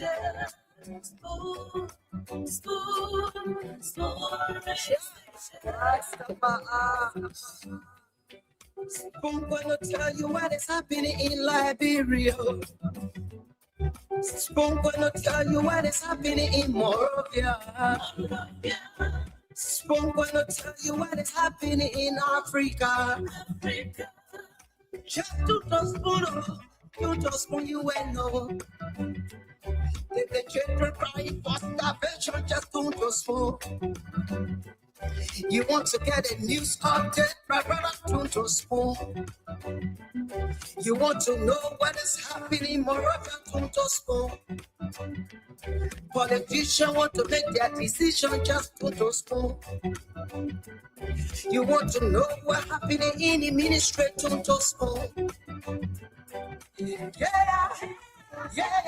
I'm gonna tell you what is happening in Liberia. I'm gonna tell you what is happening in Morovia. I'm gonna tell you what is happening in Africa. Just to trust you and know. The children crying for starvation, just don't trust for. You want to get a news update, my brother, don't trust for. You want to know what is happening, Moreover, don't trust for. Politicians want to make their decision, just don't trust for. You want to know what happening in the ministry, don't trust for. Yeah,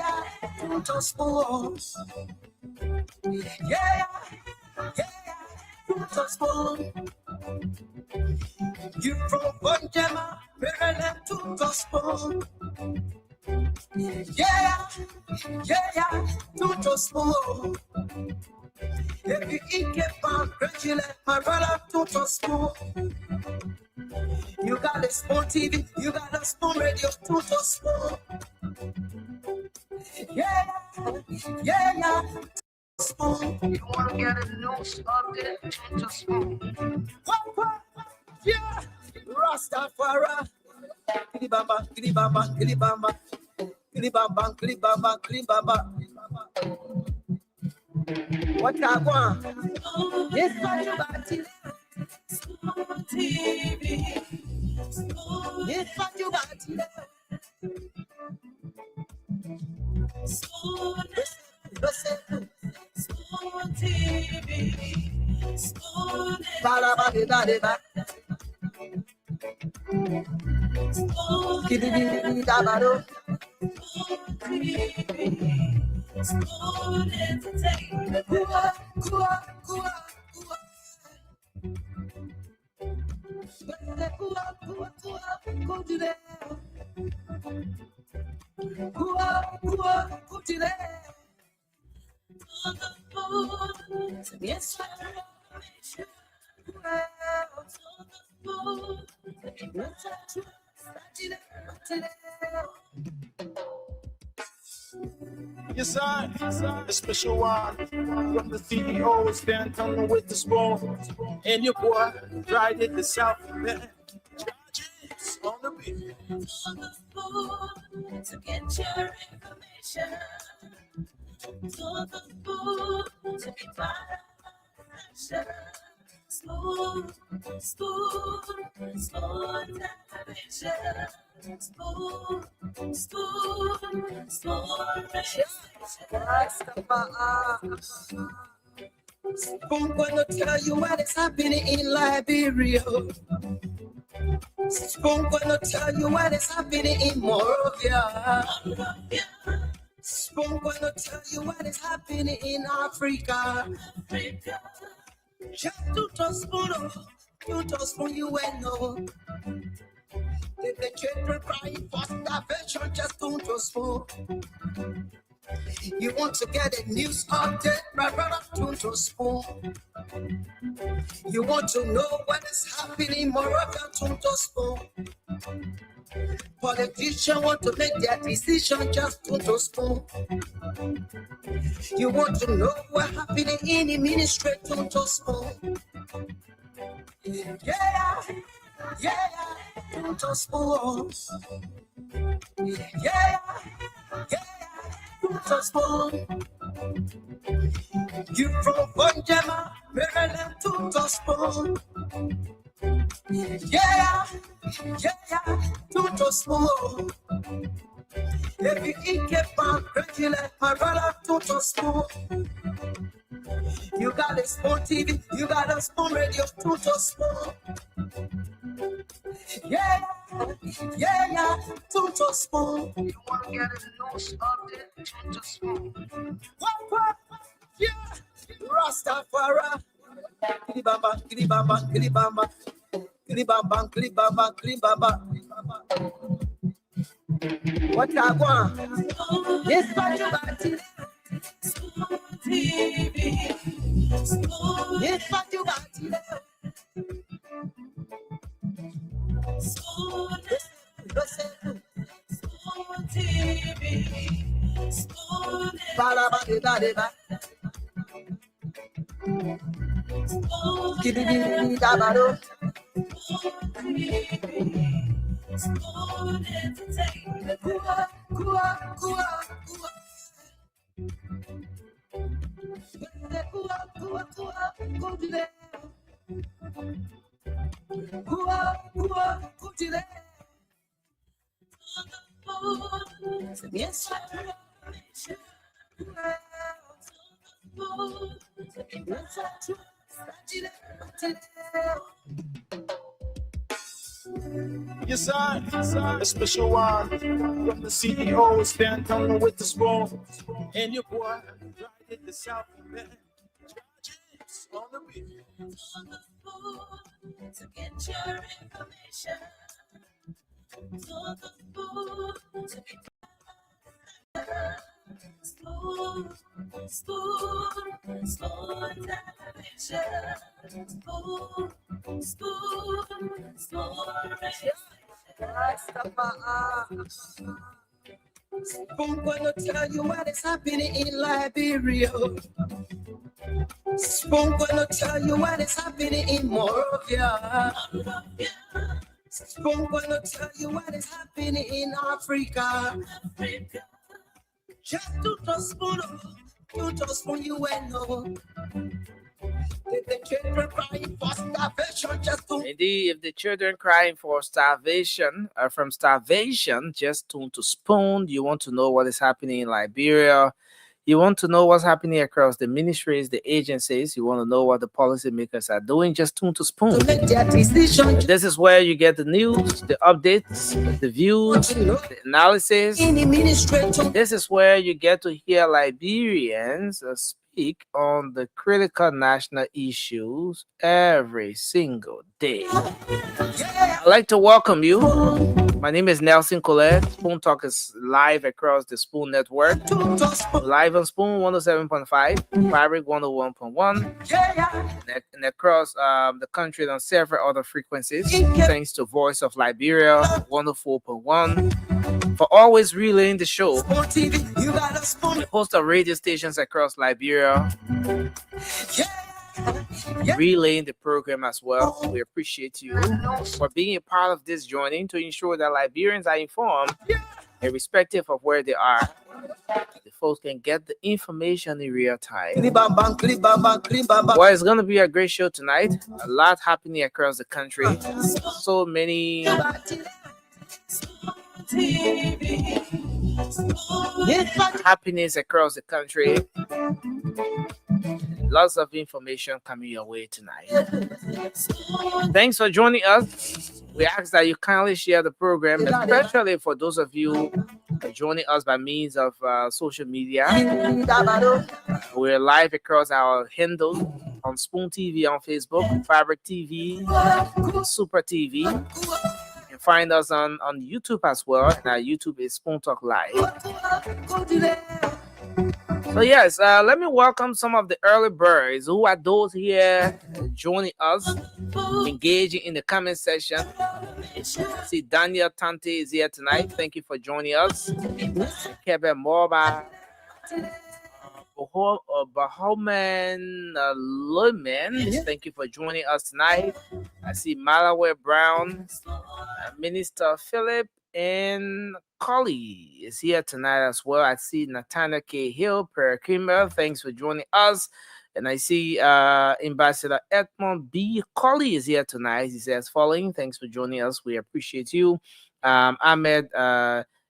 don't trust for. Yeah, don't trust for. You from Bonjama, Maryland, don't trust for. Yeah, don't trust for. If you eat your palm, congratulate my brother, don't trust for. You got a small TV, you got a small radio, don't trust for. Yeah. You want to get a news update? Just what? Yeah. Rastafari. Kilibamba. What I want? Yes, what you got today? TV. Yes, what you got today? Listen. School TV, school Balabadibadiba. Kidibidabado. School entertainment. Yes, sir. A special one from the CEO, Stanton with the spoon. And your boy, tried it the South, man. Charges on the beat. To get your information. To the food, to be part of the Smooth television. I'm gonna tell you what is happening in Liberia. I'm gonna tell you what is happening in Morovia. I'm gonna tell you what is happening in Africa. Just to trust for you and know. The children crying for starvation, just don't trust for. You want to get a news update, my brother, don't trust for. You want to know what is happening, moreover, don't trust for. Politicians want to make their decision, just don't trust for. You want to know what happening in the ministry, don't trust for. Yeah, don't trust for. Yeah, don't trust for. You from Bonjama, Maryland, don't trust for. Yeah, don't trust for. If you eat your palm, congratulate my brother, don't trust for. You got a small TV, you got a small radio, don't trust for. Yeah, don't trust for. You want to get a news update, don't trust for. What? Yeah, Rastafari. Kilibamba. What I want? Yes, what you got today? Yes, Yes, I, a special one from the CEO, stand on with the spoon. And your boy, right at the South Bend. James on the beat. to get your information. To the food, to get spoon, spoon, spoon television. Spoon, spoon, spoon. Spoon gonna tell you what is happening in Liberia. Spoon gonna tell you what is happening in Morovia. Spoon gonna tell you what is happening in Africa. Just to the spoon, you just spoon you and know. The children crying for starvation, just to Indeed, if the children crying for starvation, from starvation, just tune to Spoon. You want to know what is happening in Liberia. You want to know what's happening across the ministries, the agencies. You want to know what the policymakers are doing. Just tune to Spoon. make their decision. This is where you get the news, the updates, the views, the analysis. In the ministry, This is where you get to hear Liberians speak on the critical national issues every single day. I'd like to welcome you. My name is Nelson Colette. Spoon Talk is live across the Spoon Network. Live on Spoon 107.5, Fabric 101.1, and across the country on several other frequencies, thanks to Voice of Liberia 104.1. For always relaying the show, you got a spoon. a host of radio stations across Liberia, relaying the program as well. We appreciate you for being a part of this journey to ensure that Liberians are informed, irrespective of where they are. The folks can get the information in real time. Well, it's going to be a great show tonight. A lot happening across the country. So many happenings across the country. Lots of information coming your way tonight. Thanks for joining us. We ask that you kindly share the program, especially for those of you joining us by means of social media. We're live across our handles on Spoon TV on Facebook, Fabric TV, Super TV. You can find us on YouTube as well. And our YouTube is Spoon Talk Live. So yes, let me welcome some of the early birds. Who are those here joining us, engaging in the comment section? See, Daniel Tante is here tonight. Thank you for joining us. Kevin Morba, Bahoman Lumen, thank you for joining us tonight. I see Malawi Brown, Minister Philip, and Collie is here tonight as well. I see Nathaniel K. Hill, Per Kimber, thanks for joining us. And I see Ambassador Edmond B. Collie is here tonight. He says, following, thanks for joining us. We appreciate you. Ahmed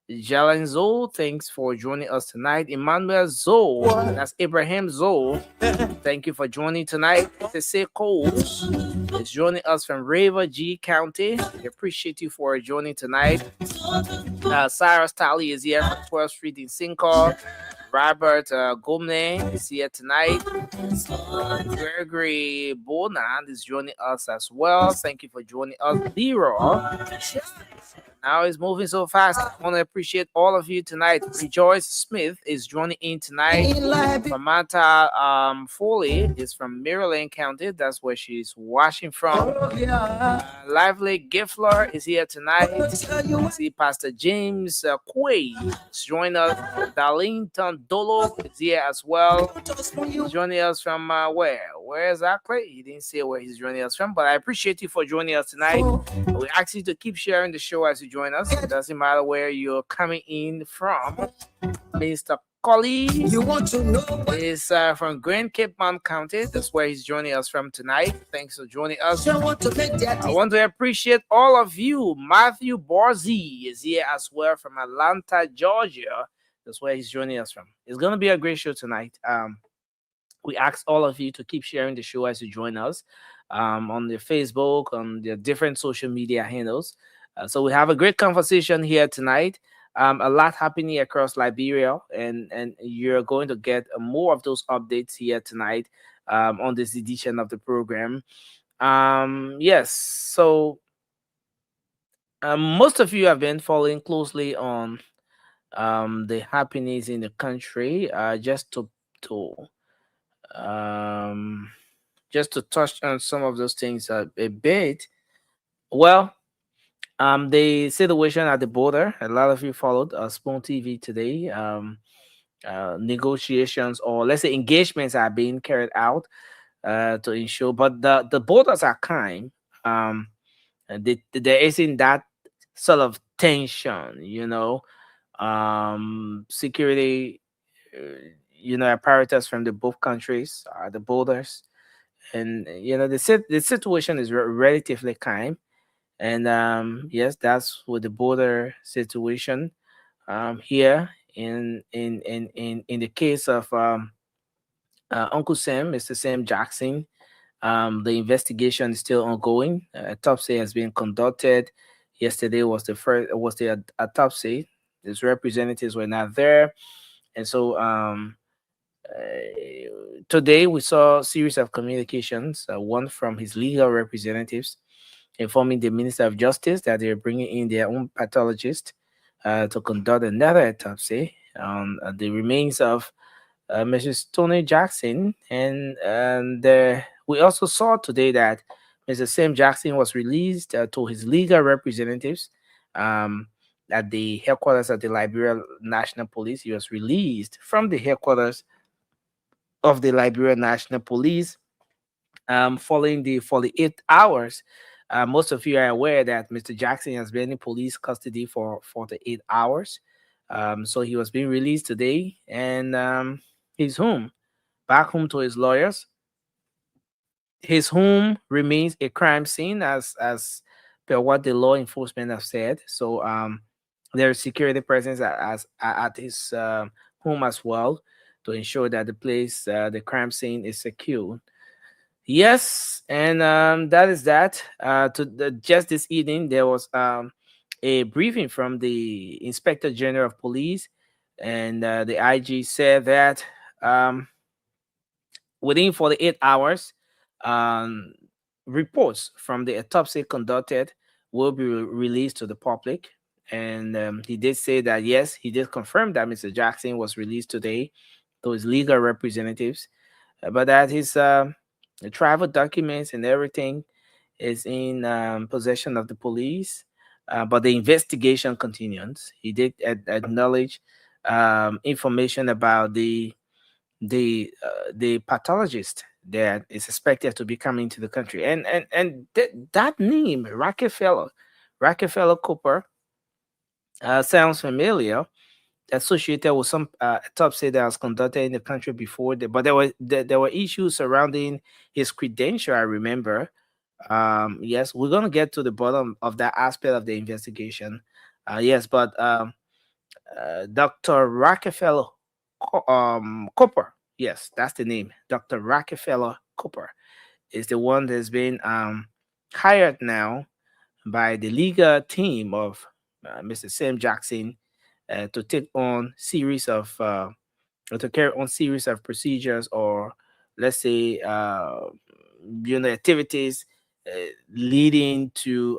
Jalanzo, thanks for joining us tonight. Emmanuel Zoe, that's Abraham Zoe. Thank you for joining tonight. Tese Coles is joining us from Raver G County. We appreciate you for joining tonight. Sarah Stalley is here from 12th Street in Sincor. Robert Gomne is here tonight. Gregory Bonan is joining us as well. Thank you for joining us. Leroy Now it's moving so fast. I want to appreciate all of you tonight. Rejoice Smith is joining in tonight. Samantha Foley is from Maryland County. That's where she's watching from. Lively Giffler is here tonight. See Pastor James Quay is joining us. Darlington Dolo is here as well. He's joining us from where? Where exactly? He didn't say where he's joining us from, but I appreciate you for joining us tonight. We ask you to keep sharing the show as you join us. It doesn't matter where you're coming in from. Mr. Colley is from Grand Cape Mount County. That's where he's joining us from tonight. Thanks for joining us. I want to appreciate all of you. Matthew Borzi is here as well from Atlanta, Georgia. That's where he's joining us from. It's going to be a great show tonight. We ask all of you to keep sharing the show as you join us on the Facebook, on the different social media handles. So we have a great conversation here tonight. A lot happening across Liberia, and you're going to get more of those updates here tonight on this edition of the program. Yes, so most of you have been following closely on the happenings in the country. Just to touch on some of those things a bit. Well, the situation at the border, a lot of you followed Spoon TV today. Negotiations, or let's say engagements, are being carried out to ensure, but the borders are kind. And there isn't that sort of tension, security, apparatus from the both countries, the borders, and the situation is relatively calm. And yes, that's with the border situation here in the case of Uncle Sam, Mr. Sam Jackson. The investigation is still ongoing. Autopsy has been conducted. Yesterday was the autopsy. His representatives were not there, and so today we saw a series of communications. One from his legal representatives informing the Minister of Justice that they're bringing in their own pathologist to conduct another autopsy on the remains of Mrs. Tony Jackson. And we also saw today that Mr. Sam Jackson was released to his legal representatives at the headquarters of the Liberia National Police. He was released from the headquarters of the Liberia National Police following the 48 hours. Most of you are aware that Mr. Jackson has been in police custody for 48 hours. So he was being released today, and he's home, back home to his lawyers. His home remains a crime scene, as per what the law enforcement have said. So there is security presence at his home as well to ensure that the place, the crime scene, is secure. Yes, and that is that. Just this evening, there was a briefing from the Inspector General of Police, and the IG said that within 48 hours, reports from the autopsy conducted will be released to the public. And he did say that, yes, he did confirm that Mr. Jackson was released today to his legal representatives, but that his the travel documents and everything is in possession of the police, but the investigation continues. He did acknowledge information about the pathologist that is expected to be coming to the country, and that name, Rockefeller Cooper, sounds familiar, associated with some autopsy that was conducted in the country before. But there were issues surrounding his credential, I remember. Yes, we're going to get to the bottom of that aspect of the investigation. Yes, but Dr. Rockefeller Cooper, yes, that's the name. Dr. Rockefeller Cooper is the one that's been hired now by the legal team of Mr. Sam Jackson to take on series of to carry on series of procedures, or let's say activities leading to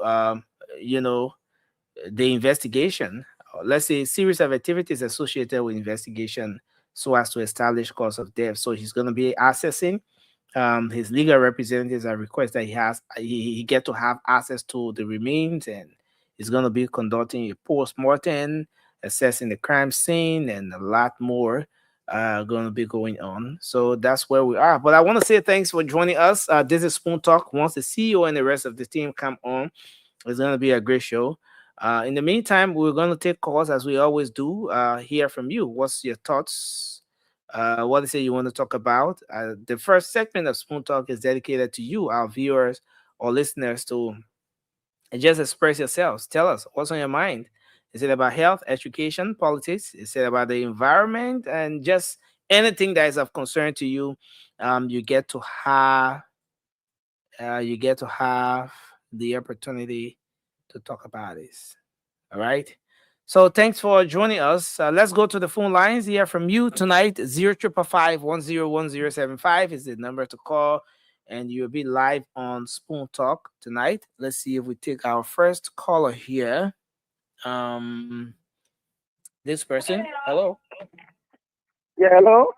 the investigation, let's say a series of activities associated with investigation so as to establish cause of death. So he's going to be accessing his legal representatives are request that he get to have access to the remains, and he's going to be conducting a post-mortem, assessing the crime scene, and a lot more going to be going on. So that's where we are. But I want to say thanks for joining us. This is Spoon Talk. Once the CEO and the rest of the team come on, it's going to be a great show. In the meantime, we're going to take calls as we always do. Hear from you. What's your thoughts? What is it you want to talk about? The first segment of Spoon Talk is dedicated to you, our viewers or listeners, to just express yourselves. Tell us what's on your mind. Is it about health, education, politics? Is it about the environment, and just anything that is of concern to you? You get to have the opportunity to talk about this. All right. So thanks for joining us. Let's go to the phone lines. Hear from you tonight. 0555-101075 is the number to call, and you'll be live on Spoon Talk tonight. Let's see if we take our first caller here. This person. Hello. Yeah, hello.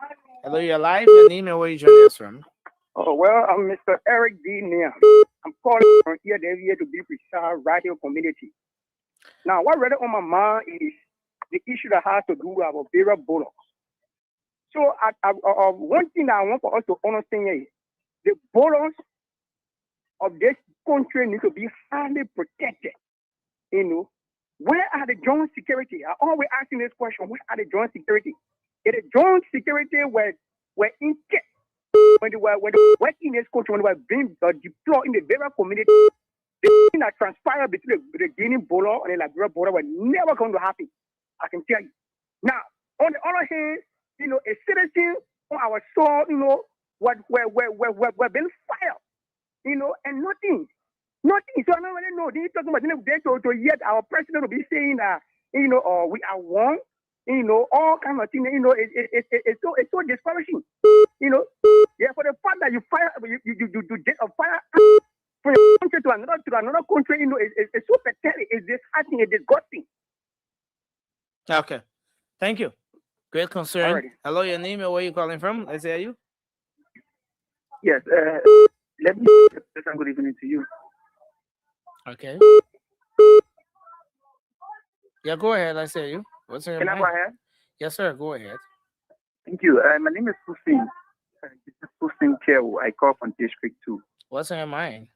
Hello, you're live. Your name and where you joining us from? Oh, well, I'm Mr. Eric D. Neal. I'm calling from here to be precise, radio community. Now, what really on my mind is the issue that has to do with our burial bullocks. So, one thing I want for us to understand is the bullocks of this country need to be highly protected. You know, where are the joint security? I always asking this question: where are the joint security? If the joint security were in check when they were working in this country, when they were being deployed in the burial community, the thing that transpired between the Guinea Bolo and the Liberia Bolo were never going to happen. I can tell you. Now, on the other hand, you know, a citizen on our soil, you know, were being fired, you know, and nothing. So I don't really know. They're talking about to yet our president will be saying that, you know, we are one, you know, all kind of things, you know, it's so discouraging, you know. Yeah, for the fact that you fire, you get a fire from a country to another country, you know, it's so pathetic. It's disheartening, it's disgusting. Okay, thank you. Great concern. Alrighty. Hello, your name and where you calling from? Let's hear you. Yes, let me say good evening to you. Okay. Yeah, go ahead. Let's hear you. What's on your Can I mind? go ahead? Yes, sir. Go ahead. Thank you. My name is Susin. This is Susin Kew. I call from District 2. What's on your mind?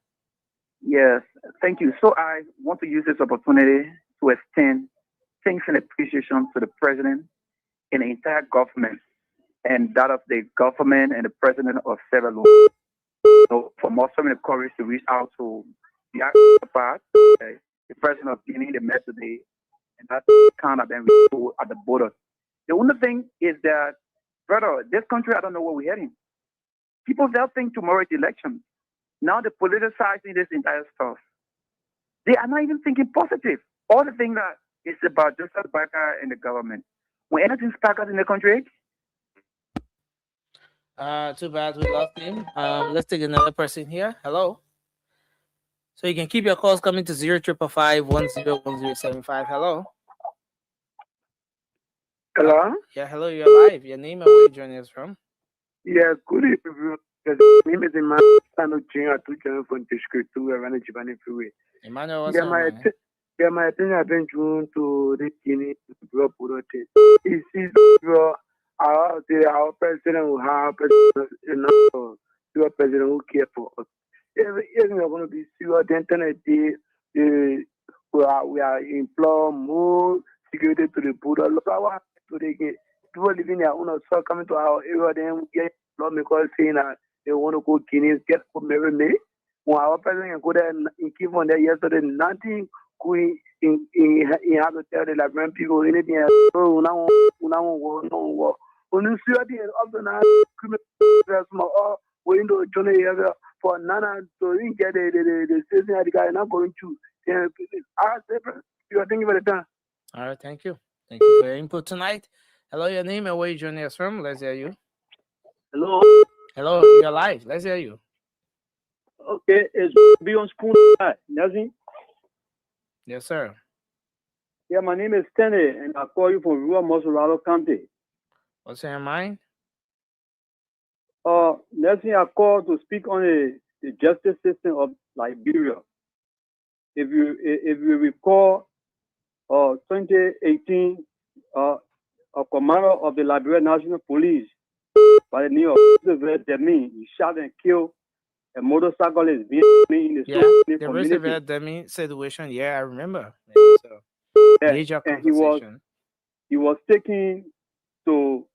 Yes, thank you. So I want to use this opportunity to extend thanks and appreciation to the president and the entire government, and that of the government and the president of Sierra Leone, for mustering the courage to reach out to the actual part, the president of Guinea, the met today, and that kind of been restored at the border. The only thing is that, brother, this country, I don't know where we're heading. People they'll think tomorrow is election. Now they're politicizing this entire stuff. They are not even thinking positive. All the thing that is about Joseph Barker and the government. When anything sparkles in the country. Too bad we lost him. Let's take another person here. Hello. So you can keep your calls coming to 0555-101075. Hello. Hello? Yeah, hello, you're live. Your name and where you joining us from? Yes, good evening. My name is Emmanuel from District 2, around the Jibani Freeway. Emmanuel, what's on Yeah, my thing I've been doing to the Guinea, our president will have your president who care for us. If we are going to be sure, then we are employ more security to the border. Look at to the people living there, so coming to our area, then we get lawmakers saying that they want to go Guinea, get for Mary May. When our president go there and keep on there yesterday, nothing going in have to tell the Liberian people anything else. So now no. When you see the other now, criminal window Johnny for Nana to get the season the guy not going to. You are thinking about it. All right, thank you. Thank you for your input tonight. Hello, your name and where you joining us from? Let's hear you. Hello. Hello, you're live. Let's hear you. Okay, it's beyond Spoon. Nothing. Yes, sir. Yeah, my name is Tenny, and I call you from rural Mosurado County. What's in your mind? Next thing I call to speak on the justice system of Liberia. If you recall, 2018, a commander of the Liberian National Police by the name of Roosevelt Demi, he shot and killed a motorcyclist being in the The community. Roosevelt Demi situation. Yeah, I remember. So, major And conversation. he was taken to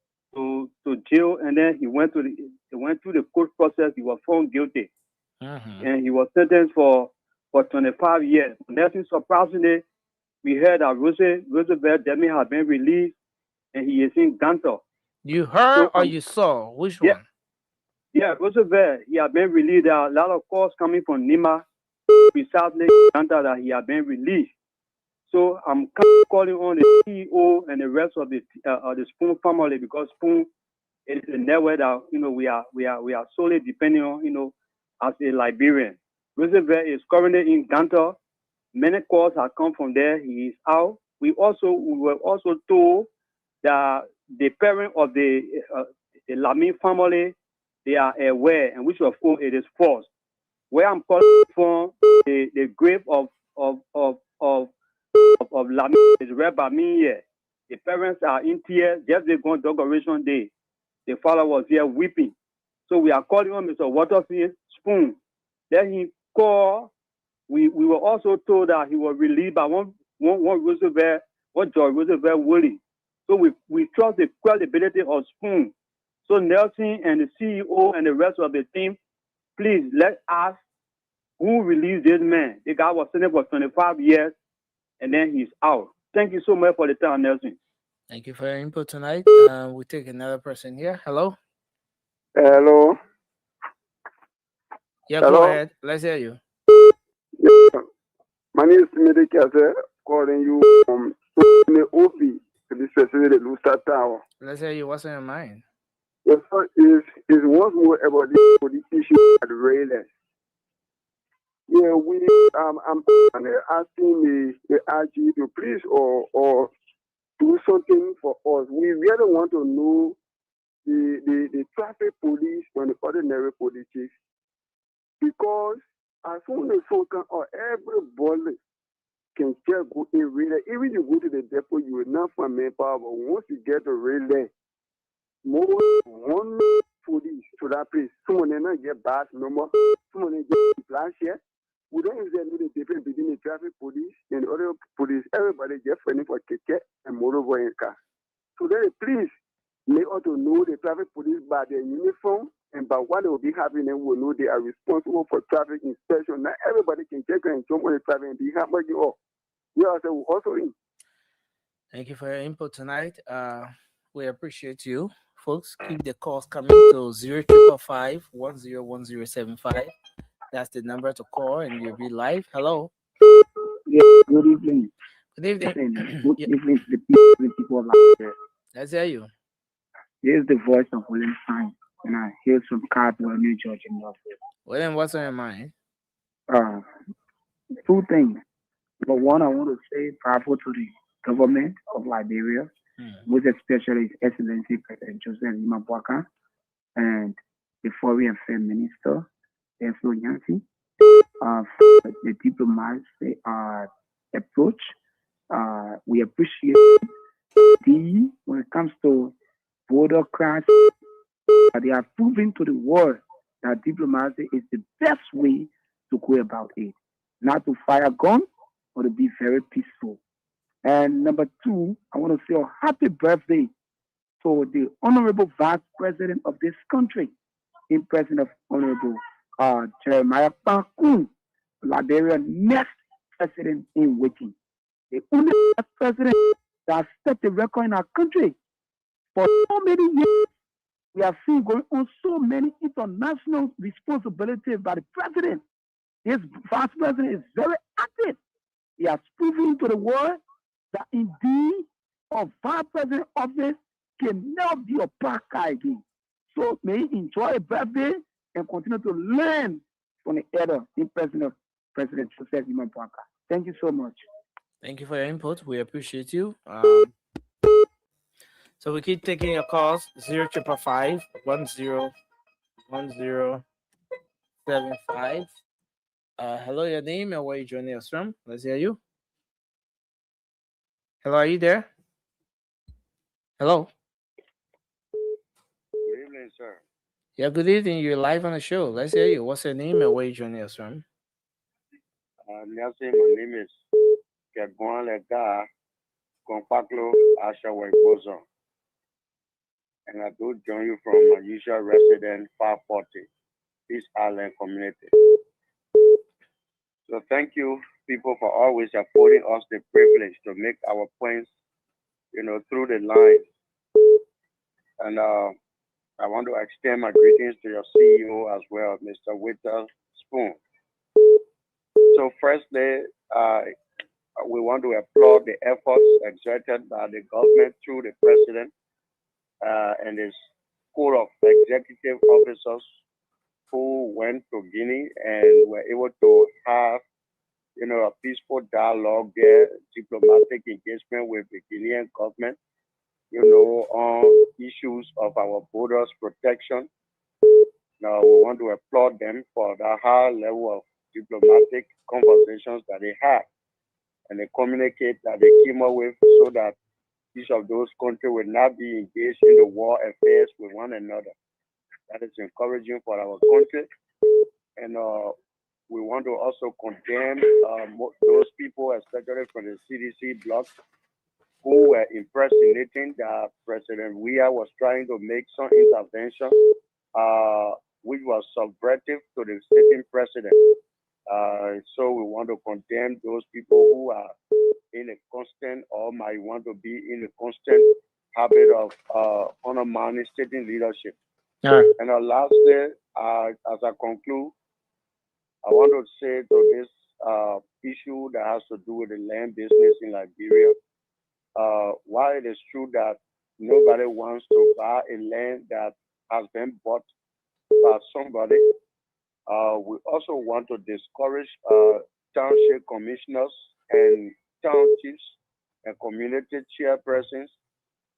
jail, and then he went through the court process. He was found guilty, and he was sentenced for 25 years. Nothing surprisingly, we heard that Roosevelt Demi had been released, and he is in Gantor. You heard or you saw? Which one? Yeah, Roosevelt, he had been released. There are a lot of calls coming from Nima, precisely Gantor, that he had been released. So I'm calling on the CEO and the rest of the Spoon family, because Spoon is a network that we are solely depending on as a Liberian. Roosevelt is currently in Gantor. Many calls have come from there. He is out. We were also told that the parent of the Lamin family, they are aware, and which of course it is false. Where I'm calling from, the grave of Lamin is read by me here. The parents are in tears. Just they gone inauguration day. The father was here weeping. So we are calling on Mr. Waterfield Spoon. Then he called. We were also told that he was released by one Roosevelt, George Roosevelt Willie. So we trust the credibility of Spoon. So Nelson and the CEO and the rest of the team, please let us who released this man. The guy was sentenced for 25 years, and then he's out. Thank you so much for the time, Nelson. Thank you for your input tonight. We take another person here. Hello? Hello? Yeah, Hello? go ahead. Let's hear you. Yeah. My name is Timothy Kase, calling you from the OP, to be specific, the Lusa Tower. Let's hear you. What's on your mind? Yes, sir, is once more about the issue at the railings. Yeah, I'm asking the RG to please or do something for us. We really want to know the traffic police and the ordinary police chiefs, because as soon as someone or everybody can just go in relay, even you go to the depot, you will not find manpower. But once you get to relay, more one police to that place. Someone will not get bad no more. Someone will get flash here. We don't even know the difference between the traffic police and the other police. Everybody just fighting for ticket and motorboy and car. So then please make us to know the traffic police by their uniform and by what will be happening. We will know they are responsible for traffic inspection. Not everybody can check and jump on the traffic and be hammering you up. We also in. Thank you for your input tonight. We appreciate you, folks. Keep the calls coming to 0555 101075. That's the number to call, and you'll be live. Hello. Yeah, good evening. Good evening. Good evening to the people of Liberia. Let's hear you. Here's the voice of William Fine, and I hail from Cardwell, New Jersey, Northwest. William, what's on your mind? Two things. Number one, I want to say powerful to the government of Liberia, most especially His Excellency President Joseph Nima Boakai and the Foreign Affairs Minister, Eslo Yancy, the diplomats approach. We appreciate when it comes to border crisis, they are proving to the world that diplomacy is the best way to go about it. Not to fire guns, but to be very peaceful. And number two, I want to say a happy birthday to the Honorable Vice President of this country, in President of Honorable Jeremiah Pankun, Liberia's next president in waiting. The only president that set the record in our country for so many years. We have seen going on so many international responsibilities by the president. This vice president is very active. He has proven to the world that indeed a vice president office can never be a Boakai again. So may he enjoy a birthday and continue to learn from the elder in President Joseph Nima Boakai. Thank you so much. Thank you for your input. We appreciate you. So we keep taking your calls 0555 101075. Hello, your name and where you joining us from? Let's hear you. Hello, are you there? Hello. Good evening, sir. Yeah, good evening. You're live on the show. Let's hear you. What's your name and where you joining us from? Nelson, my name is Kegwan Lega Kompaklo Ashawe Bozo. And I do join you from my usual resident 540, East Island community. So thank you, people, for always affording us the privilege to make our points, through the line. And I want to extend my greetings to your CEO as well, Mr. Witherspoon. So firstly, we want to applaud the efforts exerted by the government through the president and his core of executive officers who went to Guinea and were able to have, a peaceful dialogue there, diplomatic engagement with the Guinean government, on issues of our borders protection. Now, we want to applaud them for the high level of diplomatic conversations that they had and they communicate that they came up with so that each of those countries will not be engaged in the war affairs with one another. That is encouraging for our country. And we want to also condemn those people, especially from the CDC bloc, who were impersonating that President Weah was trying to make some intervention which was subversive to the sitting president. So we want to condemn those people who are in a constant or might want to be in a constant habit of undermining sitting leadership. All right. And lastly, as I conclude, I want to say to this issue that has to do with the land business in Liberia, while it is true that nobody wants to buy a land that has been bought by somebody, we also want to discourage township commissioners and town chiefs and community chairpersons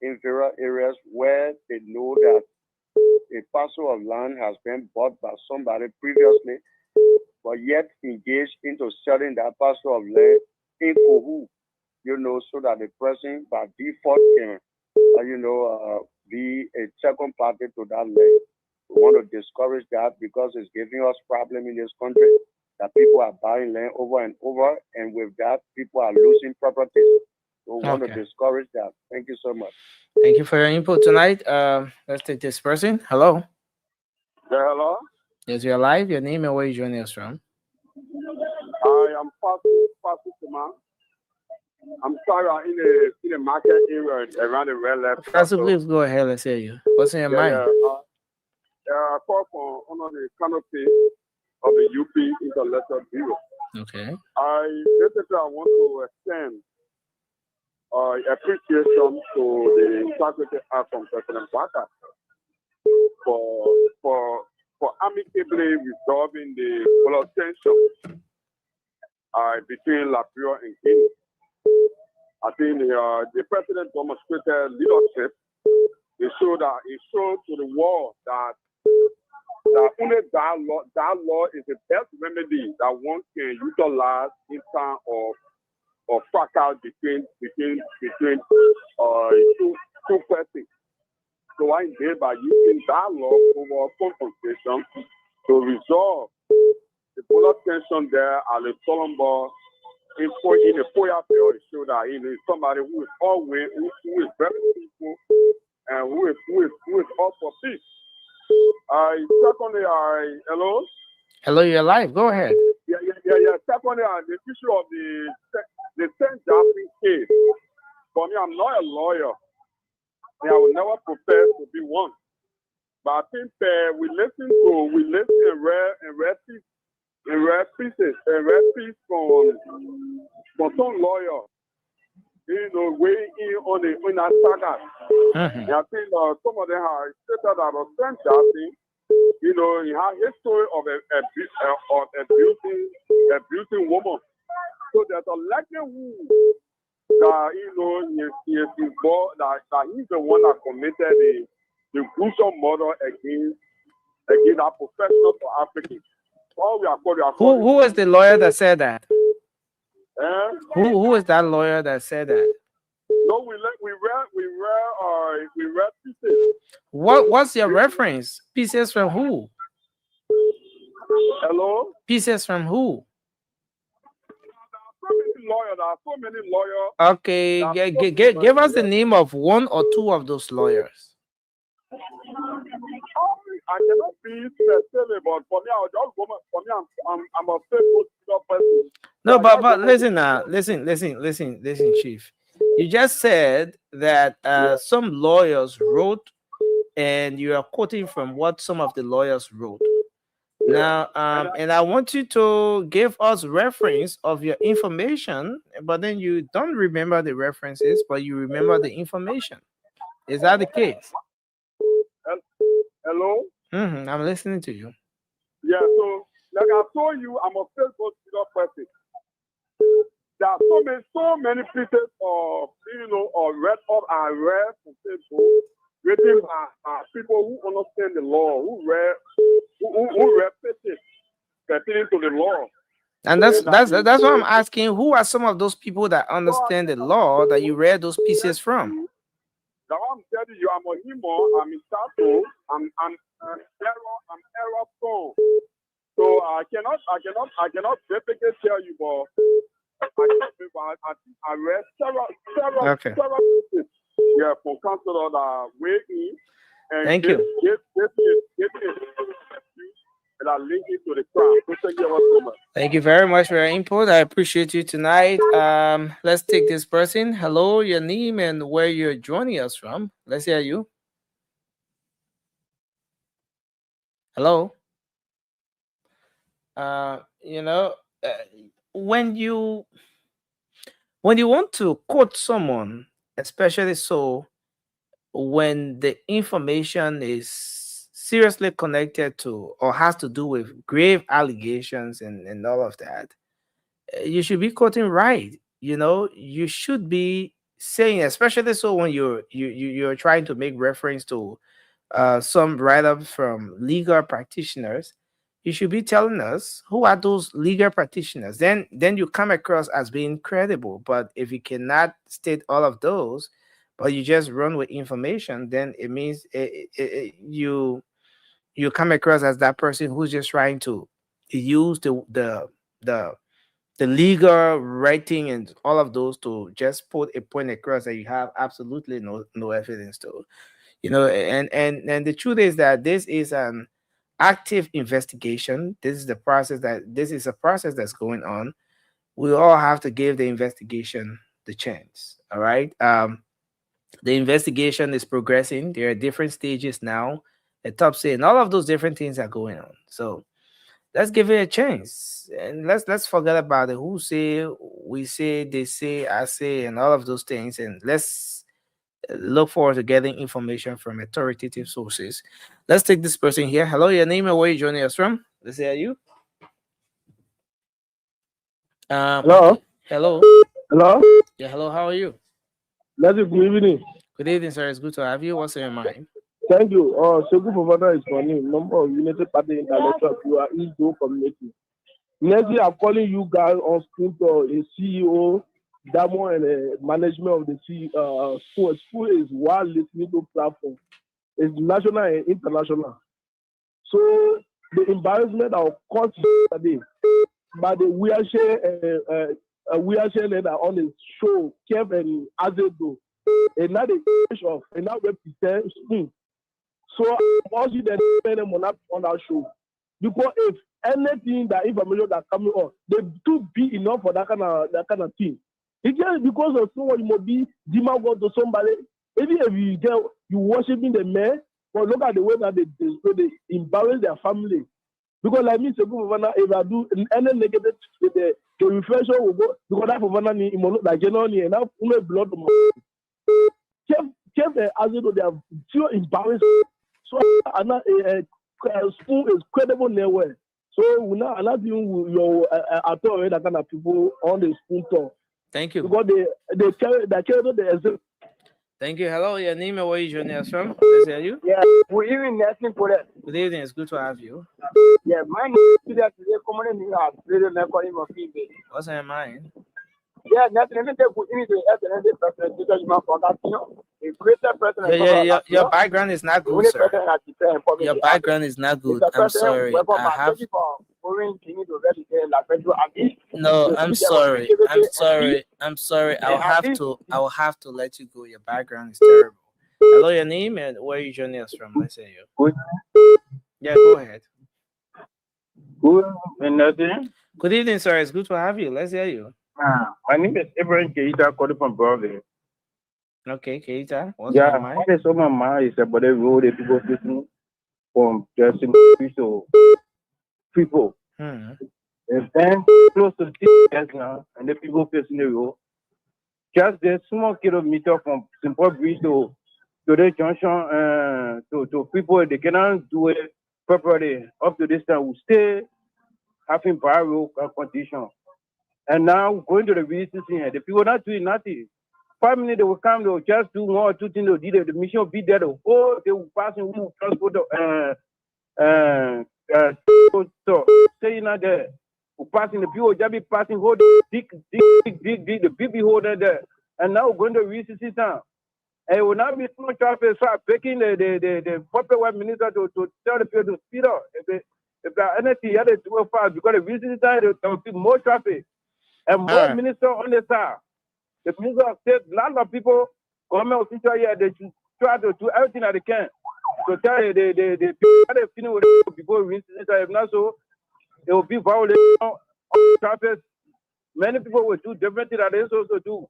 in various areas where they know that a parcel of land has been bought by somebody previously, but yet engaged into selling that parcel of land in Kohu, so that the person by default can, be a second party to that land. We want to discourage that because it's giving us problem in this country that people are buying land over and over, and with that, people are losing property. So we want to discourage that. Thank you so much. Thank you for your input tonight. Let's take this person. Hello. Yeah, hello. Yes, you're live. Your name and where you joining us from? I am Fasu. I'm sorry, in the market area around the red left. Fasu, please go ahead. Let's hear you. What's in your mind? I call for under the canopy of the UP Intellectual Bureau. Okay. I want to extend appreciation to the Integrity Act from President Baka for amicably resolving the political tension between Liberia and Guinea. I think the president demonstrated leadership. He showed to the world that only dialogue is the best remedy that one can utilize in time of fracas between two persons. So I did by using dialogue over confrontation to resolve the political tension there at the Solomon in the Foya field. It showed that somebody who is always who is very peaceful and who is all for peace. Secondly, hello. Hello, you're live. Go ahead. Yeah. Secondly, the issue of the St. Jackson case. For me, I'm not a lawyer, and I will never profess to be one. But I think we listen and read pieces from some lawyer, weighing in on that saga. And I think some of them have stated that St. Jackson, he has history of abusing women. So there's a likelihood that he is involved, that he's the one that committed the gruesome murder against our professional for Africans. All we are calling. Who was the lawyer that said that? Eh? Who is that lawyer that said that? No, we read pieces. What's your reference? Pieces from who? Hello? Pieces from who? There are so many lawyers. Okay, give us the name of one or two of those lawyers. I cannot be specific, but for me, I'll just go. For me, I'm a faithful person. No, but listen now, listen, Chief. You just said that some lawyers wrote, and you are quoting from what some of the lawyers wrote. Now, and I want you to give us reference of your information, but then you don't remember the references, but you remember the information. Is that the case? Hello? I'm listening to you. Yeah, so like I told you, I'm a faithful person. There are so many pieces of read up and read from Facebook, written by people who understand the law, who read pieces pertaining to the law. And that's why I'm asking, who are some of those people that understand the law that you read those pieces from? Now I'm telling you, I'm a human, I'm in Sato, I'm error prone. So I cannot basically tell you, but I think I read several pieces. Yeah, from counselor that weigh in and thank you. And I link it to the crowd. So thank you so much. Thank you very much for your input. I appreciate you tonight. Let's take this person. Hello, your name and where you're joining us from. Let's hear you. Hello. When you want to quote someone, especially so when the information is seriously connected to or has to do with grave allegations and all of that, you should be quoting right. You should be saying, especially so when you're trying to make reference to some write-ups from legal practitioners, you should be telling us who are those legal practitioners. Then you come across as being credible. But if you cannot state all of those, but you just run with information, then it means you come across as that person who's just trying to use the legal writing and all of those to just put a point across that you have absolutely no evidence to. And the truth is that this is an active investigation. This is a process that's going on. We all have to give the investigation the chance. All right. The investigation is progressing. There are different stages now. The top say, and all of those different things are going on. So let's give it a chance, and let's forget about the who say, we say, they say, I say, and all of those things, and let's look forward to getting information from authoritative sources. Let's take this person here. Hello, your name and where you joining us from? Let's hear you. Hello. Hello. Hello. Yeah, hello. How are you? Good evening. Good evening, sir. It's good to have you. What's in your mind? Thank you. Segu Fofana is my name. Number of United Party Intellectual you are East Community. Next year, I'm calling you guys on screen to a CEO, Damo, and management of the school. School is one listening to platform. It's national and international. So the embarrassment that will cause today by the wheelchair leader on the show, Kev and Azedo, and now the of and now represent school. So I want you to spend them on that show. Because if anything that information that coming on, they too be enough for that kind of thing. It's just because of someone you might be demand to somebody. Even if you worshiping the man, but look at the way that they embarrass their family. Because like me, if I do any negative, the reflection will go because that Fofana ni like generally and now blood. Kev as you know, they are so embarrassed. So school is credible nowhere. So we now allow you at all that kind of people on the spoon talk. Thank you. Because they carry the Thank you. Hello, your name and where you joining us from? Let's hear you. Yeah, we're even nursing for that. Good evening. It's good to have you. Yeah, my name is today commonly calling of female. What's on your mind? Yeah, nothing good image as an person because you might forget, you know, a greater person. Your background is not good, sir. Your background is not good. I'm sorry. I have. No, I'm sorry. I'm sorry. I'm sorry. I'll have to let you go. Your background is terrible. Hello, your name and where you joining us from? Let's say you. Yeah, go ahead. Good evening, sir. It's good to have you. Let's hear you. My name is Ibrahim Keita, calling from Broadway. Okay, Keita. What's your mind? What is on my mind is about the road that people facing from just to people. And then close to 6 years now, and the people facing the road. Just the small kilometer from Simple Bridge to the junction to people, they cannot do it properly. Up to this time, we stay having bad road condition. And now going to the VCC here, the people not doing nothing. 5 minutes they will come, they will just do 1 or 2 things. They did the mission will be there. They will pass in transport. So saying that there, passing the people just be passing hold dig the big holder there. And now going to VCC town. And it will not be small traffic. So I'm begging the popular minister to tell the people to speed up. If there anything other to go fast because the VCC town there will be more traffic. And more minister on the side. The minister said a lot of people, government officials here, they should try to do everything that they can. So tell the people that they finish with it before we if not so, it will be violation of traffic. Many people will do different things that they also do.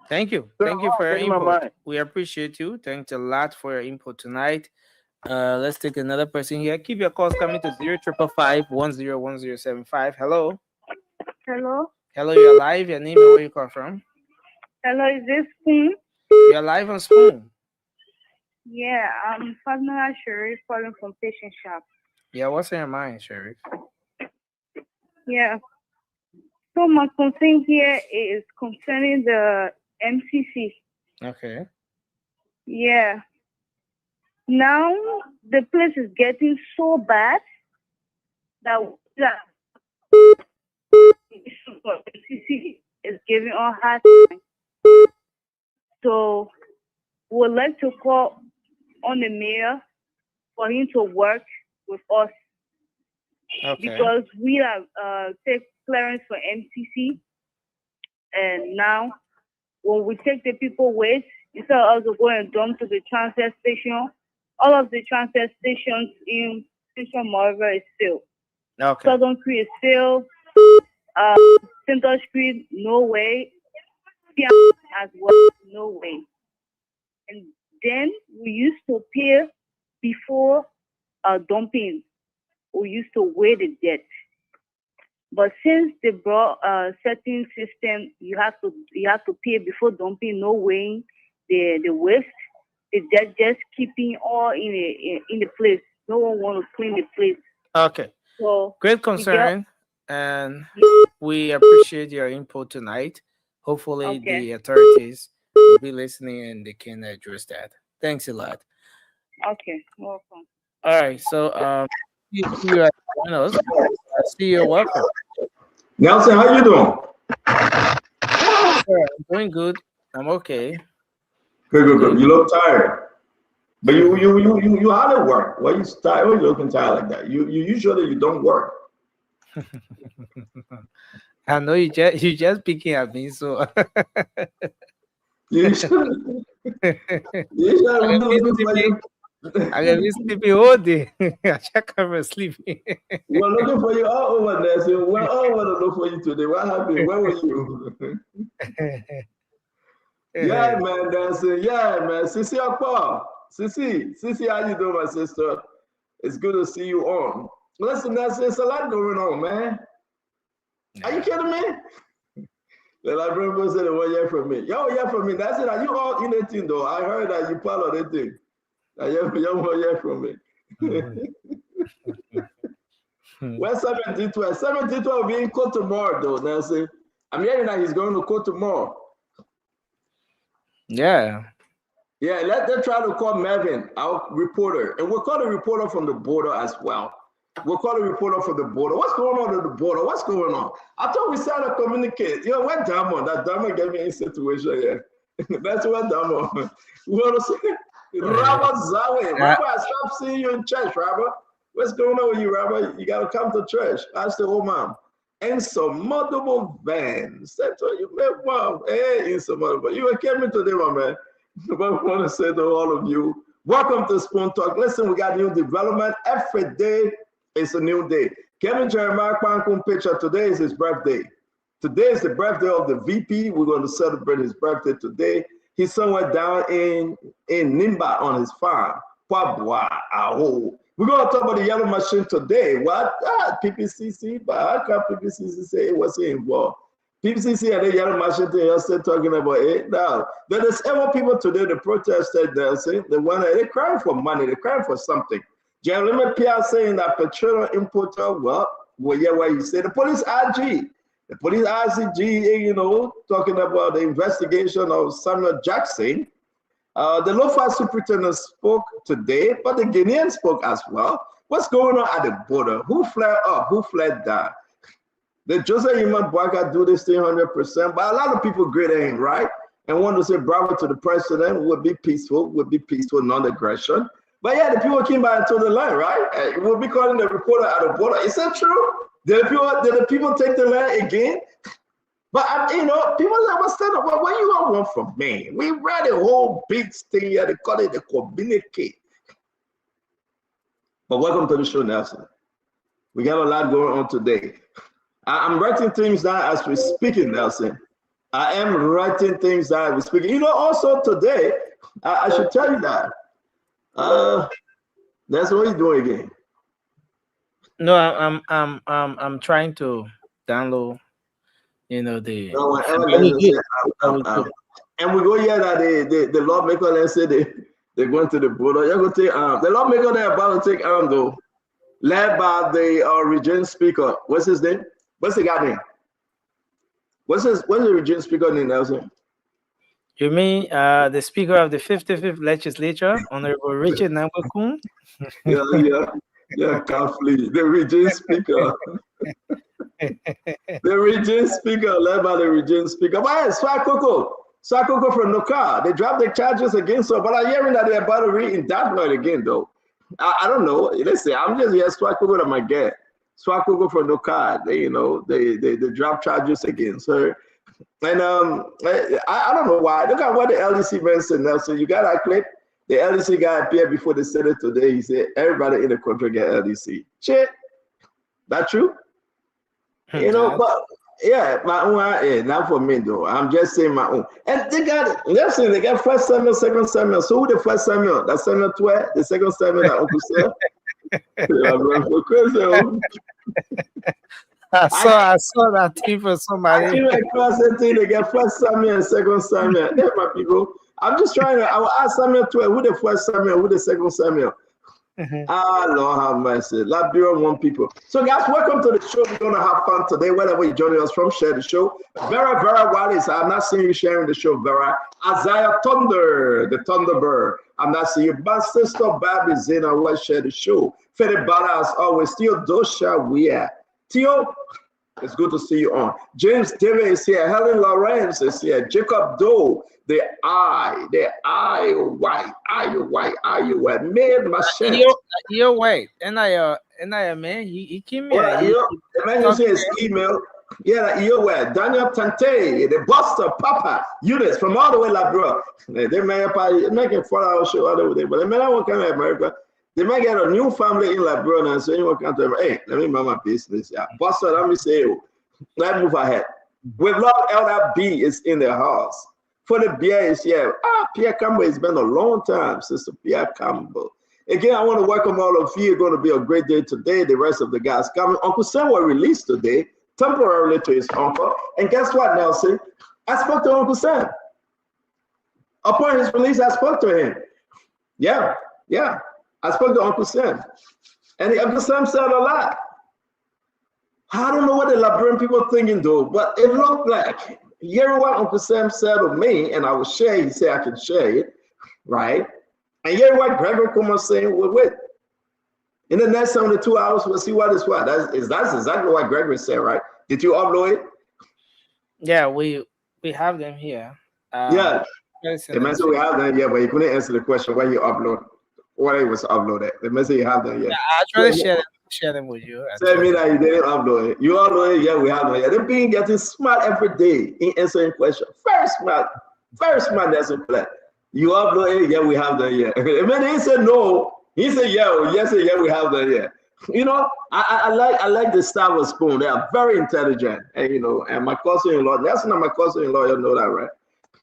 Thank you. Thank you for your input. We appreciate you. Thanks a lot for your input tonight. Let's take another person here. Keep your calls coming to 0555-101075. Hello. Hello. Hello, you're live. Your name and where you call from? Hello, is this Spoon? You're live on Spoon. Yeah, I'm Fadmila Sharif calling from Patient Shop. Yeah, what's in your mind, Sharif? Yeah. So my concern here is concerning the MCC. Okay. Yeah. Now the place is getting so bad that MCC is giving on hard time. So we would like to call on the mayor for him to work with us. Okay. Because we have take clearance for MCC, and now when we take the people waste, instead of us going and dump to the transfer station, all of the transfer stations in Central Morava is filled. Okay. Southern Creek is filled. Center Street, no way. As well, no way. And then we used to pay before dumping. We used to weigh the debt. But since they brought a certain system, you have to pay before dumping, no weighing the waste. The debt just keeping all in the place. No one want to clean the place. Okay. So great concern, and we appreciate your input tonight. Hopefully, the authorities will be listening and they can address that. Thanks a lot. Okay, welcome. All right, so you are joining us. I see you're welcome. Nelson, how you doing? I'm doing good. I'm okay. Good. You look tired, but you out of work. Why you tired? Why you looking tired like that? You usually you don't work. I know you just picking at me, so. I can be sleeping all day. I can't sleeping. We're looking for you all over there. So we're all want to look for you today. What happened? Where were you? Yeah, man, dancing. Yeah, man. Sissy Akpa. Sissy, how you doing, my sister? It's good to see you on. Listen, there's a lot going on, man. Are you kidding me? The librarian said, "1 year from me." Yo, yeah, from me. That's it. Are you all in the thing, though? I heard that you part of the thing. You're 1 year from me. Where's 1712? 1712 will be in court tomorrow, though, Nelson. I'm hearing that he's going to court tomorrow. Yeah. Yeah, let them try to call Melvin, our reporter. And we'll call the reporter from the border as well. We'll call the reporter from the border. What's going on at the border? What's going on? I thought we started to communicate. You know, what Damo? That Damo gave me a situation here. That's what Damo. We want to say, Robert Zawe. Robert, I stopped seeing you in church, Robert. What's going on with you, Robert? You got to come to church. Ask the old man. Insurmountable vans. That's what you made, wow. Hey, insurmountable. You came in today, my man. But I want to say to all of you, welcome to Spoon Talk. Listen, we got new development. Every day is a new day. Kevin Jeremiah Kwankun picture, today is his birthday. Today is the birthday of the VP. We're going to celebrate his birthday today. He's somewhere down in Nimba on his farm. We're going to talk about the yellow machine today. What? PPCC, but how can PPCC say it wasn't involved? PPCC and the yellow machine thing, you're still talking about it now. There's several people today, the protesters, they're saying they're crying for money, they're crying for something. Jeremy Pierre saying that petroleum importer, well, yeah, what you say, the police RG, the police RCG, you know, talking about the investigation of Samuel Jackson. The Lofa superintendent spoke today, but the Guinean spoke as well. What's going on at the border? Who fled up? Who fled down? The Joseph Iman Boakai do this thing 100%, but a lot of people great aim, right? And want to say bravo to the president, would be peaceful, non-aggression. But yeah, the people came by and told the line, right? We'll be calling the reporter at the border. Is that true? Did the people take the line again? But you know, people never stand up. Well, what you all want from me? We read a whole big thing here. They call it the communique. But welcome to the show, Nelson. We got a lot going on today. I'm writing things down as we're speaking, Nelson. I am writing things down as we're speaking. You know, also today, I should tell you that. That's what you're doing again. No, I'm trying to download. You know the. And we go here that the lawmaker, let's say they're going to the border. You're going to take the lawmaker they're about to take though, led by the region speaker. What's his name? What's the guy name? What's the region speaker name, Nelson? You mean the speaker of the 55th legislature, Honorable Richard Nambakun? Yeah, Kafli, the region speaker. The region speaker, led by the region speaker. But yeah, Swakoko from Noka, they dropped the charges against her, but I'm hearing that they're about to re-indictment again, though. I don't know. Listen, I'm just here, Swakoko to my get. Swakoko from Noka, they dropped charges against her. And I don't know why. Look at what the LDC man said, Nelson. You got that clip? The LDC guy appeared before the Senate today. He said, everybody in the country get LDC. Shit. That true? You know, but yeah, my own, not for me though. I'm just saying my own. And they got, listen, they got first Samuel, second Samuel. So who the first Samuel? That's Samuel 12, the second Samuel, that Uncle Sam. I saw that thing for somebody. I came across that thing, they got first Samuel and second Samuel. Yeah, my people. I'm just trying to, I will ask Samuel 12, who the first Samuel, who the second Samuel? Lord have mercy. Liberia one people. So guys, welcome to the show. We're gonna have fun today. Wherever you're joining us from, share the show. Vera Wallace, I'm not seeing you sharing the show, Vera. Isaiah Thunder, the Thunderbird. I'm not seeing you. My sister Babi Zena will share the show. Fede Bala as always. Theodosia Weir. Theo, it's good to see you on. James David is here. Helen Lawrence is here. Jacob Doe. The I white. Made machine. You're white. And I man, he came here. The man who says email. Yeah, you're white. Daniel Tante, the Buster, Papa, Eunice from all the way Labrador. They may make a 4-hour show all the way, but the man won't come to America. They might get a new family in Labrador and so you will come to them. Hey, let me mind my business. Yeah. Buster, let me say, let's move ahead. With love, Elder B is in the house. For the beer is here. Pierre Campbell, it's been a long time, Sister Pierre Campbell. Again, I want to welcome all of you. It's going to be a great day today. The rest of the guys coming. Uncle Sam was released today, temporarily to his uncle. And guess what, Nelson? I spoke to Uncle Sam. Upon his release, I spoke to him. Yeah. I spoke to Uncle Sam. And Uncle Sam said a lot. I don't know what the Liberian people thinking though, but it looked like, hearing what Uncle Sam said of me, and I will share, he said I can share it, right? And hearing what Gregory Kuma saying, wait. In the next 72 hours, we'll see what is what. That's exactly what Gregory said, right? Did you upload it? Yeah, we have them here. Yeah. The message we have them, yeah, but you couldn't answer the question when you upload, what it was uploaded. The message you have them, yeah. Yeah, I'll try to share them with you. Tell me that you didn't upload it. You upload it, yeah, we have them. Yeah, they're being getting smart every day in answering questions. Very smart, that's a You upload it, yeah, we have them, yeah. And then he said no. He said, yeah, yes, yeah, we have them, yeah. You know, I like the style of Spoon. They are very intelligent, and you know, and my cousin-in-law. That's not my cousin-in-law. You know that, right?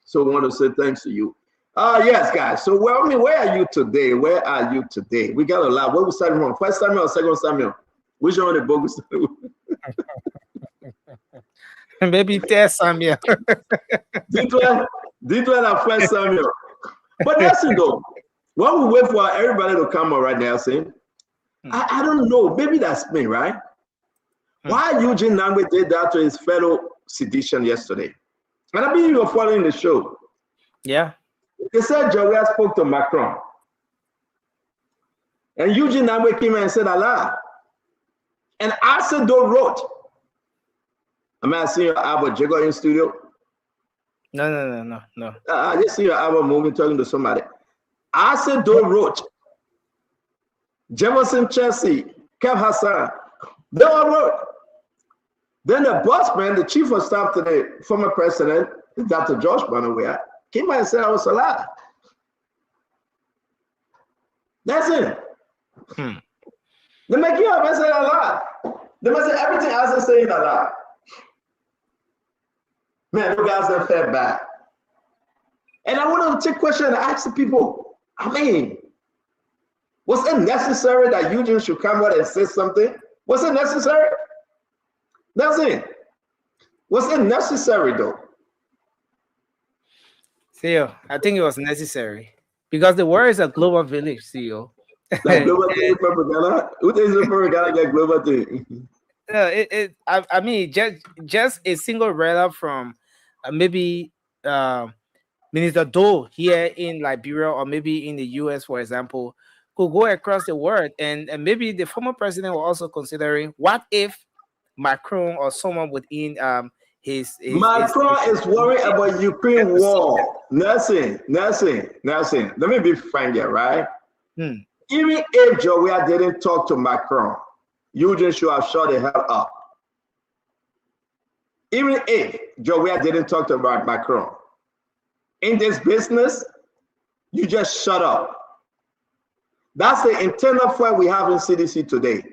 So I want to say thanks to you. Yes, guys. So where are you today? Where are you today? We got a lot. Where we starting from? First Samuel or Second Samuel? Which one of the book? Maybe Third Samuel. D12 and First Samuel. But listen though, while we wait for everybody to come on right now, see, I don't know. Maybe that's me, right? Why Eugene Nangwe did that to his fellow sedition yesterday? And I believe you're following the show. Yeah. They said Jowiah spoke to Macron. And Eugene Nangwe came and said Allah. And Asedo wrote. Am I seeing your album Jago in studio? No. I just see your album moving, talking to somebody. Asedo wrote. Jefferson Chelsea, Kev Hassan, they all wrote. Then the boss man, the chief of staff to the former president, Dr. George Banawea, came out and said I was a lie. That's it. They make you up and say a lie. They must say everything else is saying a lie. Man, those guys are fed back. And I want to take questions and ask the people, I mean, was it necessary that Eugene should come out and say something? Was it necessary? That's it. Was it necessary though? CEO, I think it was necessary because the world is a global village, CEO. Like global thing propaganda? Who thinks the propaganda get global thing? I mean, just a single letter from maybe Minister Doe here in Liberia or maybe in the US, for example, could go across the world, and maybe the former president was also considering what if Macron or someone within his Macron is worried about Ukraine war. Nothing. Let me be frank here, right? Even if Jowiah didn't talk to Macron, Eugene should have shut the hell up. Even if Jowiah didn't talk to Macron, in this business, you just shut up. That's the internal fight we have in CDC today.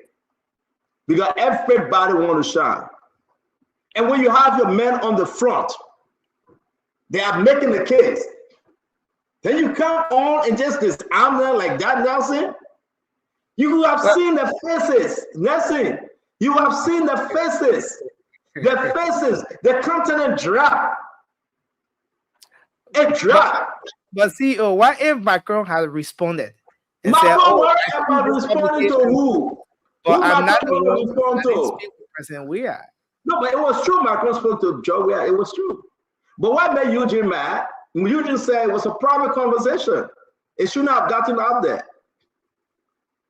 Because everybody wants to shine. And when you have your men on the front, they are making the case. Then you come on and just disarm them like that, Nelson. You have seen the faces, Nelson. You have seen the faces. The faces, the continent drop. It dropped. But CEO, what if Macron had responded? Macron responding to who? But I'm not respond to. President Weah. No, but it was true. Macron spoke to Jowiah. It was true. But what made Eugene mad? Eugene said it was a private conversation. It shouldn't have gotten out there.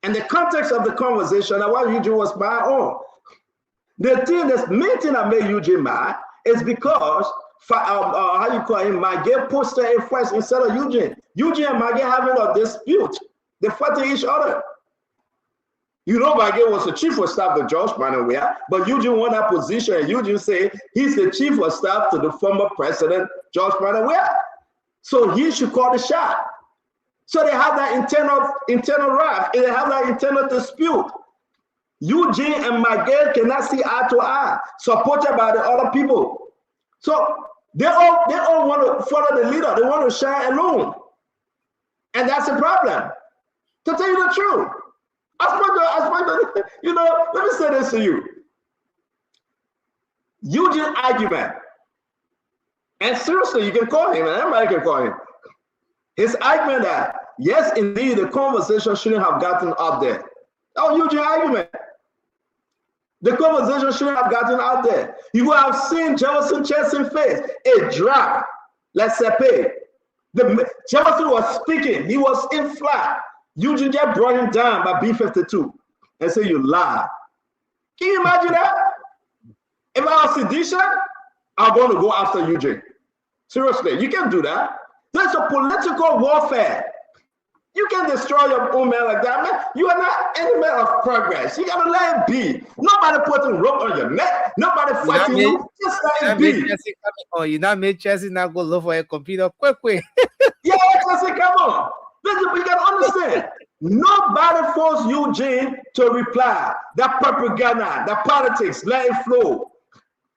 And the context of the conversation and what Eugene was mad on. The main thing that made Eugene mad is because how you call him, Maggie posted it first instead of Eugene. Eugene and Maggie having a dispute. They fighting each other. You know, Maggie was the chief of staff to George Banawea, but Eugene won that position, and Eugene said he's the chief of staff to the former president, George Banawea. So he should call the shot. So they have that internal rift, and they have that internal dispute. Eugene and Maggie cannot see eye to eye, supported by the other people. So they all want to follow the leader. They want to shine alone. And that's the problem. To tell you the truth. You know, let me say this to you. Eugene argument, and seriously, you can call him, and everybody can call him. His argument that, yes, indeed, the conversation shouldn't have gotten up there. Oh, Eugene argument. The conversation shouldn't have gotten out there. You would have seen Jefferson Chesson face a drop. Let's say Jefferson was speaking. He was in flat. Eugene just brought him down by B-52 and said, you lie. Can you imagine that? If I was sedition, I'm going to go after Eugene. Seriously, you can't do that. That's a political warfare. You can't destroy your own man like that, man. You are not any man of progress. You gotta let it be. Nobody putting rope on your neck. Nobody fighting you. Just let it be. Oh, you not made Chelsea now go look for a computer quick. Yeah, Chelsea, come on. Listen, you gotta understand. Nobody forced Eugene to reply. That propaganda, that politics, let it flow.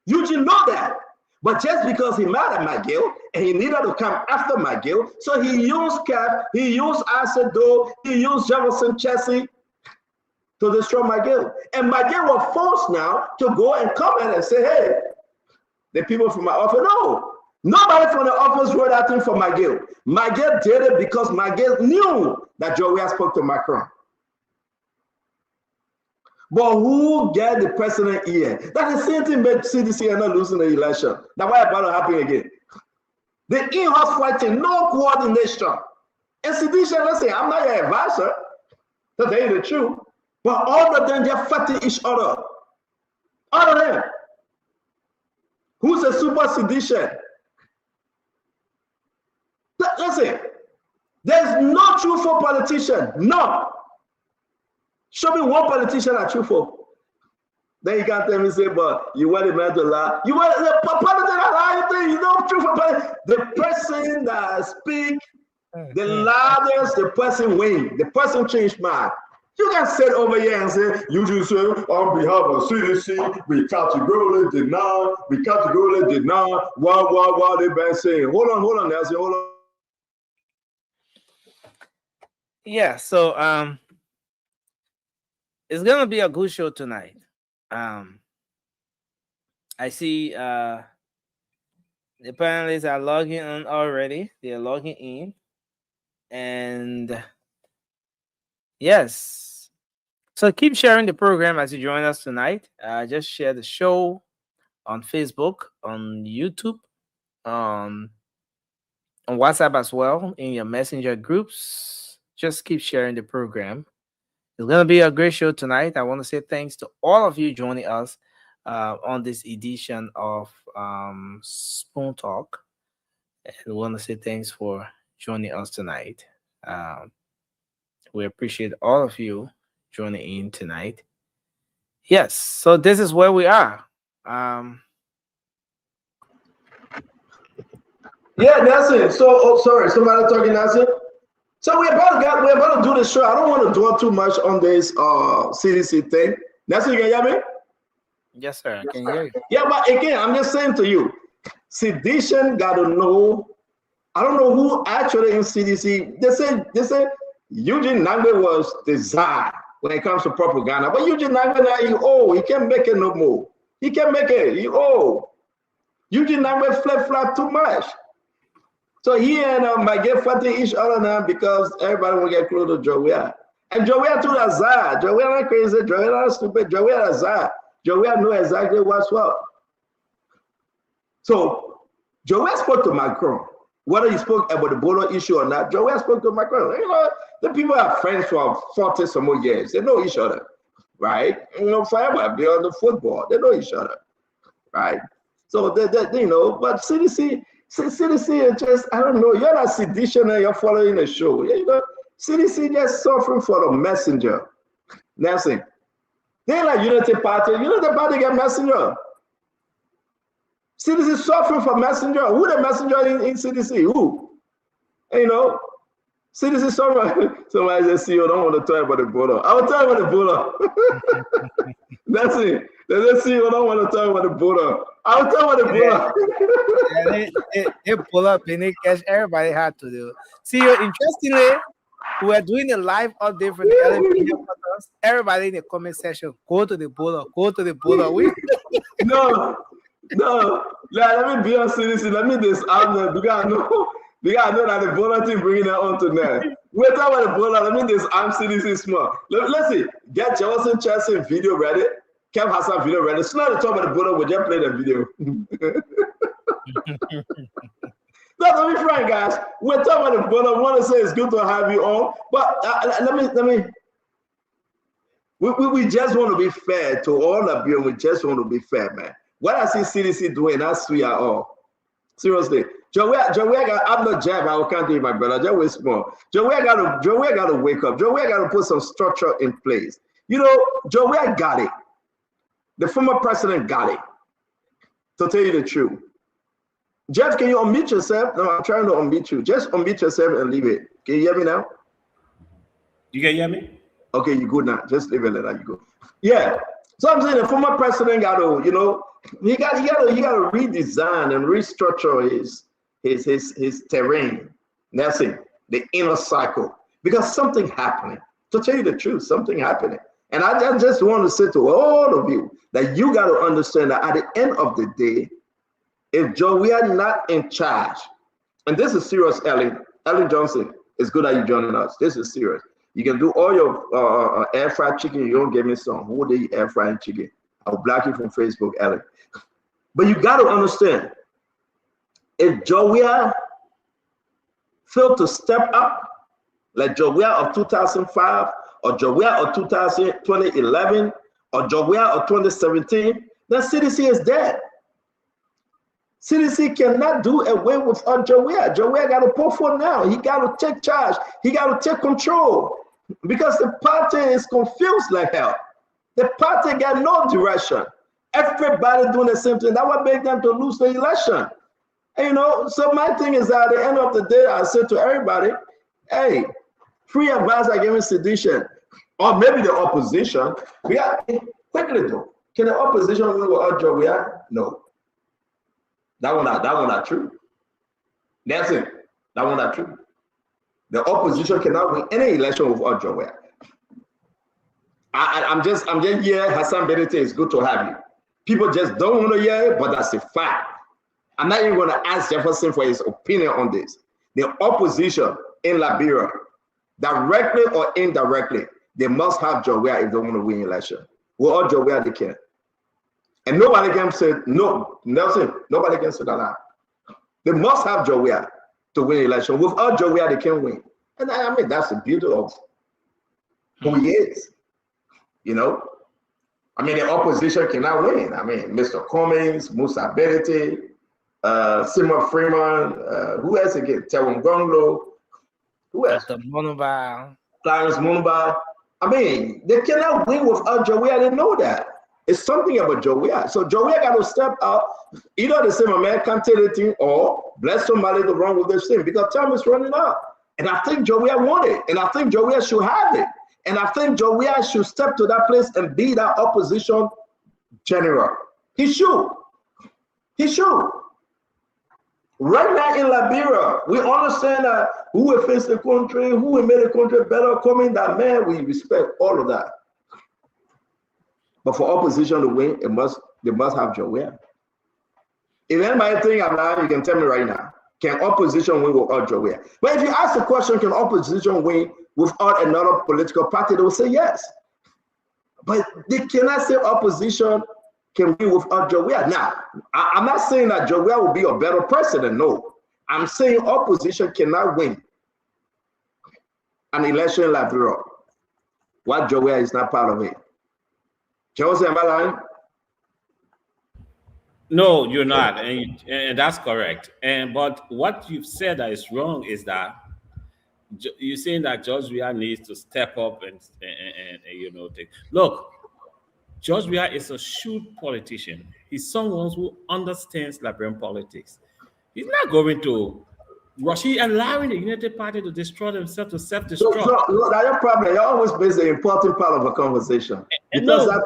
Eugene know that. But just because he mad at McGill and he needed to come after McGill, so he used Cap, he used Acedo, he used Jefferson Chesson to destroy McGill. And McGill was forced now to go and comment and say, hey, the people from my office, no. Nobody from the office wrote that thing for McGill. McGill did it because McGill knew that Joey spoke to Macron. But who get the president here? That's the same thing made CDC and not losing the election. That's why about to happen again. The in-house fighting, no coordination. And CDC, let's say, I'm not your advisor, to tell you the truth, but all of them just fighting each other. All of them. Who's a super sedition? Listen, there's no truthful politician, no. Show me one politician that's truthful. Then you can't tell me, say, but you want the man to lie. You want the politician to lie, you know, truthful. The person that speak the loudest, the person win. The person change mind. You can sit over here and say, you just say, on behalf of CDC, we categorically deny, what they've been saying. Hold on, Nancy, hold on. Yeah, so it's gonna be a good show tonight. I see the panelists are logging in already. They're logging in. And yes. So keep sharing the program as you join us tonight. Just share the show on Facebook, on YouTube, on WhatsApp as well, in your messenger groups. Just keep sharing the program. It's going to be a great show tonight. I want to say thanks to all of you joining us on this edition of Spoon Talk. And we want to say thanks for joining us tonight. We appreciate all of you joining in tonight. Yes, so this is where we are. Yeah, that's it. So, sorry, somebody talking, that's it. So we're about to do the show. I don't want to dwell too much on this CDC thing. That's it, you can hear me? Yes, sir. I can hear you. Yeah, but again, I'm just saying to you, sedition got to know. I don't know who actually in CDC. They say Eugene Nangbe was the czar when it comes to propaganda. But Eugene Nangbe now he old. He can't make it no more. He can't make it. He old. Eugene Nangbe flip-flop too much. So he and McGill fighting each other now because everybody will get close to Joey. And Joey too the czar. Joey not crazy. Joey not stupid. Joey the czar. Joey know exactly what's what. So Joey spoke to Macron. Whether he spoke about the Bolo issue or not, Joey spoke to Macron. You know, the people are friends for 40 some more years. They know each other, right? You know, forever. They're on the football. They know each other, right? So they you know, but CDC is just, I don't know, you're not sedition and you're following the show. You know, CDC just suffering for the messenger. Nothing. They like Unity Party. Unity Party get messenger. CDC suffering for messenger. Who the messenger in CDC? Who? You know, CDC suffering. Somebody just see you don't want to talk about the Ebola. I will talk about the Ebola. That's it. Let's see. I don't want to talk about the Ebola. I will talk about the Ebola. Yeah, they pull up and they catch everybody had to do. See, interestingly, we're doing a live update for the LMP. Everybody in the comment section, go to the Ebola. No. Let me be on CDC. Let me disarm them because I know that the Ebola team bringing that on tonight. We're talking about Ebola. Let me disarm CDC small. Let's see. Get Jefferson Chesson video ready. Kev Hassan video ready. It's not the top of the border. We just play the video. No, to be frank, guys, we're talking about the border. I want to say it's good to have you on, but let me. We just want to be fair to all of you. We just want to be fair, man. What I see CDC doing, that's sweet at all. Seriously. Joey, I'm not jab. I can't do it, my brother. Just wait small. Joey, I gotta wake up. Joey, I gotta put some structure in place. You know, Joey, I got it. The former president got it. To tell you the truth. Jeff, can you unmute yourself? No, I'm trying to unmute you. Just unmute yourself and leave it. Can you hear me now? You can hear me? Okay, you good now. Just leave it like that. You go. Yeah. So I'm saying the former president got to, you know, he got to redesign and restructure his terrain. That's it. The inner cycle, because something happening. To tell you the truth, something happening. And I just want to say to all of you that you got to understand that at the end of the day, if we are not in charge, and this is serious, Ellen Johnson, it's good that you joining us. This is serious. You can do all your air fried chicken. You don't give me some. Who would eat air fried chicken? I'll block you from Facebook, Ellen. But you got to understand, if Jowiah failed to step up, like Jowiah of 2005, or Jowiah of 2011, or Jowiah of 2017, then CDC is dead. CDC cannot do away with Jowiah. Jowiah got to pull for now. He got to take charge. He got to take control, because the party is confused like hell. The party got no direction. Everybody doing the same thing. That would make them to lose the election. And, you know, so my thing is that at the end of the day, I said to everybody, hey, free advice against sedition, or maybe the opposition. We got quickly though. Can the opposition win without Jowiah? No. That one not true. That's it. That one not true. The opposition cannot win any election without Jowiah. I'm just here. Hassan Benete, it's good to have you. People just don't want to hear it, but that's a fact. I'm not even going to ask Jefferson for his opinion on this. The opposition in Liberia, directly or indirectly, they must have Jowiah if they want to win election. Without Jowiah, they can. And nobody can say no, Nelson. Nobody can say that now. They must have Jowiah to win election. Without Jowiah, they can't win. And I mean, that's the beauty of who he is. You know, I mean, the opposition cannot win. I mean, Mr. Cummings, Musa Benete, Simon Freeman, who else again? Terun Gonglo, who else? Clarence Munba. I mean, they cannot win without Jowiah. They know that. It's something about Jowiah. So Jowiah got to step out, either the same American thing or bless somebody to run with this thing, because time is running out. And I think Jowiah won it. And I think Jowiah should have it. And I think Jowiah should step to that place and be that opposition general. He should. He should. Right now in Liberia, we understand that who will face the country, who will make the country better, coming that man, we respect all of that. But for opposition to win, they must have Jowiah. If anybody think I'm lying, you can tell me right now. Can opposition win without Jowiah? But if you ask the question, can opposition win without another political party, they will say yes. But they cannot say opposition can win without Jowiah. Now, I'm not saying that Jowiah will be a better president, no. I'm saying opposition cannot win an election in Liberia while Jowiah is not part of it. Jose, am I lying? No, you're not, and that's correct. But what you've said that is wrong is that you're saying that George Weah needs to step up and you know, look. George Weah is a shrewd politician. He's someone who understands Liberian politics. He's not going to rush. He's allowing the United Party to destroy themselves, to self-destruct. No, that's your problem. You always miss the important part of a conversation. Because that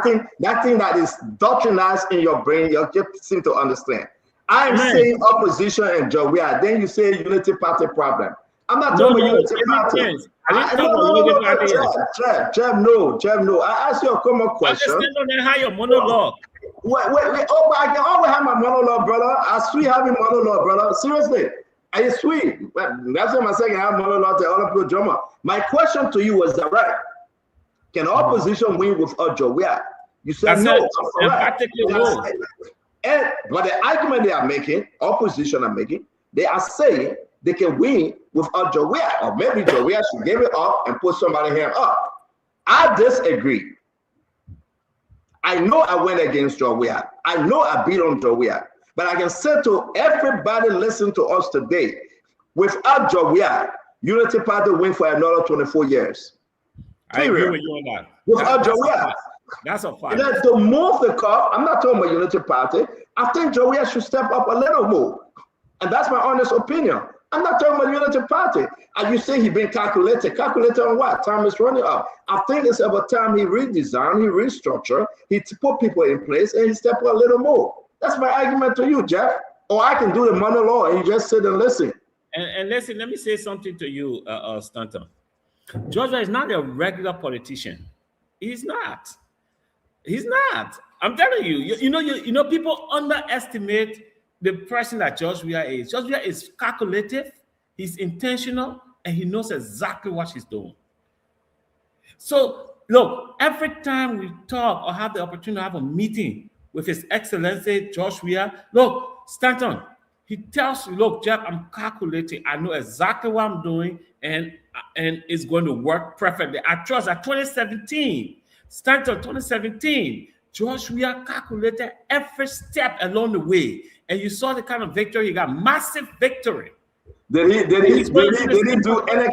thing that is doctrinized in your brain, you just seem to understand. I'm saying opposition and Jowiah. Then you say Unity Party problem. I'm not talking about Unity Party. Jeff, no. I asked you a common question. How your monologue. Wait. Oh, but I can always have my monologue, brother. I sweet having monologue, brother. Seriously. I sweet. That's what I'm saying. I have monologue to all people drama. My question to you was direct. Can opposition win without Jowiah? You said no. I'm correct. No. But the argument they are making, opposition are making, they are saying they can win without Joe Weah, or maybe Joe Weah should give it up and put somebody here up. I disagree. I know I went against Joe Weah. I know I beat on Joe Weah. But I can say to everybody listening to us today, without Joe Weah, Unity Party win for another 24 years. I agree with you on that. Without Joe Weah. That's a fact. And to move the cup, I'm not talking about Unity Party. I think Joe Weah should step up a little more. And that's my honest opinion. I'm not talking about Unity Party. And you say he been calculated. Calculated on what? Time is running up. I think it's about time he redesigned, he restructured, he put people in place, and he step up a little more. That's my argument to you, Jeff. Or I can do the monologue and you just sit and listen. And listen, let me say something to you, Stanton. Georgia is not a regular politician. He's not. He's not. I'm telling you. You know, people underestimate the person that George Weah is. George Weah is calculative, he's intentional, and he knows exactly what he's doing. So, look, every time we talk or have the opportunity to have a meeting with His Excellency George Weah, look, Stanton, he tells you, look, Jeff, I'm calculating. I know exactly what I'm doing, and it's going to work perfectly. I trust that 2017, Stanton, 2017, George Weah calculated every step along the way. And you saw the kind of victory he got, massive victory. Did he do any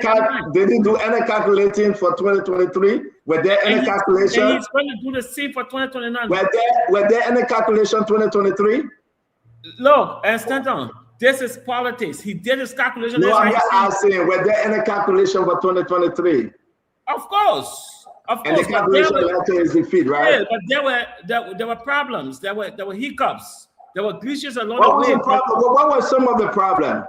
calculating for 2023? Were there any calculation? And he's going to do the same for 2029. Were there any calculation 2023? Look, and Stanton, this is politics. He did his calculation. No, I'm asking, were there any calculation for 2023? Of course. And the calculation led to his defeat, right? Yeah, but there were problems. There were hiccups. There were glitches along the way. What was some of the problem?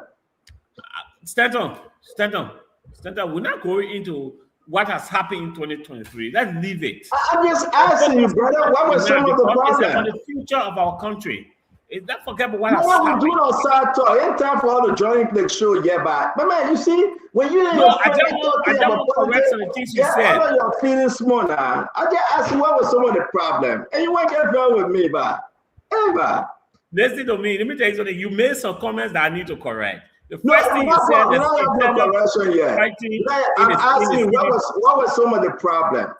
Stanton, we're not going into what has happened in 2023. Let's leave it. I'm just asking you, brother. What was some of the problem? It's about the future of our country. Don't forget about what has happened. happened. We do no side talk. Ain't time for all the joint click show, yeah, but man, you see, when you I don't want to correct some of the things you said. I know you're feeling small now. I just asked you what was some of the problem, and you won't get wrong with me, but ever. Listen to me. Let me tell you something. You made some comments that I need to correct. The first thing you said I'm asking you, what was some of the problem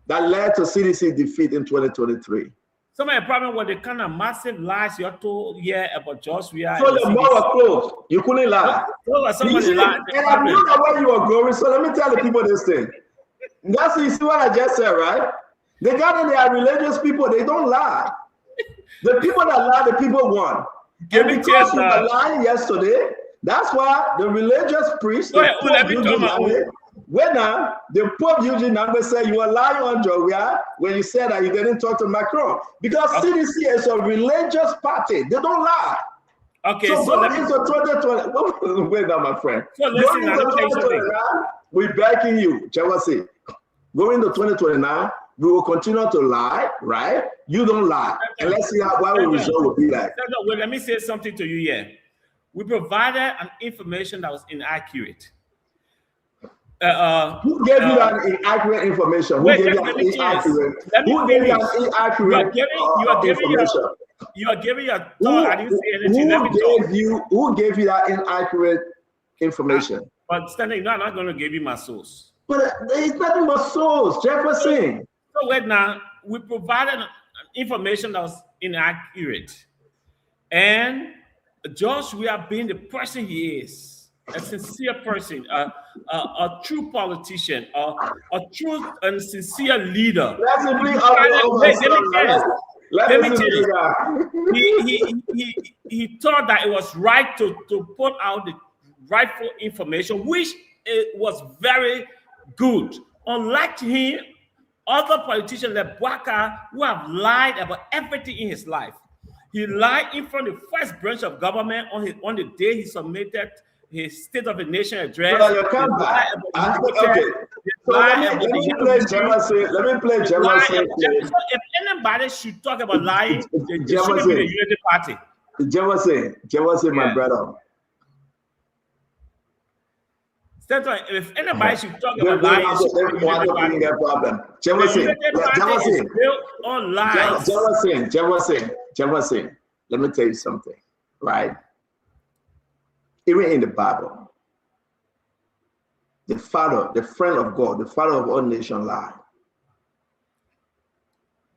that led to CDC defeat in 2023? Some of the problem were the kind of massive lies you told here about George Weah. So your mouth was closed. You couldn't lie. Those are some of the lies. And I knew that where you were going. So let me tell the people this thing. That's you see what I just said, right? They got in there religious people. They don't lie. The people that lie, the people won. And because you were lying yesterday, that's why the religious priest, when the Pope Eugene Nangbe said you were lying on Joe Weah when you said that you didn't talk to Macron. Because CDC is a religious party. They don't lie. Okay, so going into 2020, wait now, my friend. So listen, we're backing you, Jawasi. Going to 2029, we will continue to lie, right? You don't lie. And let's see what the result will be like. Well, let me say something to you here. We provided an information that was inaccurate. Who gave you that inaccurate information? Who gave you that inaccurate? Who gave you that inaccurate information? You are giving your thought. I didn't say anything. Who gave you that inaccurate information? But Stanley, I'm not going to give you my source. But it's nothing but source, Jefferson. So wait now, we provided information that was inaccurate. And George Weah, being the person he is, a sincere person, a true politician, a true and sincere leader. Let me tell you. He thought that it was right to put out the rightful information, which it was very good. Unlike him, other politicians like Bwaka, who have lied about everything in his life. He lied in front of the first branch of government on the day he submitted his State of the Nation address. So you come back. Okay. So let me play Jefferson. If anybody should talk about lying, it should be the Unity Party. Jefferson, my brother. Senator, if anybody should talk Then about lies, why do you get problem? Jefferson, built on lies. Jefferson, let me tell you something, right? Even in the Bible, the father, the friend of God, the father of all nations lied.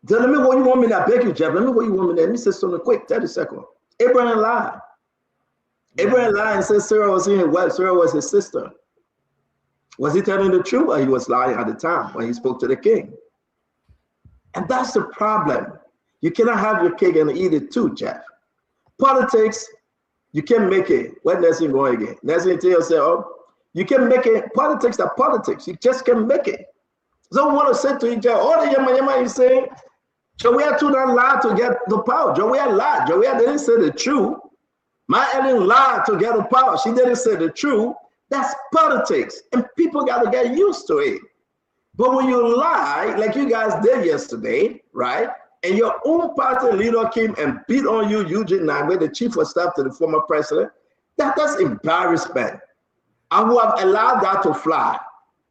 Then let me what you want me to, I beg you, Jeff. Let me what you want me to. Let me say something quick, 30 seconds. Abraham lied. Abraham lied and said Sarah was his wife, Sarah was his sister. Was he telling the truth, or he was lying at the time when he spoke to the king? And that's the problem. You cannot have your cake and eat it too, Jeff. Politics, you can't make it. Where Nelson going again? Nelson tell yourself, oh, you can make it. Politics are politics. You just can't make it. So I want to say to you, Jeff, all the yama you saying, Joia to not lie to get the power. Joia lied. Joia didn't say the truth. My Ellen lied to get the power. She didn't say the truth. That's politics, and people got to get used to it. But when you lie, like you guys did yesterday, right? And your own party leader came and beat on you, Eugene Nagbe, the chief of staff to the former president, that's embarrassment. I would have allowed that to fly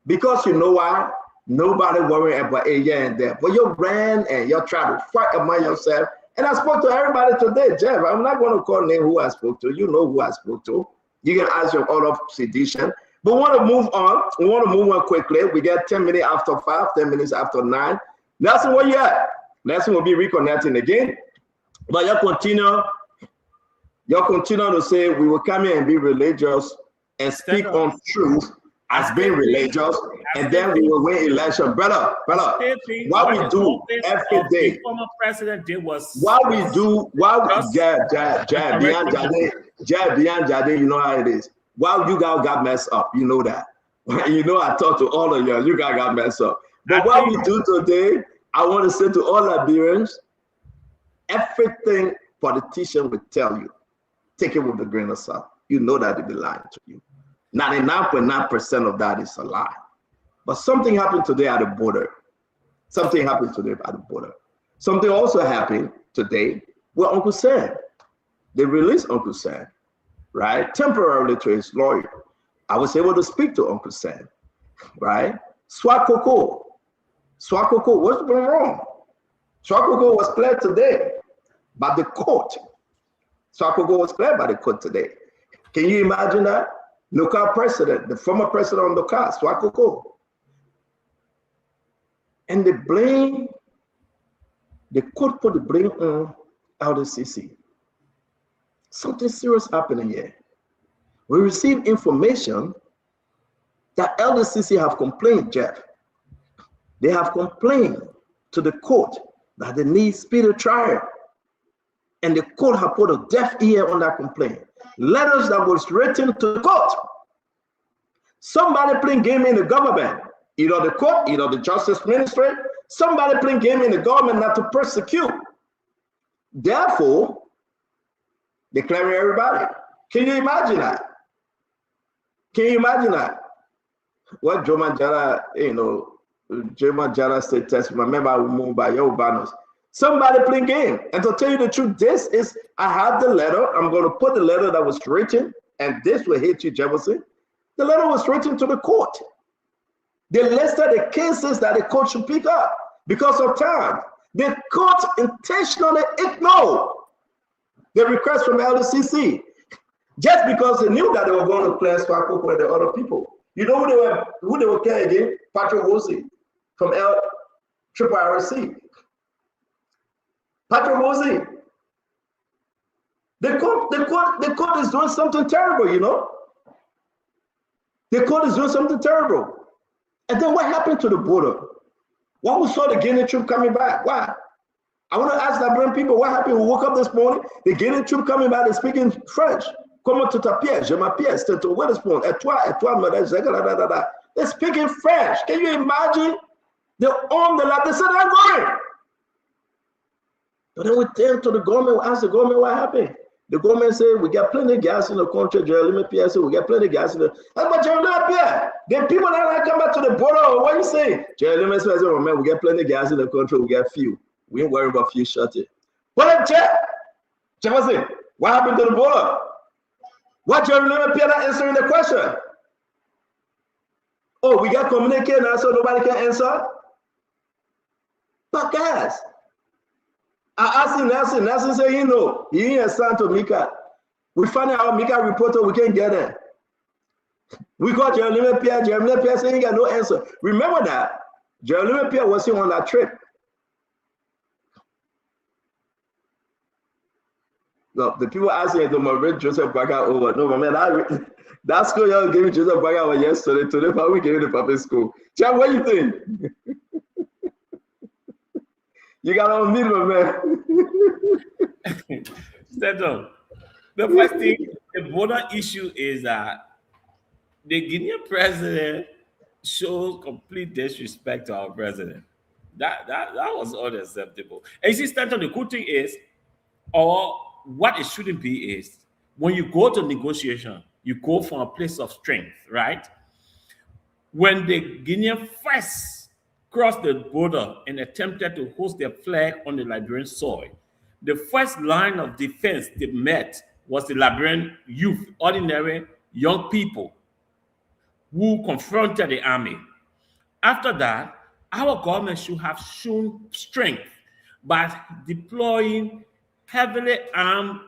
because you know why? Nobody worrying about a year and there. But you ran and you tried to fight among yourself. And I spoke to everybody today, Jeff. I'm not going to call name who I spoke to. You know who I spoke to. You can ask your order of sedition. But we want to move on. We want to move on quickly. We get 10 minutes after 5, 10 minutes after 9. Nelson, where you at? Nelson will be reconnecting again. But you continue to say we will come here and be religious and speak on truth as being religious, and then we will win election. Brother, what we do every day. The former president did was beyond Jade, you know how it is. While you guys got messed up, you know that. You know I talked to all of you guys got messed up. But what we do today, I want to say to all Liberians, everything politician will tell you, take it with a grain of salt. You know that they be lying to you. 99.9% of that is a lie. But something happened today at the border. Something also happened today with Uncle Sam. They released Uncle Sam, right? Temporarily to his lawyer. I was able to speak to Uncle Sam, right? Swakoko, what's going wrong? Swakoko was cleared today by the court. Swakoko was cleared by the court today. Can you imagine that? Local president, the former president on the car, Swakoko. And the court put the blame on LDCC. Something serious happening here. We received information that LDCC have complained, Jeff. They have complained to the court that they need speedy trial. And the court have put a deaf ear on that complaint. Letters that was written to the court. Somebody playing game in the government, either the court, either the justice ministry, somebody playing game in the government not to persecute. Therefore, declaring everybody. Can you imagine that? What Joman Jara, Joman Jara state test, remember I will move by your banners. Somebody playing game. And to tell you the truth, I have the letter. I'm going to put the letter that was written, and this will hit you, Jefferson. The letter was written to the court. They listed the cases that the court should pick up because of time. The court intentionally ignored the request from LDCC just because they knew that they were going to play Swakoko with the other people. You know who they were carrying again? Patrick Woolsey from LRRC. Patrick Woolsey. The court is doing something terrible, you know? The court is doing something terrible. And then what happened to the border? Why we saw the Guinea troop coming back? Why? I want to ask Liberian people what happened. We woke up this morning, the Guinea troop coming back, they're speaking French. Comment tout à pied, je m'appelle, c'est to Witherspoon, et toi, they're speaking French. Can you imagine? They own the land, they said they're going. But then we turn to the government, we ask the government what happened. The government said, we got plenty of gas in the country, Jeremy Pierre said, we got plenty of gas in the... But Jeremy Pierre, the people that like come back to the border, what you say? Jeremy said, oh man, we got plenty of gas in the country, we got few. We ain't worried about few shortage. But then Jefferson, what happened to the border? What Jeremy Pierre not answering the question? Oh, we got communicated now, so nobody can answer. But guys, I asked him, Nelson said, he ain't assigned to Mika. We find out Mika reporter, we can't get it. We got Jeremy Pierre said he got no answer. Remember that Jeremy Pierre wasn't on that trip. No, the people asking to Marie Joseph Baga over. No, man, that school y'all gave me Joseph Baga yesterday. Today, we gave the public school. Chad, what do you think? You got on me, my man. Settle. The first thing, the border issue is that the Guinean president shows complete disrespect to our president. That was unacceptable. And you see, Stanton, the good thing is, or what it shouldn't be is, when you go to negotiation, you go from a place of strength, right? When the Guinean first crossed the border and attempted to hoist their flag on the Liberian soil, the first line of defense they met was the Liberian youth, ordinary young people who confronted the army. After that, our government should have shown strength by deploying heavily armed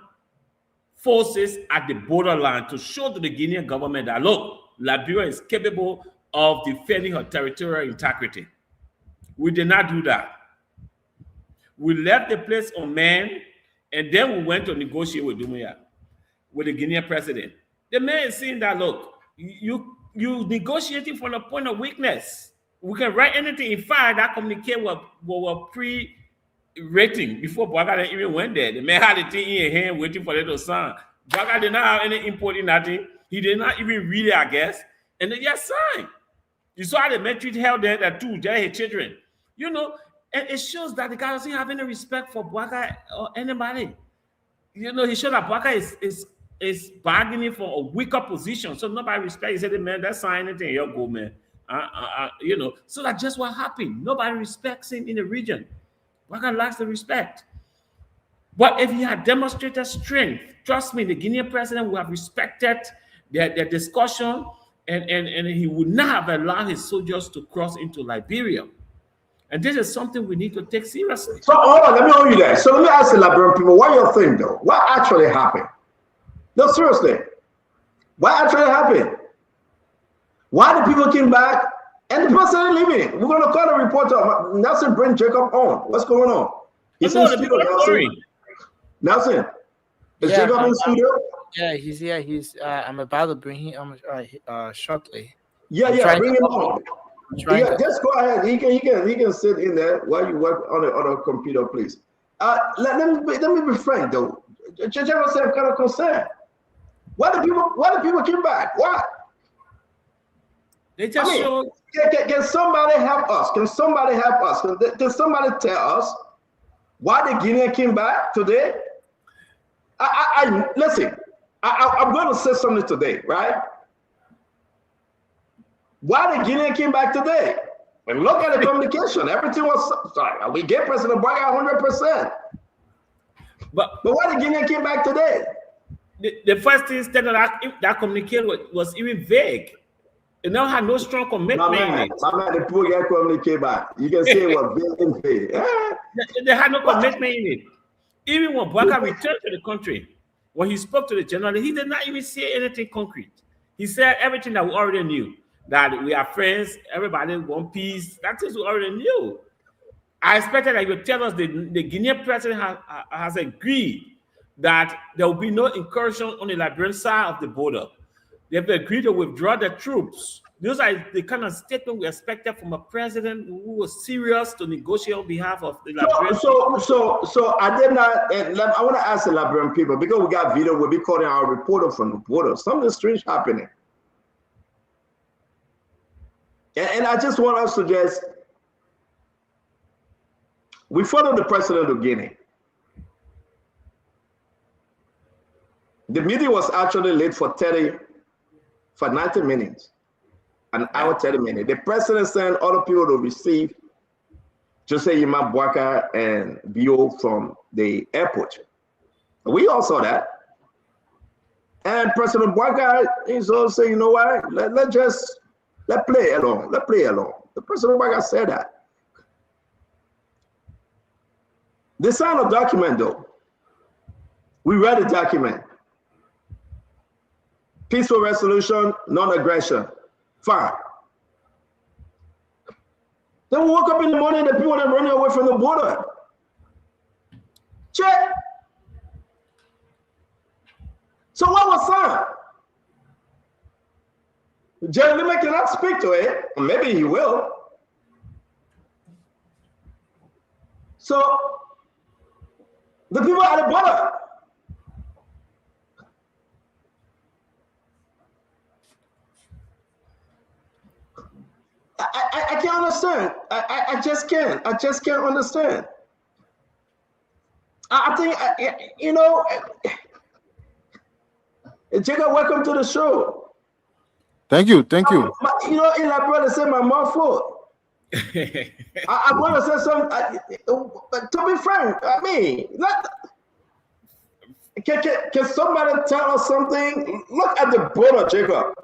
forces at the borderline to show to the Guinean government that, look, Liberia is capable of defending her territorial integrity. We did not do that. We left the place unmanned, and then we went to negotiate with Dumbuya, with the Guinean president. The man is saying that, look, you negotiating from a point of weakness. We can write anything. In fact, that communique was pre-rating before Bwaga even went there. The man had the thing in his hand waiting for it to sign. Bwaga did not have any input in that thing. He did not even read it, I guess. And they just signed. You saw the metric held there that two, his children. You know, and it shows that the guy doesn't have any respect for Bwaga or anybody. You know, he showed that Bwaga is bargaining for a weaker position. So nobody respects. He said, man, that's sign anything. You'll go, man. You know, so that's just what happened. Nobody respects him in the region. Bwaga lacks the respect. But if he had demonstrated strength, trust me, the Guinean president would have respected their discussion, and he would not have allowed his soldiers to cross into Liberia. And this is something we need to take seriously. So hold on, let me hold you there. So let me ask the Liberian people, what you think though? What actually happened? No, seriously. What actually happened? Why the people came back and the person ain't leaving? We're gonna call a reporter. Nelson, bring Jacob on. What's going on? He's in the studio, Nelson, is Jacob in the studio? Yeah, he's here. I'm about to bring him shortly. Yeah, bring him on. Yeah, just go ahead. He can sit in there while you work on the other computer, please. Let me be frank though. Jacob said I'm kind of concerned. Why the people came back? What? They just showed. Can somebody help us? Can somebody help us? Can somebody tell us why the Guinean came back today? Listen. I'm going to say something today, right? Why the Guinean came back today? And look at the communication. Everything was sorry. We gave President Bwaga 100%. But why the Guinean came back today? The first thing is that communication was even vague. It now had no strong commitment in it. The people get communicate back. You can say it was vague. They had no commitment in it. Even when Bwaga returned to the country, when he spoke to the general, he did not even say anything concrete. He said everything that we already knew, that we are friends, everybody want peace. That is we already knew. I expected that you would tell us the Guinean president has agreed that there will be no incursion on the Liberian side of the border. They've agreed to withdraw the troops. Those are the kind of statement we expected from a president who was serious to negotiate on behalf of the Liberian. So I did not. I want to ask the Liberian people, because we got video. We'll be calling our reporter from the border. Something strange happening, and I just want us to we follow the president of Guinea. The meeting was actually late for 90 minutes. An hour, 30 minutes. The president sent other people to receive Jose Yima Bwaga and Bio from the airport. We all saw that. And President Bwaga is also saying, you know what, let's just Let's play along. Let's play along. The President Obama said that. They signed a document, though. We read the document. Peaceful resolution, non-aggression. Fine. Then we woke up in the morning, the people that running away from the border. Check. So what was signed? Jerry Lima cannot speak to it. Maybe he will. So the people at the border. I can't understand. I just can't. I just can't understand. I think, you know, Jacob, welcome to the show. Thank you. Thank you. You know, in my brother said my mouth full. I want to say something. To be frank, I mean, can somebody tell us something? Look at the border, Jacob.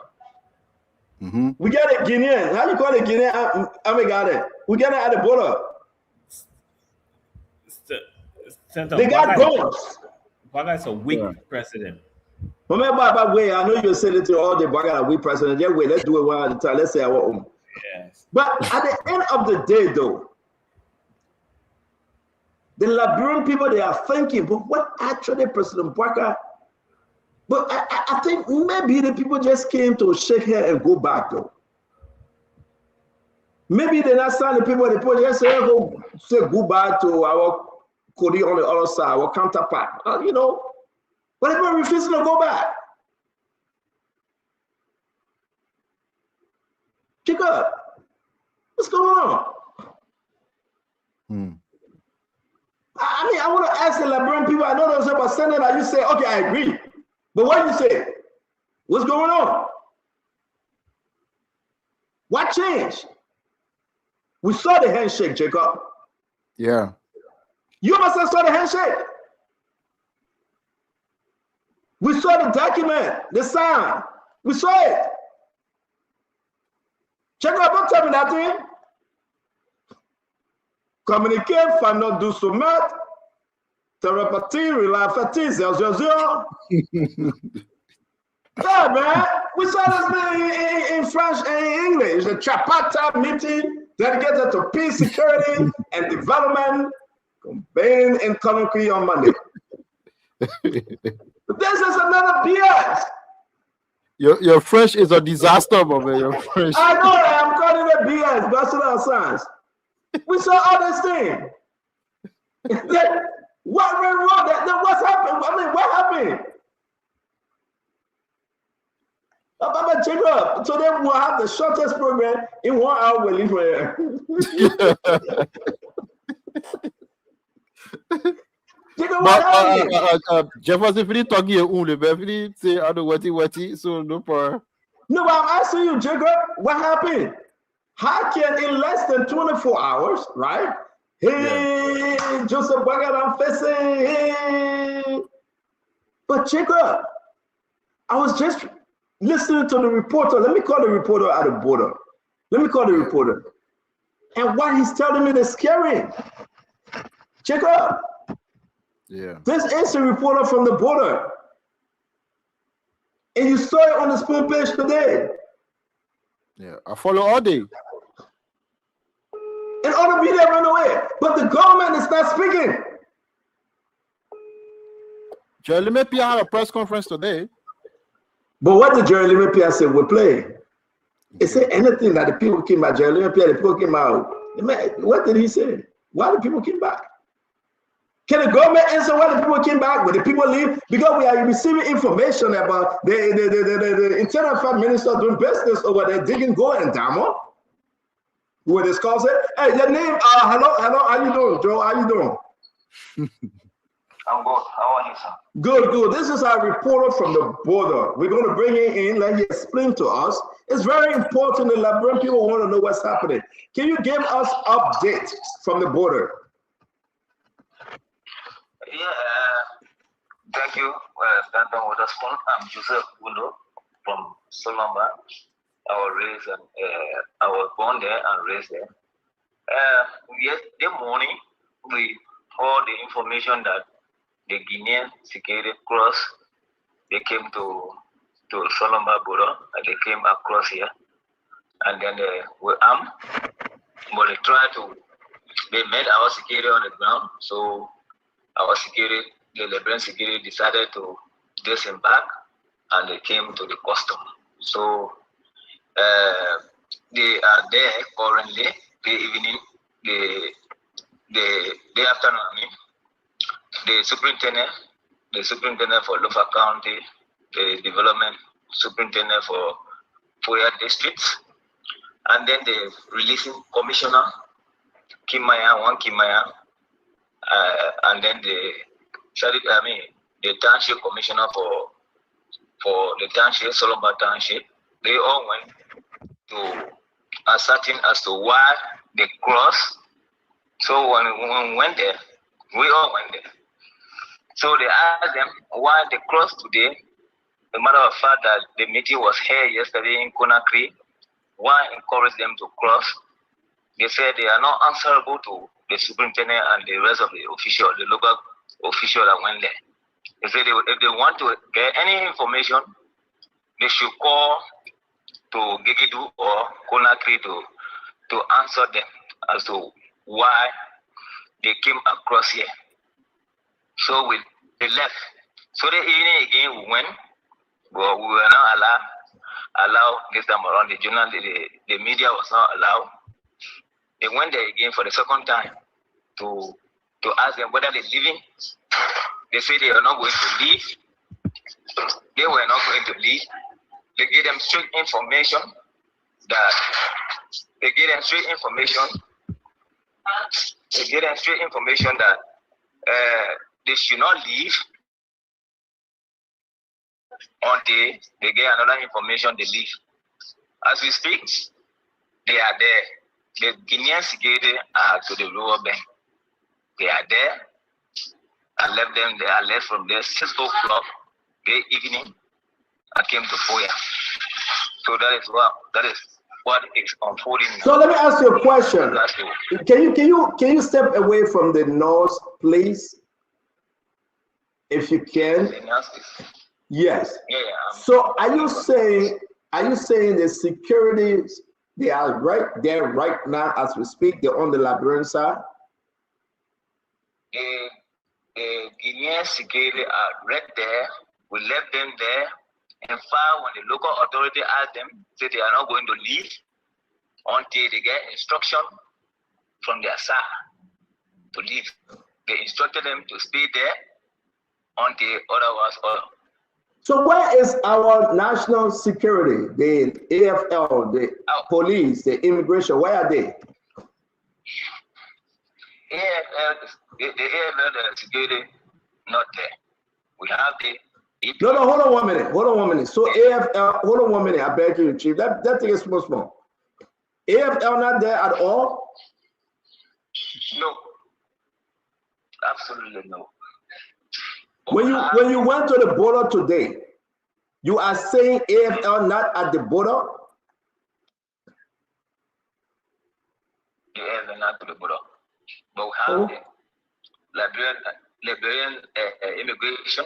Mm-hmm. We got a Guinean. How you call it Guinean? Amigade. We got it at the border. They got guns. Baga is a weak president. Remember, way I know you said it to all the Baga a weak president. Yeah, wait, let's do it one at a time. Let's say our own. Yes. But at the end of the day, though, the Liberian people, they are thinking, but what actually President Baga? But I think maybe the people just came to shake hands and go back, though. Maybe they're not signing the people just say, go say goodbye to our Cody on the other side, our counterpart, you know. But they're refusing to go back. Jacob, what's going on? I mean, I want to ask the Liberian people, I know those about Senate, that you say, okay, I agree. But what you say? What's going on? What changed? We saw the handshake, Jacob. Yeah. You must have saw the handshake. We saw the document, the sign. We saw it. Jacob, don't tell me that thing. Communiquer, Fano du Soumet, Thérapie, Relafati, 000. Yeah, man. We saw this in French and in English. The Chapata meeting dedicated to peace, security, and development, convened in Conakry on Monday. This is another BS. Your French is a disaster, man. Your French. I know that. I'm calling it BS, Bachelor of Science. We saw all this thing. What went wrong? What's happened? I mean, what happened? But Jacob, today we'll have the shortest program in 1 hour. We'll leave here. Jefferson, if you talking only, but if you say I don't what, so no problem. No, but I'm asking you, Jacob, what happened? How can in less than 24 hours, right? Hey, Joseph Baga, I'm facing. Hey. But Jacob, I was just listening to the reporter. Let me call the reporter at the border. Let me call the reporter. And what he's telling me is scary. Jacob. Yeah. This is a reporter from the border. And you saw it on the Spoon page today. Yeah, I follow all day. And all the media run away. But the government is not speaking. Jerry Lemepia had a press conference today. But what did Jerry Lemepia say? We're playing. He said anything that the people came back. Jerry Lemepia, the people came out. What did he say? Why the people came back? Can the government answer why the people came back? When the people leave? Because we are receiving information about the Internal Affairs Minister doing business over there, digging gold in Damo. What this calls it? Hey, your name, hello, how you doing, Joe? How you doing? I'm good. How are you, sir? Good. This is our reporter from the border. We're going to bring him in, let him explain to us. It's very important. The Liberian people want to know what's happening. Can you give us update from the border? Yeah, thank you. Stand on with us. I'm Joseph Bundo from Solomba. I was raised and I was born there and raised there. Yesterday morning, we heard the information that the Guinean security cross, they came to Solomba border and they came across here. And then they were armed, but they met our security on the ground. So our security, the Liberian security decided to disembark and they came to the custom. So they are there currently, the evening, the afternoon, the superintendent for Lofa County, the development superintendent for Foya districts, and then the releasing commissioner, one Kimaya, and then the township commissioner for the township, Solomba Township. They all went to ascertain as to why they crossed. So when we went there, we all went there. So they asked them why they crossed today. A matter of fact that the meeting was here yesterday in Conakry. Why encourage them to cross? They said they are not answerable to the superintendent and the rest of the local official that went there. They said if they want to get any information, they should call to Gigidu or Conakry to answer them as to why they came across here. So they left. So the evening again we went, but we were not allowed this time around. The media was not allowed. They went there again for the second time to ask them whether they're leaving. They said they are not going to leave. They were not going to leave. They gave them straight information that they should not leave until they get another information they leave. As we speak, they are there. The Guinean security are to the lower bank. They are there. I left them there. I left from there 6 o'clock the evening. I came to Foya. So that is what is unfolding. So let me ask you a question. Can you step away from the noise, please? If you can. Yes. Yeah. So are you saying the security, they are right there right now as we speak, they're on the Liberian side? The Guinean security are right there. We left them there. In fact, when the local authority asked them, say they are not going to leave until they get instruction from their side to leave. They instructed them to stay there until otherwise. So where is our national security, the AFL, the police, the immigration, where are they? The AFL, the security, not there. We have the... No, hold on one minute. So AFL, hold on 1 minute, I beg you, Chief. That thing is small. AFL not there at all? No. Absolutely no. When you went to the border today, you are saying AFL not at the border? The AFL not to the border. But we have the Liberian immigration,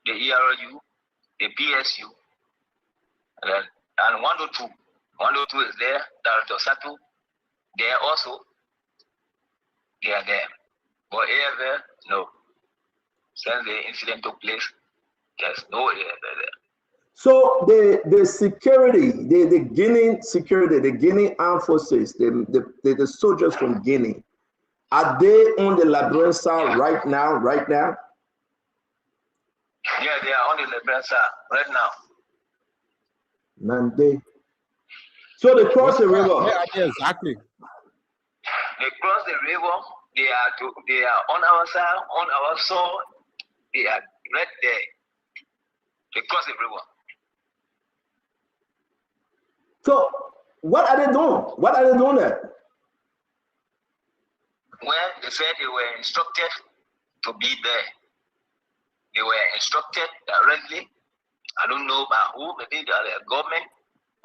the ERU, the PSU, and 102. 102 is there, Director Satu, there also. They are there. But AFL, no. Since the incident took place, there's no AFL there. So the security, the Guinea security, the Guinea armed forces, the soldiers from Guinea, are they on the Liberian side right now? Yeah, they are on the Liberian side right now. Monday. So they cross the river. Yeah, exactly. They cross the river. They are on our side, on our soil. They are right there. They cross the river. So what are they doing? What are they doing there? Well, they said they were instructed to be there. They were instructed directly. I don't know by who, maybe the government,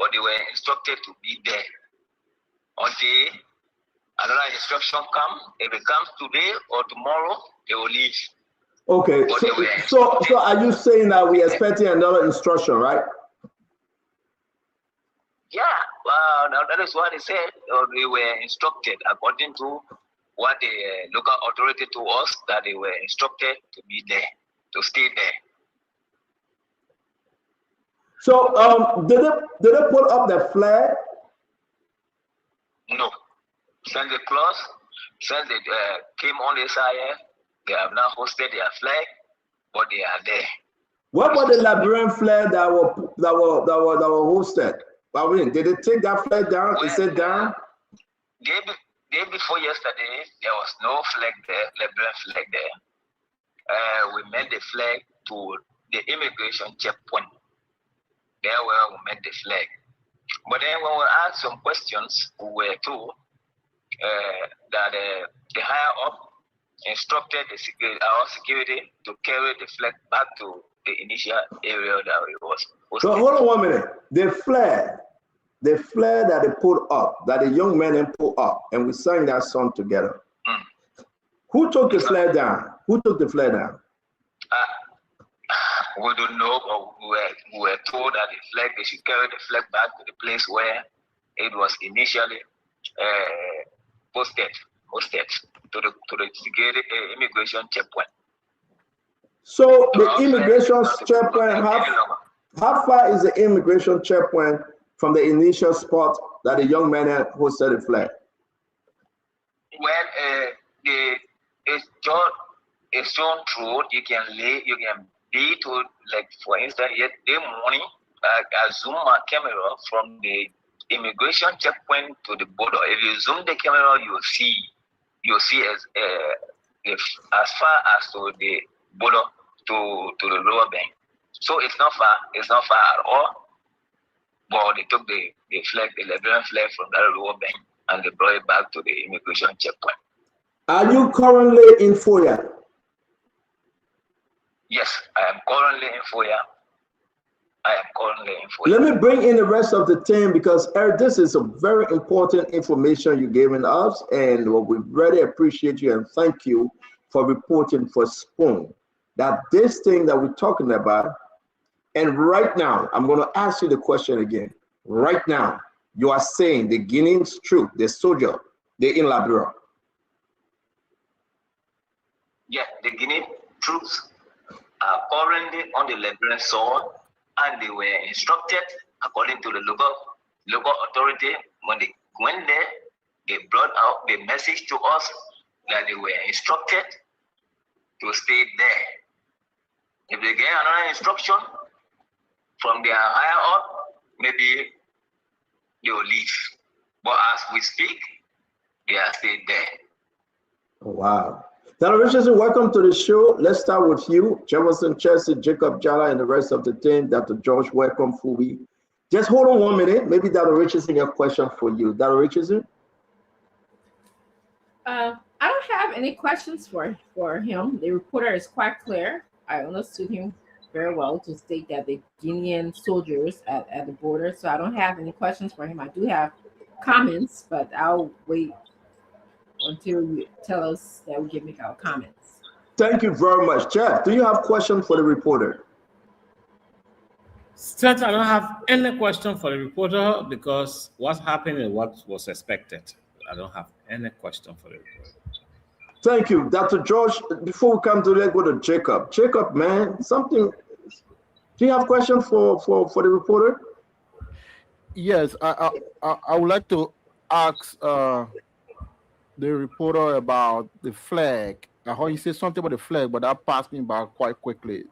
but they were instructed to be there until another instruction come. If it comes today or tomorrow, they will leave. Okay, so are you saying that we're expecting another instruction, right? Yeah, well, that is what they said. They were instructed according to what the local authority told us, that they were instructed to be there, to stay there. So, did they put up the flag? No. Since they closed, since they came on the side, they have now hosted their flag, but they are there. What about the Liberian flag that were hosted? I mean, did they take that flag down? Is it down? Day before yesterday, there was no flag there, Liberian flag there. We made the flag to the immigration checkpoint. There where we made the flag. But then when we asked some questions, we were told that the higher up instructed our security to carry the flag back to the initial area that it was. So hold on 1 minute. The flag that they put up, that the young men put up, and we sang that song together. Who took the flag down? Who took the flag down? We don't know, but we were told that they should carry the flag back to the place where it was initially posted to the security immigration checkpoint. So the immigration checkpoint, how far is the immigration checkpoint from the initial spot that the young man hosted the flag? Well, it's shown through. You can be to, like, for instance, yesterday morning, I zoom my camera from the immigration checkpoint to the border. If you zoom the camera, you'll see as far as to the border to the lower bank. So it's not far at all. But they took the flag, the Liberian flag from that lower bank, and they brought it back to the immigration checkpoint. Are you currently in FOIA? Yes, I am currently in FOIA. Let me bring in the rest of the team, because Eric, this is a very important information you're giving us, and we really appreciate you and thank you for reporting for Spoon that this thing that we're talking about. And right now, I'm going to ask you the question again. Right now, you are saying the Guineans troop, the soldier, they're in Liberia. Yeah, the Guinean troops are currently on the Liberian soil, and they were instructed according to the local authority. When they went there, they brought out the message to us that they were instructed to stay there. If they get another instruction from their higher up, maybe they will leave. But as we speak, they are still there. Wow. Dr. Richardson, welcome to the show. Let's start with you. Jefferson Chelsea, Jacob Jala, and the rest of the team. Dr. George, welcome, Fubi. Just hold on 1 minute. Maybe Dr. Richardson, a question for you. Dr. Richardson? I don't have any questions for him. The reporter is quite clear. I understood him very well to state that the Guinean soldiers at the border. So I don't have any questions for him. I do have comments, but I'll wait until you tell us that we can make our comments. Thank you very much. Jeff, do you have questions for the reporter? Seth, I don't have any question for the reporter because what's happening is what was expected. I don't have any question for the reporter. Thank you, Dr. George. Before we come to let's go to Jacob. Jacob, man, something. Do you have questions for the reporter? Yes, I would like to ask the reporter about the flag. I heard you say something about the flag, but that passed me by quite quickly.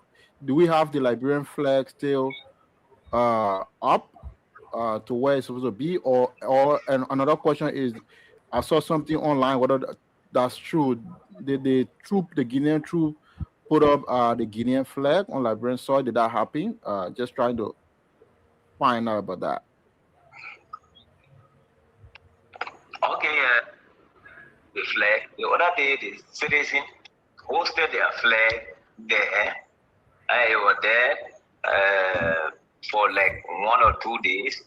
Do we have the Liberian flag still up to where it's supposed to be? And another question is, I saw something online, whether that's true. Did the Guinean troop put up the Guinean flag on Liberian soil? Did that happen? Just trying to find out about that. Okay, the flag. The other day, the citizens hosted their flag there. I was there for like 1 or 2 days.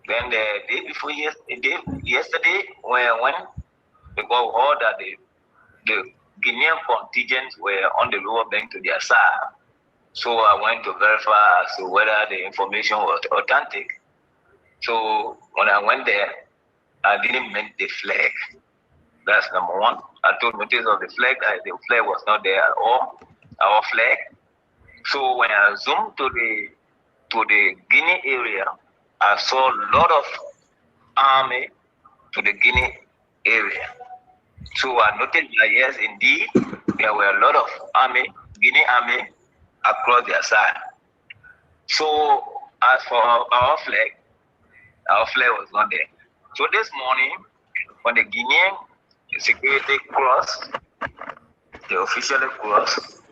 Then the day before yesterday, when we got word that the Guinean contingents were on the lower bank to their side. So I went to verify as to whether the information was authentic. So when I went there, I didn't meet the flag. That's number one. I took notice of the flag. The flag was not there at all. Our flag. So when I zoomed to the Guinea area, I saw a lot of army to the Guinea area. So I noticed that yes, indeed, there were a lot of Guinea army across their side. So as for our flag was not there. So this morning, when the Guinean security crossed, they officially crossed,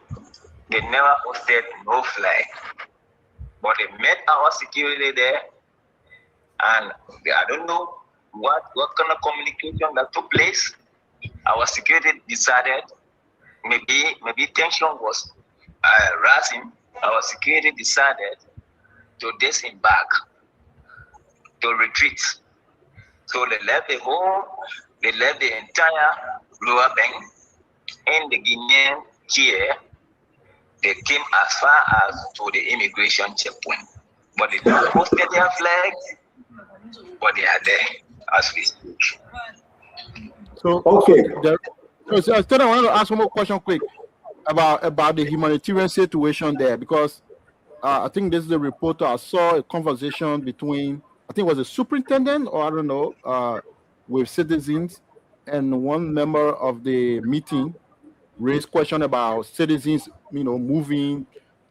they never posted no flag. But they met our security there, and I don't know what kind of communication that took place. Our security decided maybe tension was rising. Our security decided to disembark, to retreat. So they left the entire lower bank in the Guinean tier. They came as far as to the immigration checkpoint. But they don't posted their flags, but they are there as we speak. So okay. So I want to ask one more question quick about the humanitarian situation there, because I think this is the reporter. I saw a conversation between, I think it was a superintendent or I don't know, with citizens, and one member of the meeting raised question about citizens, moving,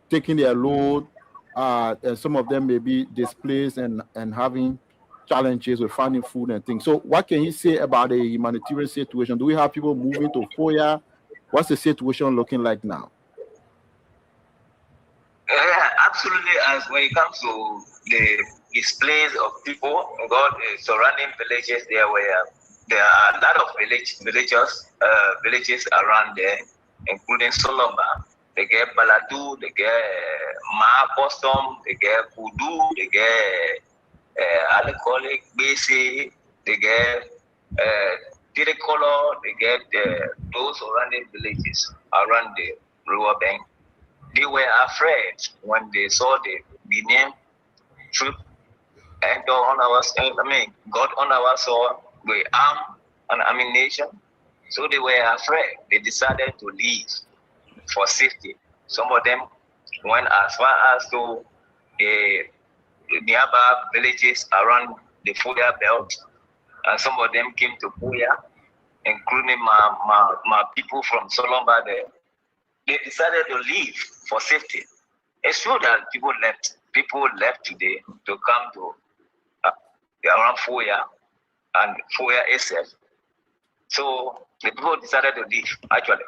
taking their load, and some of them may be displaced and having challenges with finding food and things. So what can you say about the humanitarian situation? Do we have people moving to Foya? What's the situation looking like now? Absolutely. As when it comes to the displays of people, surrounding villages, there are a lot of villages around there, including Solomba. They get Baladu, they get Ma Boston, they get Kudu, they get Alcoholic, BC, they get Tiricolo, they get those surrounding villages around the lower bank. They were afraid when they saw the Guinean troop got on our soil with armed and ammunition. So they were afraid. They decided to leave for safety. Some of them went as far as to the nearby villages around the Foya belt, and some of them came to Foya, including my people from Solomba there. They decided to leave for safety. It's true that people left today to come to around Foya and Foya SF. So the people decided to leave, actually.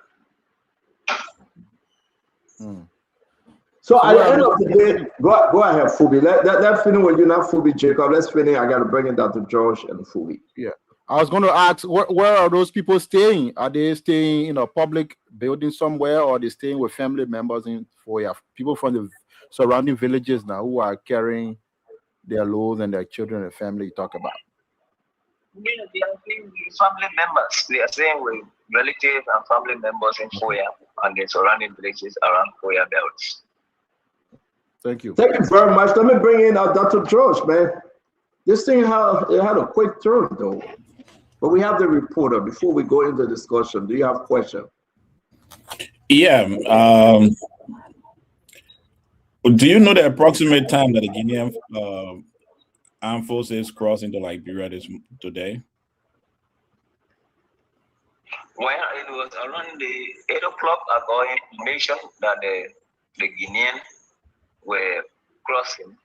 So at the end of the day, go ahead, Fubi. Let's finish with you now, Fubi, Jacob. Let's finish. I got to bring it down to George and Fubi. Yeah. I was going to ask, where are those people staying? Are they staying in a public building somewhere, or are they staying with family members in Foya? People from the surrounding villages now who are carrying their loads and their children and family you talk about. Yeah, they are staying with family members. They are staying with relatives and family members in Foya and the surrounding villages around Foya belts. Thank you. Thank you very much. Let me bring in Dr. George, man. This thing had a quick turn, though. But we have the reporter. Before we go into discussion, do you have a question? Yeah. Do you know the approximate time that the Guinean armed forces crossed into Liberia today? Well, it was around the 8 o'clock. I got information that the Guinean were crossing.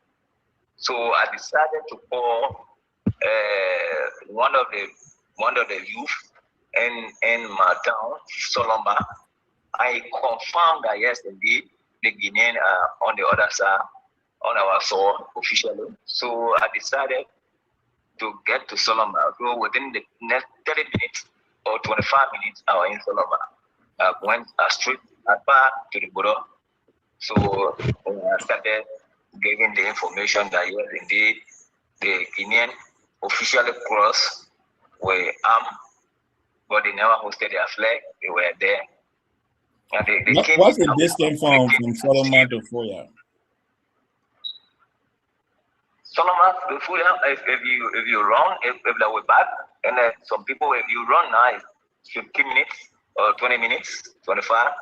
So I decided to call one of the youth in my town, Solomba. I confirmed that yes, indeed, the Guinean are on the other side, on our soil officially. So I decided to get to Solomba. So within the next 30 minutes or 25 minutes, I was in Solomba. I went straight to the border. So I started giving the information that yes, indeed, the Guinean officially crossed were armed, but they never hosted their flag. They were there. And they came What's in the distance from Solomon to Foya? Solomon to Foya, if you run, if that way back, and some people, if you run now, it's 15 minutes or 20 minutes, 25,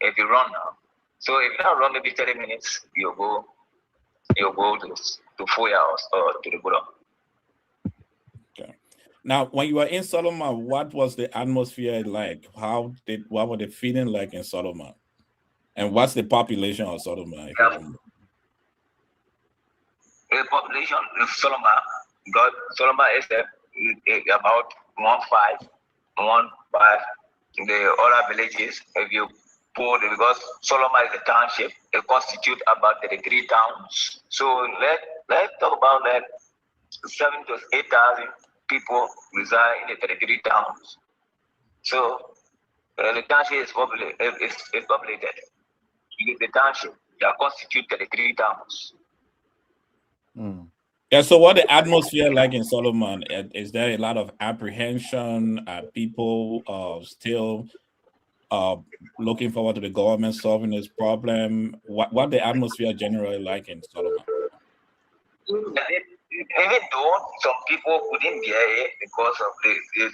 if you run now. So if you don't run maybe 30 minutes, you go to Foya or to the border. Okay. Now, when you were in Solomon, what was the atmosphere like? What were the feeling like in Solomon? And what's the population of Solomon? The population of Solomon is about 1.5. The other villages, if you put, because Solomon is a township, it constitutes about 33 towns. So let's talk about that 7,000 to 8,000 people reside in the 33 towns. So the township is populated. It's populated. It is the township that constitutes 33 towns. Yeah, so what the atmosphere like in Solomon? Is there a lot of apprehension? Are people still looking forward to the government solving this problem? What the atmosphere generally like in Solomon? Even though some people couldn't bear it because of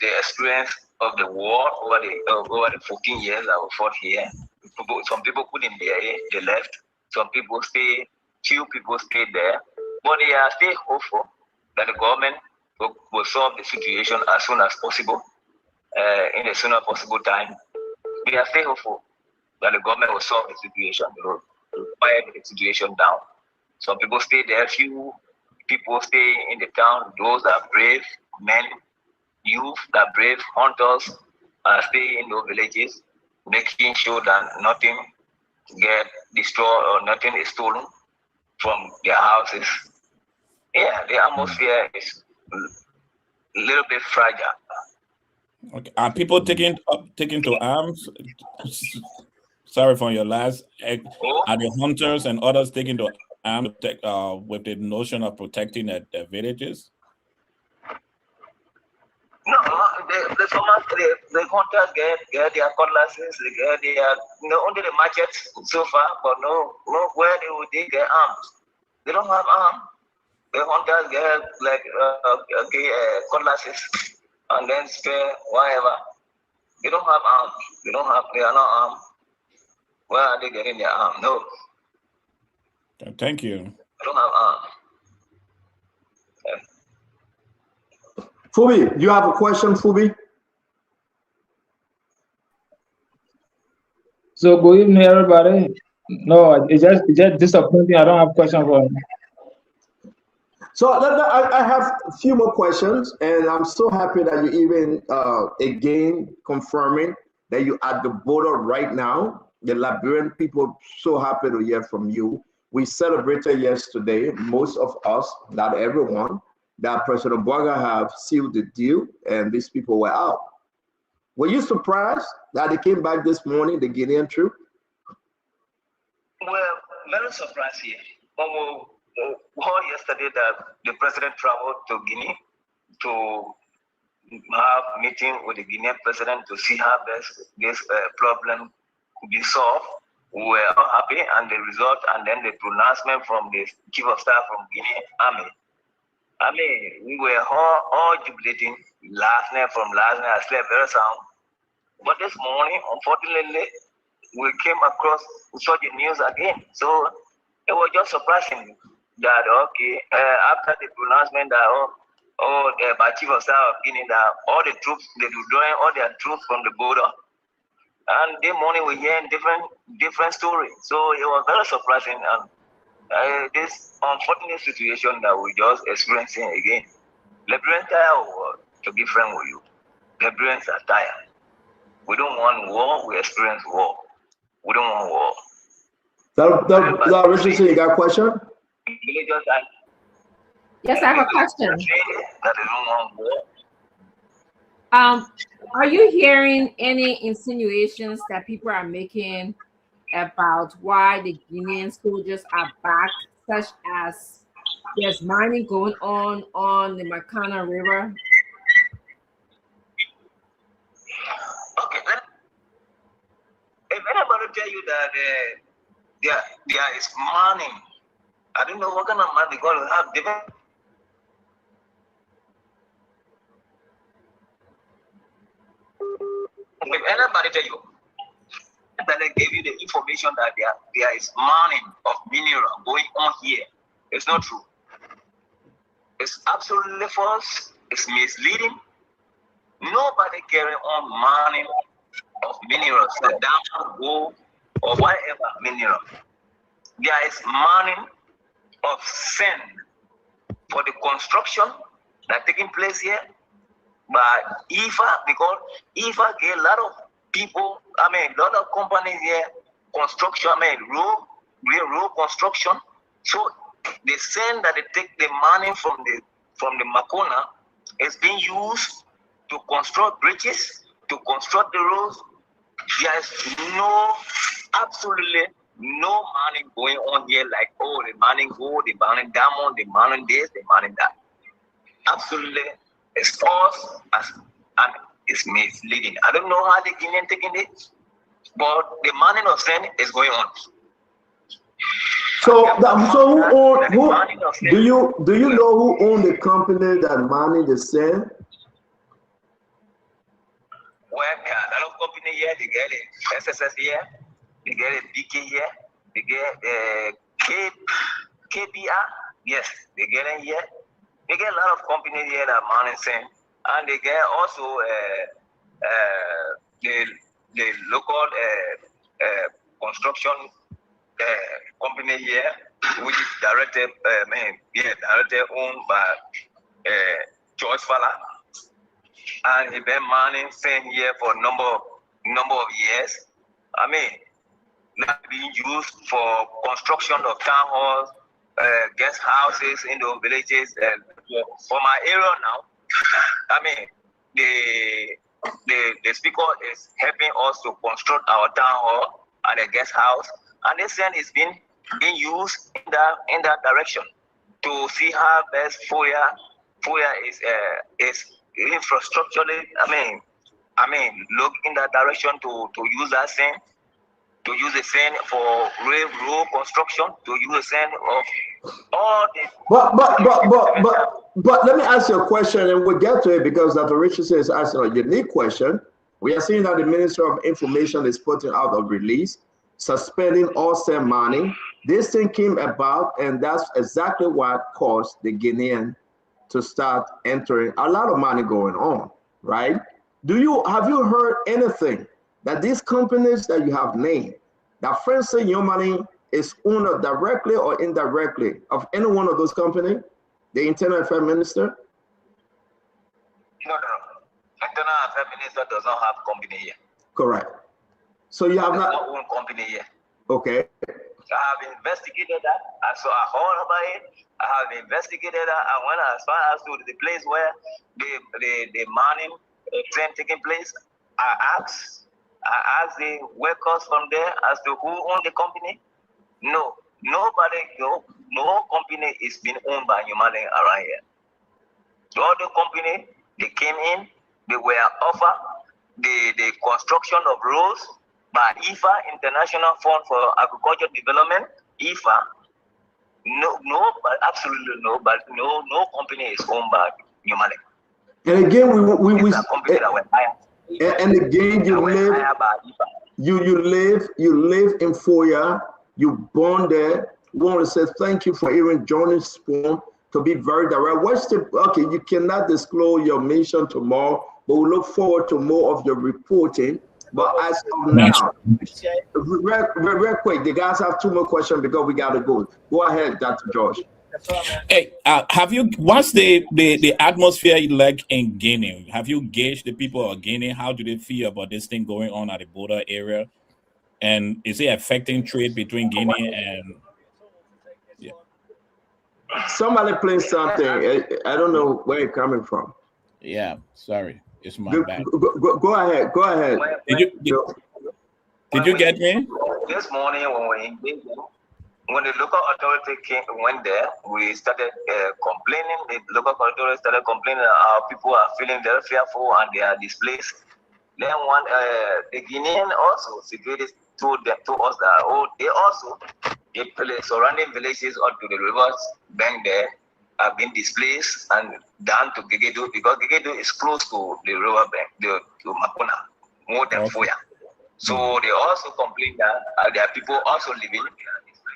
the experience of the war over the 14 years that we fought here, some people couldn't bear it, they left. Some people few people stayed there, but they are still hopeful that the government will solve the situation as soon as possible, in the sooner possible time. We are still hopeful that the government will solve the situation, will quiet the situation down. Some people stay there, few people stay in the town, those that are brave men, youth that are brave hunters, stay in those villages, making sure that nothing get destroyed or nothing is stolen from their houses. Yeah, the atmosphere is a little bit fragile. Okay. Are people taking to arms? Sorry for your last. Are the hunters and others taking to arms with the notion of protecting their villages? No, the hunters get their cutlasses, they get their, only the machetes so far, but no where they get arms. They don't have arms. The hunters get like cutlasses and then spear, whatever. They don't have arms. They are not armed. Where are they getting their arms? No. Thank you. They don't have arms. Fubi, you have a question, Fubi? So good evening, everybody. No, it's just disappointing. I don't have question for him. So I have a few more questions, and I'm so happy that you even again confirming that you at the border right now. The Liberian people so happy to hear from you. We celebrated yesterday, most of us, not everyone, that President Bouaga have sealed the deal, and these people were out. Were you surprised that they came back this morning, the Guinean troop? Well, very surprised here. Yesterday that the president traveled to Guinea to have a meeting with the Guinean president to see how this problem could be solved. We were all happy, and the result, and then the pronouncement from the chief of staff from Guinea Army. I mean, we were all jubilating last night. I slept very sound. But this morning, unfortunately, we came across such a news again. So it was just surprising that, after the pronouncement that, by chief of staff of Guinea, that all the troops, they withdrawing all their troops from the border. And this morning we hear different stories. So it was very surprising. And this unfortunate situation that we just experiencing again. Liberians tired to be friends with you. Liberians are tired. We don't want war, we experience war. We don't want war. Richardson, you got a question? Yes, I have a question. That they don't want war. Are you hearing any insinuations that people are making about why the Guinean soldiers are back, such as there's mining going on the Makana River? Okay, if anybody tell you that there is mining, I don't know what kind of money they're going to have. If anybody tell you that they gave you the information that there is mining of mineral going on here, it's not true. It's absolutely false. It's misleading. Nobody carry on mining of minerals, the diamond, gold, or whatever mineral. There is mining of sand for the construction that taking place here. But IFA, because IFA get a lot of people, a lot of companies here, construction, road construction. So the sand that they take the money from the Makona is being used to construct bridges, to construct the roads. There is absolutely no money going on here like, oh, the mining gold, the mining diamond, the mining this, the mining that. Absolutely, it's false and it's misleading. I don't know how the Guinean taking it, but the mining of sand is going on. So do you know who owned the company that mining the sand? Well, there are a lot of companies here. They get it SSS here, they get it BK here, they get KBR. Yes, they get it here. They get a lot of companies here that mining sand, and they get also the local construction company here, which is directed owned by George Fala, and he been mining sand here for a number of years. Not being used for construction of town halls, guest houses in the villages. For my area now, the speaker is helping us to construct our town hall and a guest house, and this sand is being used in that direction to see how best Foya is infrastructurally. Look in that direction to use that sand, to use the sand for road construction, to use the sand of all the. But let me ask you a question, and we'll get to it because Dr. Richardson is asking a unique question. We are seeing that the Minister of Information is putting out a release suspending all sand mining. This thing came about, and that's exactly what caused the Guinean to start entering a lot of money going on, right? Have you heard anything that these companies that you have named, that Francis Yomani is owner directly or indirectly of any one of those companies? The Internal Affairs Minister? No. Internal Affairs Minister does not have company here. Correct. So you have not own company here. Okay. I have investigated that. I heard about it. I have investigated that. I went as far as to the place where the mining trend taking place. I asked the workers from there as to who owned the company. No company is being owned by Yomani around here. The other company, they came in, they were offered the construction of roads by IFA, International Fund for Agricultural Development, IFA. Absolutely no company is owned by Yomani. And again, it's a company that were hired. And again, you live in Foya, you born there. We want to say thank you for even joining Spoon, to be very direct. You cannot disclose your mission tomorrow, but we look forward to more of your reporting. But as of now, real quick, the guys have two more questions because we got to go. Go ahead, Dr. George. Hey, have you, what's the atmosphere like in Guinea? Have you gauged the people of Guinea? How do they feel about this thing going on at the border area? And is it affecting trade between Guinea and... Yeah. Somebody playing something. I don't know where it's coming from. Yeah, sorry. It's my bad. Go ahead. Go ahead. Did you get me? This morning when we engaged, when the local authority went there, we started complaining. The local authority started complaining that our people are feeling very fearful and they are displaced. Then the Guinean also security told us that the surrounding villages up to the rivers bank there have been displaced and down to Gegedu, because Gegedu is close to the river bank, to Makuna, more than Foya. So they also complained that there are people also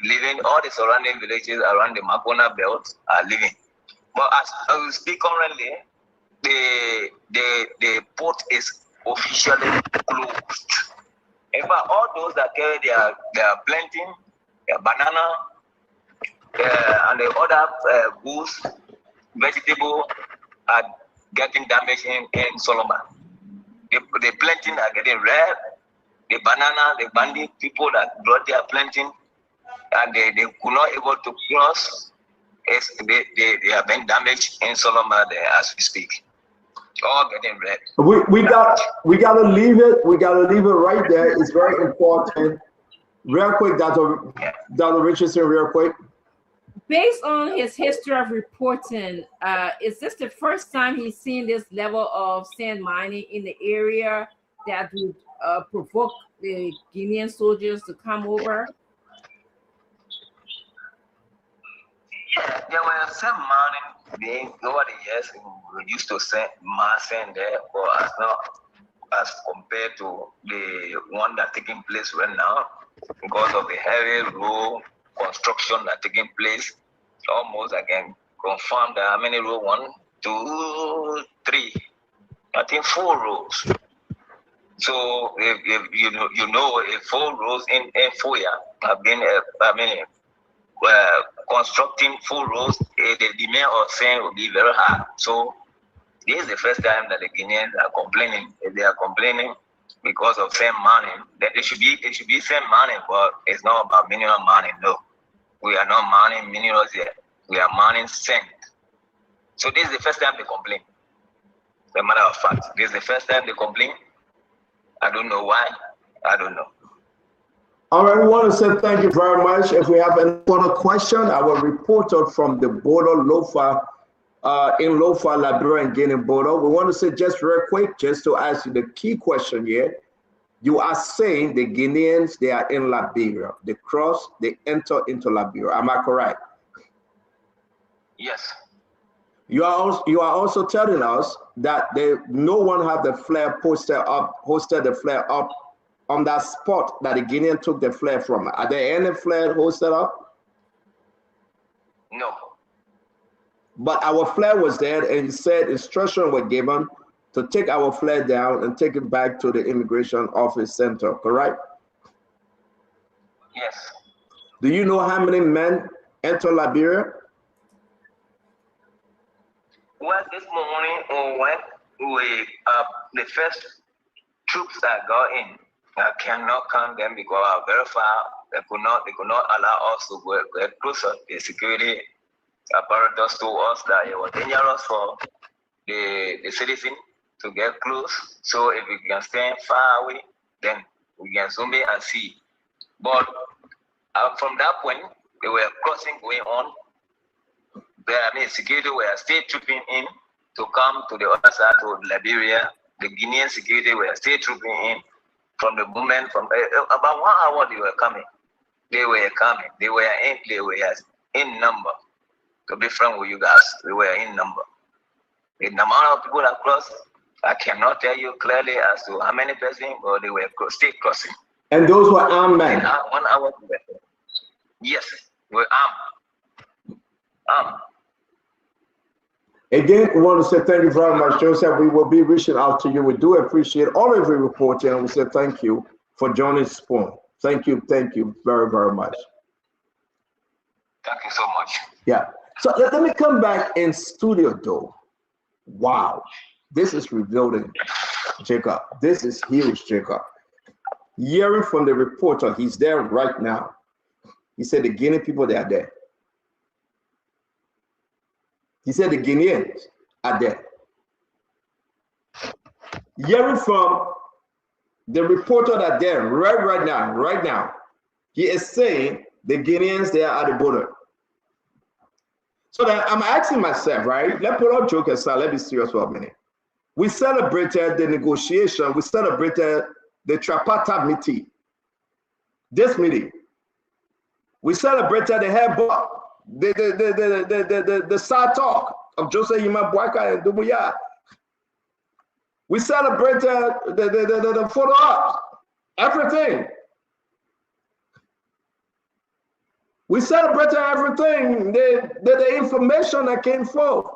living, all the surrounding villages around the Makona belt are living. But as we speak currently, the port is officially closed. In fact, all those that carry their planting, their banana, and the other goods, vegetable are getting damaged in Solomon. The planting are getting red. The banana, the bandit people that brought their planting, and they could not able to cross. They have been damaged in Solomon as we speak. All getting red. We gotta leave it. We gotta leave it right there. It's very important. Real quick, Dr. Richardson, real quick. Based on his history of reporting, is this the first time he's seen this level of sand mining in the area that would provoke the Guinean soldiers to come over? There were some mining being over the years. We used to send mass sand there, but as compared to the one that's taking place right now, because of the heavy road construction that's taking place, almost I can confirm that how many roads? 1, 2, 3, I think 4 roads. So if you know, if 4 roads in Foya have been, constructing 4 roads, the demand of sand will be very high. So this is the first time that the Guineans are complaining. If they are complaining because of sand mining, that it should be sand mining, but it's not about mineral mining. No, we are not mining minerals here. We are mining sand. So this is the first time they complain. As a matter of fact, this is the first time they complain. I don't know why. I don't know. All right, we want to say thank you very much. If we have any further question, our reporter from the border, Lofa, in Lofa, Liberia and Guinea border, we want to say just real quick, just to ask you the key question here. You are saying the Guineans, they are in Liberia. They cross, they enter into Liberia. Am I correct? Yes. You are also telling us that no one had the flare hosted the flare up on that spot that the Guinean took the flare from. Are there any flare hosted up? No. But our flare was there, and you said instructions were given to take our flare down and take it back to the immigration office center, correct? Yes. Do you know how many men enter Liberia? Well, this morning when the first troops that got in, I cannot count them because are very far. They could not allow us to go closer. The security apparatus told us that it was dangerous for the citizen to get close. So if we can stand far away, then we can zoom in and see. But from that point, they were crossing going on. Security were still trooping in to come to the other side to Liberia. The Guinean security were still trooping in from the moment, from about 1 hour they were coming. They were coming. They were in number. To be frank with you guys, they were in number. The amount of people that crossed, I cannot tell you clearly as to how many persons, but they were still crossing. And those were armed men? 1 hour. Yes, they were armed. Again, we want to say thank you very much, Joseph. We will be reaching out to you. We do appreciate all of your reporting, and we say thank you for joining Spoon. Thank you very, very much. Thank you so much. Yeah. So let me come back in studio, though. Wow. This is revealing, Jacob. This is huge, Jacob. Hearing from the reporter, he's there right now. He said the Guinea people, they are there. He said the Guineans are there. Hearing from the reporter that there right now, he is saying The Guineans, they are at the border. So then I'm asking myself, right? Let's put our joke aside. Let's be serious for a minute. We celebrated the negotiation. We celebrated the tripartite meeting. This meeting. We celebrated the headbutt, the side talk of Joseph Yima Boyka and Dumbuya. We celebrated the photo up, everything. We celebrated everything, the information that came forth.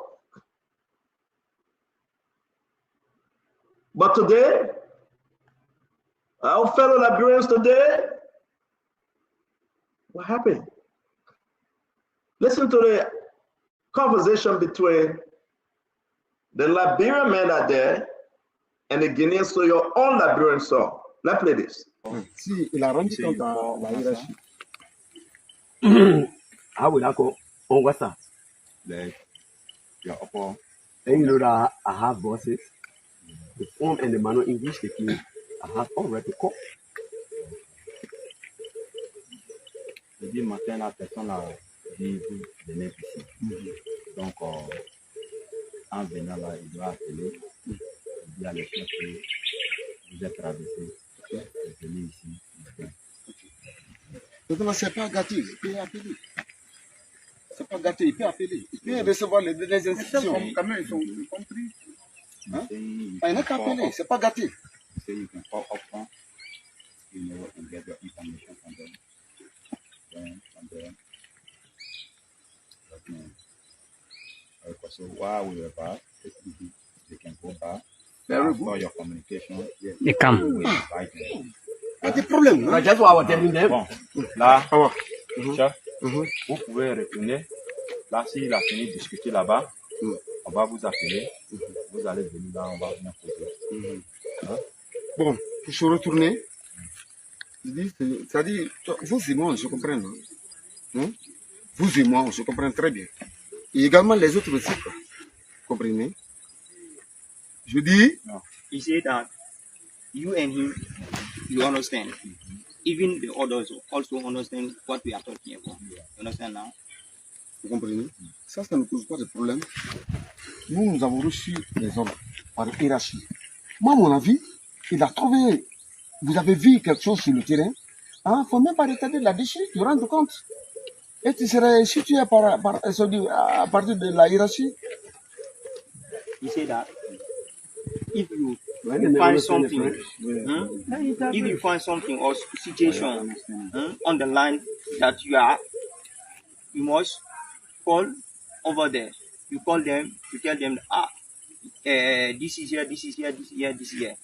But today, our fellow Liberians today, what happened? Listen to the conversation between the Liberian men out there and the Guineans, so your own Liberian song. Let's play this. Si il a rendu compte à la hiérarchie. Ah oui, d'accord. On voit ça. And you know that I have voices. The form and the manner in which they came, I have already caught. Je dis matin, la personne a dit vous venez ici. Donc, en venant là, il doit appeler. Il dit à l'échec que vous êtes traversé. Venez ici. Donc, c'est pas gâté, il peut appeler. C'est pas gâté, il peut appeler. Il peut recevoir les institutions. Quand même, ils sont compris. Hein? Il n'a qu'à appeler, c'est pas gâté. So you can call up front, you know, and get your information from them. So while we were back, they can go back. Very good. For your communication. They come. Pas de problème. On a déjà droit à terminer. Bon, là, vous pouvez retourner. Là, s'il a fini de discuter là-bas, on va vous appeler. Vous allez venir là, on va venir poser. Hein? Bon, pour se retourner, c'est-à-dire, vous et moi, on se comprend. Hein? Vous et moi, on se comprend très bien. Et également les autres aussi, quoi. Comprenez? Je dis. He said that you and him, you understand. Even the others also understand what we are talking about. You understand now? Vous comprenez? Ça ne pose pas de problème. Nous avons reçu les ordres par hiérarchie. Moi, à mon avis, il a trouvé. Vous avez vu quelque chose sur le terrain. Il ne faut même pas retarder là-dessus, tu te rends compte. Et tu serais situé à partir de la hiérarchie. He said that if you find something, if you find something or situation on the line that you must call over there. You call them, you tell them, this is here, this is here, this is here, this is here.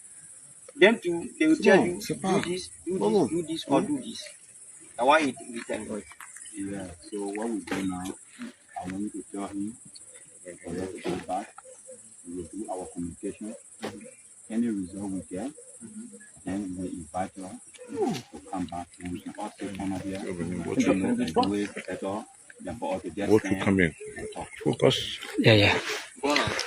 Them too, they will tell you, do this, do this, or do this. That's why we tell you. Yeah, so what we do now, I want you to tell him for us to go back. We will do our communication. Any result we get, then we invite you to come back. And we can also come up here and do it settle. What to come in? Focus. Yeah.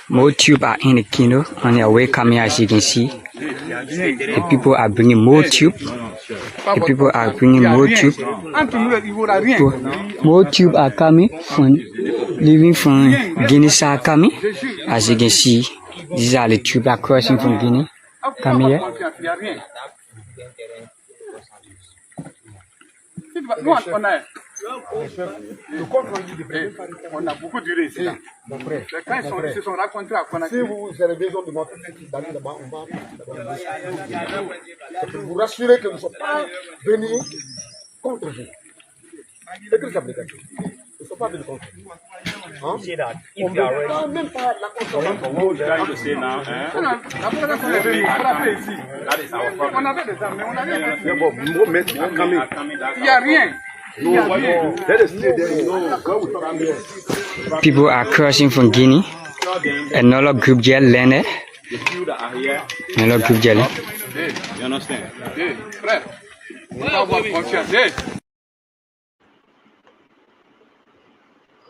More tube are in the kino on their way coming, as you can see. The people are bringing more tube. The people are bringing more tube. More tube are coming from leaving from Guinea are coming. As you can see, these are the tube are crossing from Guinea. Come here. Le compte rendu de près, on a beaucoup duré ici. Quand ils se sont rencontrés à Conakry, si vous avez besoin de montrer d'aller là-bas, on va pour vous rassurer que nous ne sommes pas venus contre vous. C'est que ça veut dire. Nous ne sommes pas venus contre vous. On ne peut même pas la contre. On avait des armes, mais on avait des armes. Il n'y a rien. People are crossing from Guinea. Another group just landed. Another group just landed. You understand?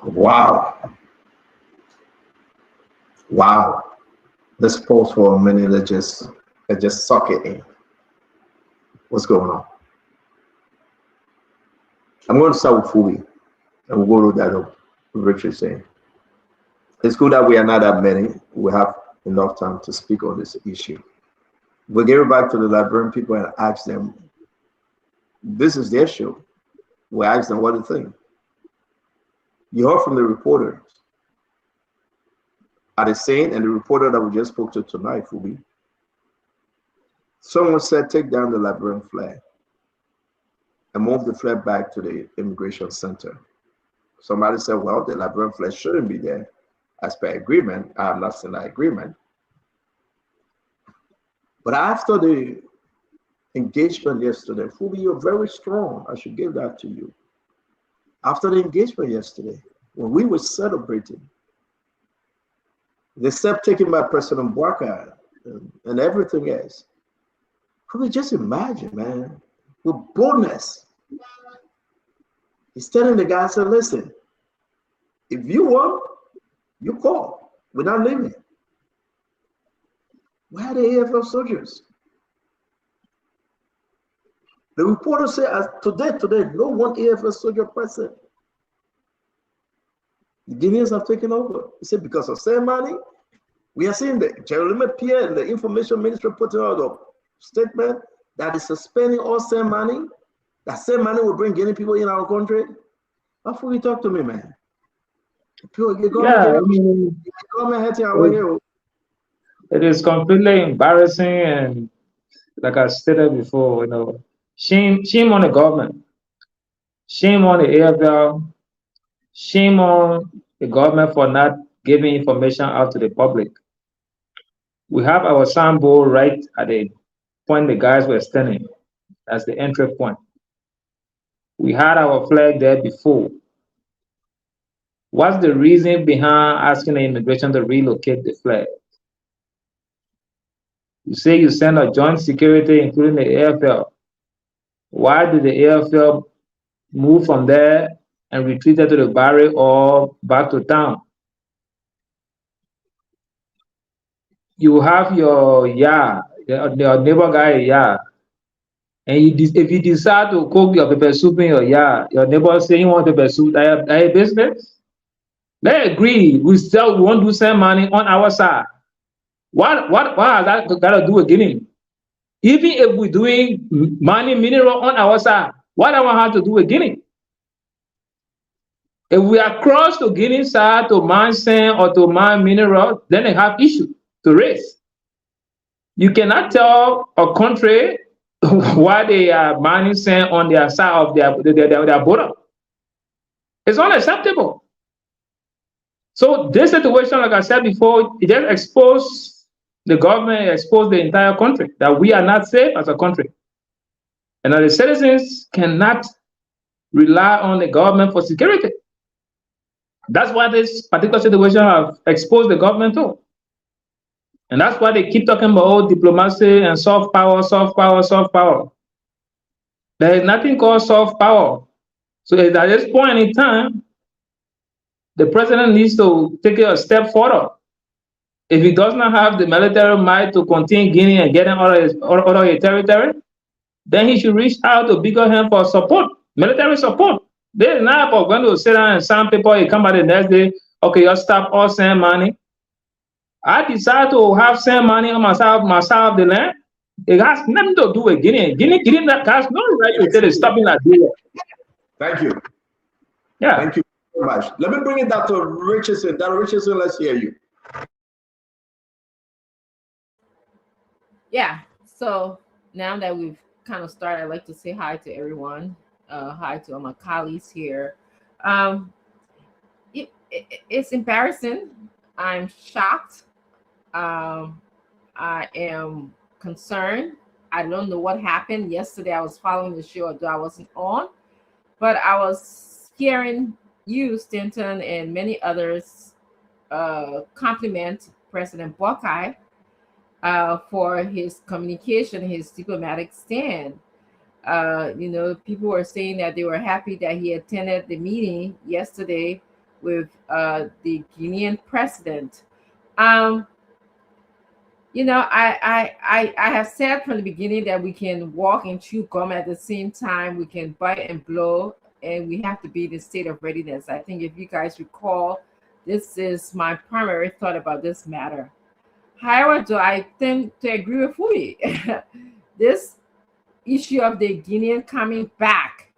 Wow. Let's pause for a minute. Let's just suck it in. What's going on? I'm going to start with Fubi, and we'll go to that up. Richard saying, it's good that we are not that many. We have enough time to speak on this issue. We'll get back to the Liberian people and ask them. This is their show. We ask them what they think. You heard from the reporters. Are they saying, and the reporter that we just spoke to tonight, Fubi, someone said, take down the Liberian flag and move the flag back to the immigration center. Somebody said, well, the Liberian flag shouldn't be there as per agreement. I have not seen that agreement. But after the engagement yesterday, Fubi, you're very strong. I should give that to you. After the engagement yesterday, when we were celebrating, the step taken by President Bouakai and everything else, Fubi, just imagine, man, with boldness. He's telling the guy, said, listen, if you want, you call. We're not leaving. Where are the AFL soldiers? The reporter said, today, no one AFL soldier present. The Guineans have taken over. He said, because of same money, we are seeing the Jeremy Pierre and the information ministry putting out a statement that is suspending all same money. That same money will bring Guinea people in our country. Before you talk to me, man. It is completely embarrassing, and like I stated before, shame on the government, shame on the AFL, shame on the government for not giving information out to the public. We have our signboard right at the point the guys were standing. That's the entry point. We had our flag there before. What's the reason behind asking the immigration to relocate the flag? You say you send a joint security, including the AFL. Why did the AFL move from there and retreated to the barrio or back to town? You have your yard, your neighbor guy yard, and if you decide to cook your pepper soup in your yard, your neighbor say you want pepper soup, I have business. They agree. We won't do same money on our side. What has that got to do with Guinea? Even if we're doing money mineral on our side, what do I have to do with Guinea? If we are crossed to Guinea side to mine sand or to mine mineral, then they have issue to raise. You cannot tell a country why they are mining sand on their side of their border. It's unacceptable. So this situation, like I said before, it just exposed the government, exposed the entire country that we are not safe as a country, and that the citizens cannot rely on the government for security. That's why this particular situation have exposed the government to. And that's why they keep talking about diplomacy and soft power, soft power, soft power. There is nothing called soft power. So at this point in time, the president needs to take it a step further. If he does not have the military might to contain Guinea and get out of his territory, then he should reach out to bigger hand for support, military support. They're not about going to sit down and sign paper, you come back the next day, okay, you stop all send money. I decide to have send money on my side of the land. It has nothing to do with Guinea. Guinea has no right to say it's stopping like this. Thank you. Yeah. Thank you very much. Let me bring it down to Richardson. Dr. Richardson, let's hear you. Yeah. So now that we've kind of started, I'd like to say hi to everyone. Hi to all my colleagues here. It's embarrassing. I'm shocked. I am concerned. I don't know what happened yesterday. I was following the show, although I wasn't on, but I was hearing you, Stanton, and many others compliment President Bouakai for his communication, his diplomatic stand. People were saying that they were happy that he attended the meeting yesterday with the Guinean president. I have said from the beginning that we can walk and chew gum at the same time. We can bite and blow and we have to be in a state of readiness. I think if you guys recall, this is my primary thought about this matter. However, do I tend to agree with Fui? This issue of the Guinean coming back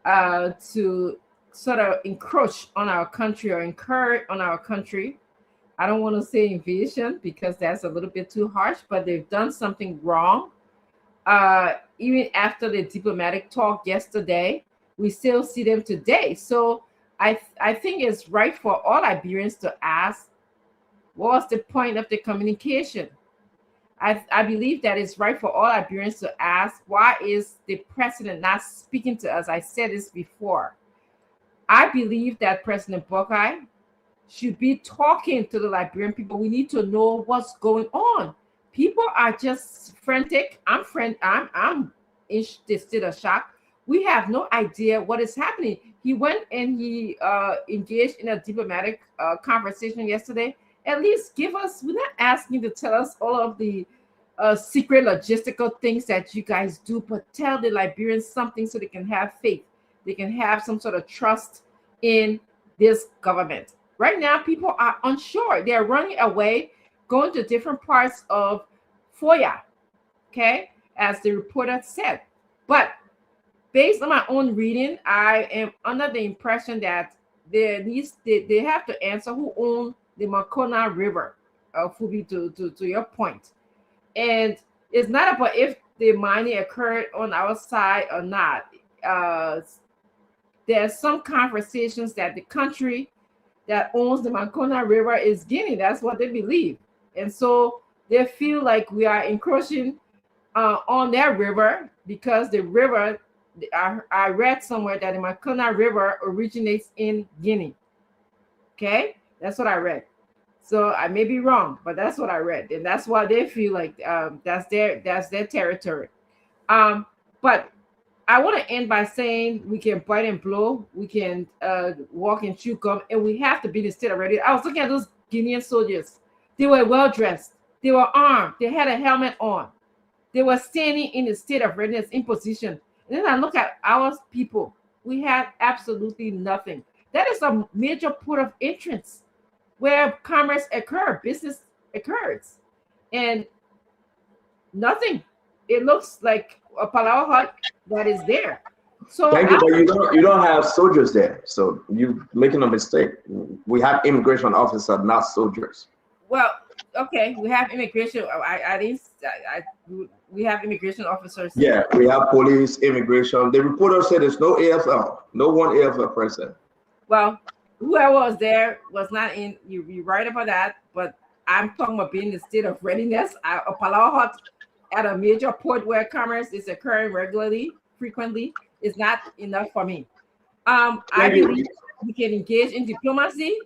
to sort of encroach on our country or incur on our country. I don't want to say invasion because that's a little bit too harsh, but they've done something wrong. Even after the diplomatic talk yesterday, we still see them today. So I think it's right for all Liberians to ask, what was the point of the communication? I believe that it's right for all Liberians to ask, why is the president not speaking to us? I said this before. I believe that President Boakai should be talking to the Liberian people. We need to know what's going on. People are just frantic. I'm in the state of shock. We have no idea what is happening. He went and he engaged in a diplomatic conversation yesterday. At least give us, we're not asking to tell us all of the secret logistical things that you guys do, but tell the Liberians something so they can have faith. They can have some sort of trust in this government. Right now, people are unsure. They're running away, going to different parts of Foya, okay, as the reporter said. But based on my own reading, I am under the impression that they have to answer who owns the Makona River, Fubi, to your point. And it's not about if the mining occurred on our side or not. There's some conversations that the country that owns the Makona River is Guinea. That's what they believe. And so they feel like we are encroaching on their river because the river, I read somewhere that the Makona River originates in Guinea. Okay? That's what I read. So I may be wrong, but that's what I read. And that's why they feel like that's their territory. But I want to end by saying we can bite and blow, we can walk and chew gum, and we have to be in the state of ready. I was looking at those Guinean soldiers. They were well dressed. They were armed. They had a helmet on. They were standing in the state of readiness in position. And then I look at our people. We had absolutely nothing. That is a major port of entrance where commerce occurs, business occurs, and nothing. It looks like a Palau hut that is there. So thank you, but you don't have soldiers there, so you're making a mistake. We have immigration officers, not soldiers. Well, okay, we have immigration. We have immigration officers. Yeah, we have police, immigration. The reporter said there's no AFL, no one AFL present. Well, whoever was there was not in. You're right about that, but I'm talking about being in the state of readiness. A Palau hut at a major port where commerce is occurring regularly, frequently, is not enough for me. I believe we can engage in diplomacy.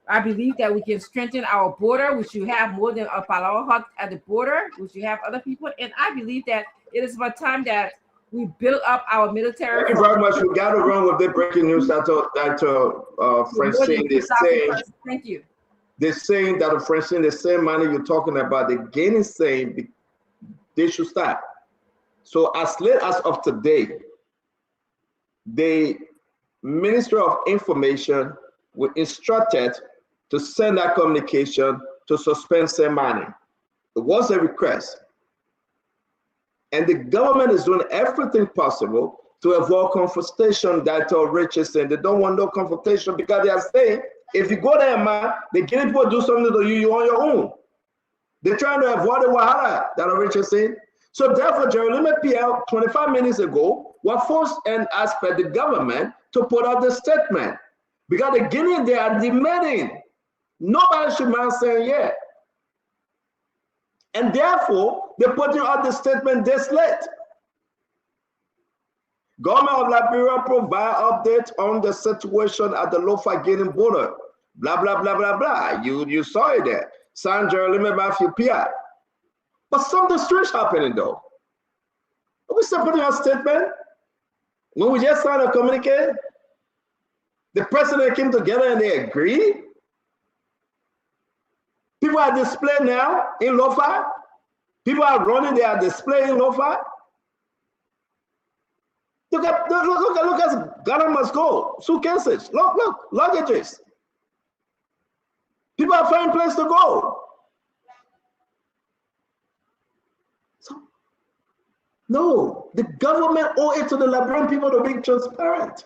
I believe that we can strengthen our border, which you have more than a Palau hut at the border, which you have other people. And I believe that it is about time that we build up our military. Thank you very much. We got to run with the breaking news that Francine is saying. Thank you. They're saying that Francine, the same money you're talking about, the Guinea is saying they should stop. So as late as of today, the Minister of Information was instructed to send that communication to suspend some money. It was a request. And the government is doing everything possible to avoid confrontation that Richardson. They don't want no confrontation because they are saying, if you go there, man, the Guinea people do something to you, you're on your own. They're trying to avoid the wahala that Richardson. So therefore, Jeremy PL 25 minutes ago was forced and asked by the government to put out the statement. Because the Guineans, they are demanding. Nobody should mind saying yeah. And therefore, they're putting out the statement this late. Government of Liberia provide updates on the situation at the Lofa Guinea border. Blah, blah, blah, blah, blah. You saw it there. San Jerome Matthew Pierre. But something strange happening though. Are we still putting out a statement? When we just signed a communique, the president came together and they agreed. People are displayed now in Lofa. People are running, they are displaying in Lofa. Look at Ghana must go. Suitcases. Look, luggages. People are finding place to go. So, no, the government owe it to the Liberian people to be transparent.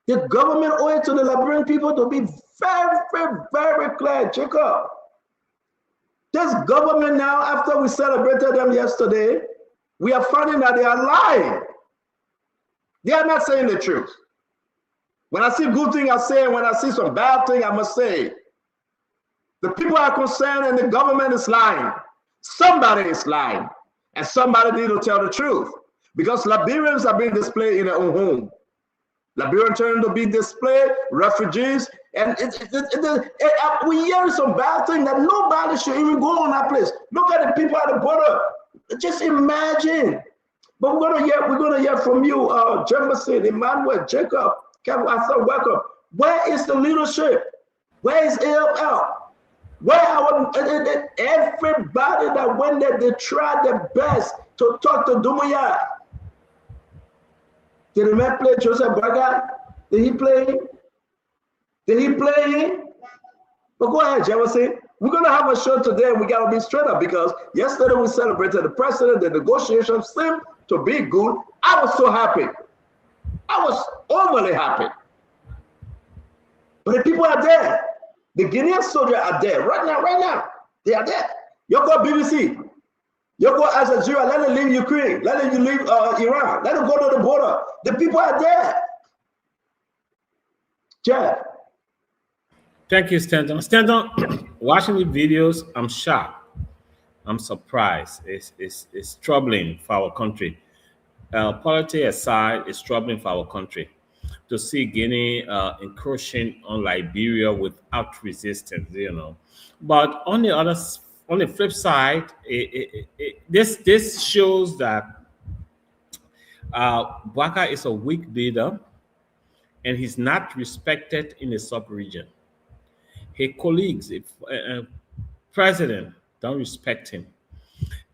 The government owe it to the Liberian people to be very, very, very clear. Jacob. This government now, after we celebrated them yesterday, we are finding that they are lying. They are not saying the truth. When I see good thing, I say, when I see some bad thing, I must say. The people are concerned and the government is lying. Somebody is lying. And somebody need to tell the truth. Because Liberians are being displayed in their own home. Liberians turn to be displayed, refugees, and we hear some bad thing that nobody should even go on that place. Look at the people at the border. Just imagine. But we're gonna hear from you, Jefferson, Emmanuel, Jacob, Kevin. I said, welcome. Where is the leadership? Where is AFL? Where are everybody that went there? They tried their best to talk to Doumbouya. Did the man play Joseph Braga? Did he play? Did he play? But go ahead, Jefferson. We're going to have a show today and we got to be straight up because yesterday we celebrated the president. The negotiations seemed to be good. I was so happy. I was overly happy. But the people are there. The Guinean soldiers are there right now. They are there. You go BBC. You go Al Jazeera. Let them leave Ukraine. Let them leave Iran. Let them go to the border. The people are there. Jeff. Thank you, Stanton. Stanton, watching the videos, I'm shocked. I'm surprised. It's troubling for our country. Politics aside, it's troubling for our country to see Guinea encroaching on Liberia without resistance, you know. But on the flip side, this shows that Bouaka is a weak leader and he's not respected in the sub-region. His colleagues, president, don't respect him.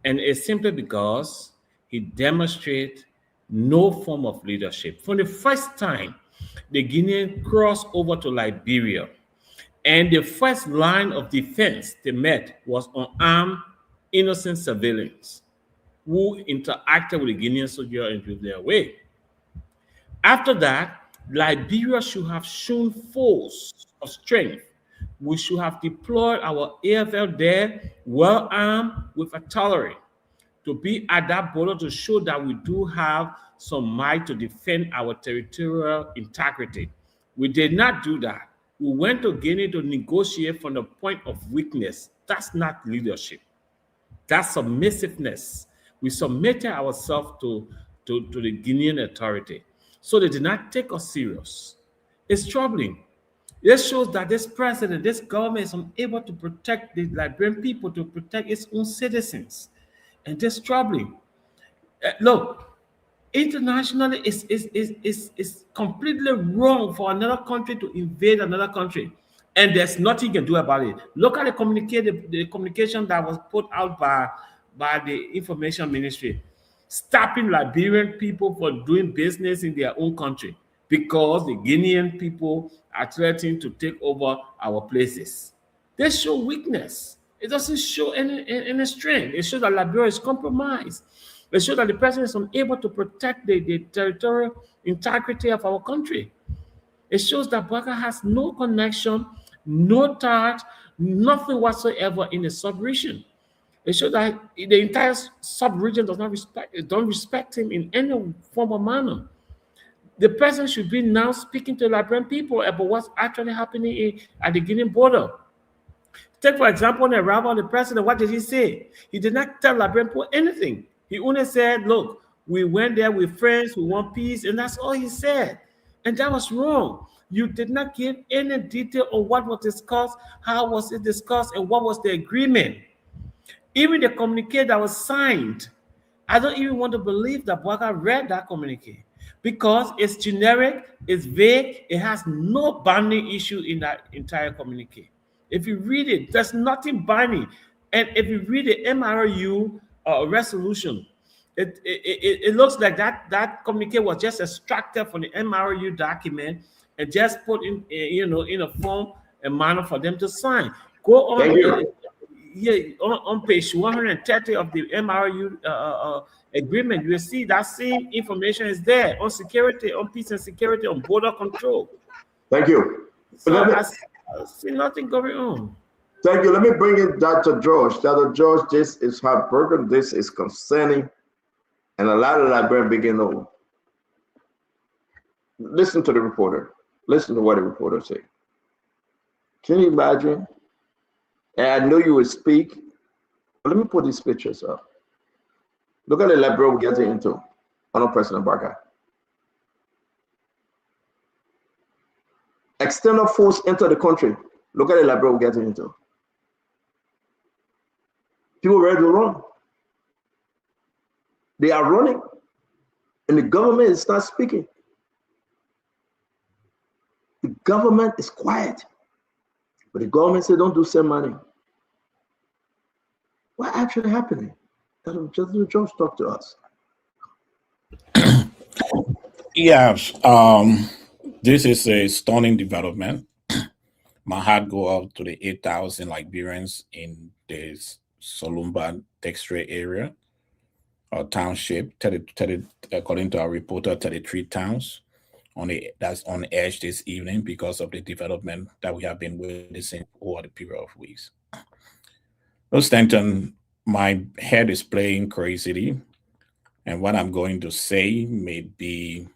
And it's simply because he demonstrates no form of leadership. For the first time, the Guineans crossed over to Liberia, and the first line of defense they met was unarmed, innocent civilians who interacted with the Guinean soldier and drove their way. After that, Liberia should have shown force of strength. We should have deployed our AFL there, well armed with artillery, to be at that border to show that we do have some might to defend our territorial integrity. We did not do that. We went to Guinea to negotiate from the point of weakness. That's not leadership. That's submissiveness. We submitted ourselves to the Guinean authority. So they did not take us serious. It's troubling. This shows that this president, this government is unable to protect the Liberian people, to protect its own citizens. And that's troubling. Look, internationally, it's completely wrong for another country to invade another country. And there's nothing you can do about it. Look at the communication that was put out by the information ministry, stopping Liberian people for doing business in their own country because the Guinean people are threatening to take over our places. They show weakness. It doesn't show any strength. It shows that Liberia is compromised. It shows that the president is unable to protect the territorial integrity of our country. It shows that Bouaka has no connection, no touch, nothing whatsoever in the sub-region. It shows that the entire sub-region don't respect him in any form or manner. The president should be now speaking to the Liberian people about what's actually happening at the Guinean border. Take, for example, on the arrival of the president, what did he say? He did not tell Liberian people anything. He only said, look, we went there with friends, we want peace, and that's all he said. And that was wrong. You did not give any detail on what was discussed, how was it discussed, and what was the agreement. Even the communique that was signed, I don't even want to believe that Bouaka read that communique because it's generic, it's vague, it has no binding issue in that entire communique. If you read it, there's nothing binding. And if you read the MRU resolution, It looks like that communique was just extracted from the MRU document and just put in in a form and manner for them to sign. Go on. Thank you. On page 130 of the MRU agreement, you will see that same information is there on security, on peace and security, on border control. Thank you. So I see nothing going on. Thank you. Let me bring in Dr. George. Dr. George, this is heartbroken. This is concerning. And a lot of Liberians begin to listen to the reporter. Listen to what the reporter said. Can you imagine? And I know you would speak. But let me put these pictures up. Look at the Liberia we're getting into under President Barker. External force enter the country. Look at the Liberia we're getting into. People ready to run. They are running, and the government is not speaking. The government is quiet, but the government said, don't do ceremony. What actually happening? Just talk to us. Yes, this is a stunning development. My heart go out to the 8,000 Liberians in this Solumba Dextre area. Our township, according to our reporter, 33 towns that's on edge this evening because of the development that we have been witnessing over the period of weeks. Stanton, my head is playing crazily, and what I'm going to say may be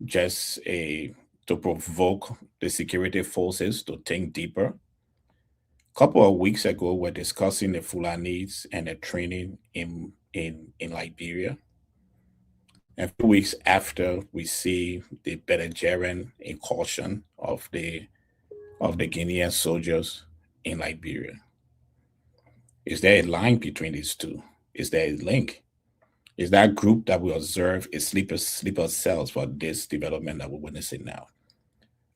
just to provoke the security forces to think deeper. A couple of weeks ago, we're discussing the Fulanis and the training in Liberia. A few weeks after, we see the belligerent incursion of the Guinean soldiers in Liberia. Is there a line between these two? Is there a link? Is that group that we observe is sleeper cells for this development that we're witnessing now?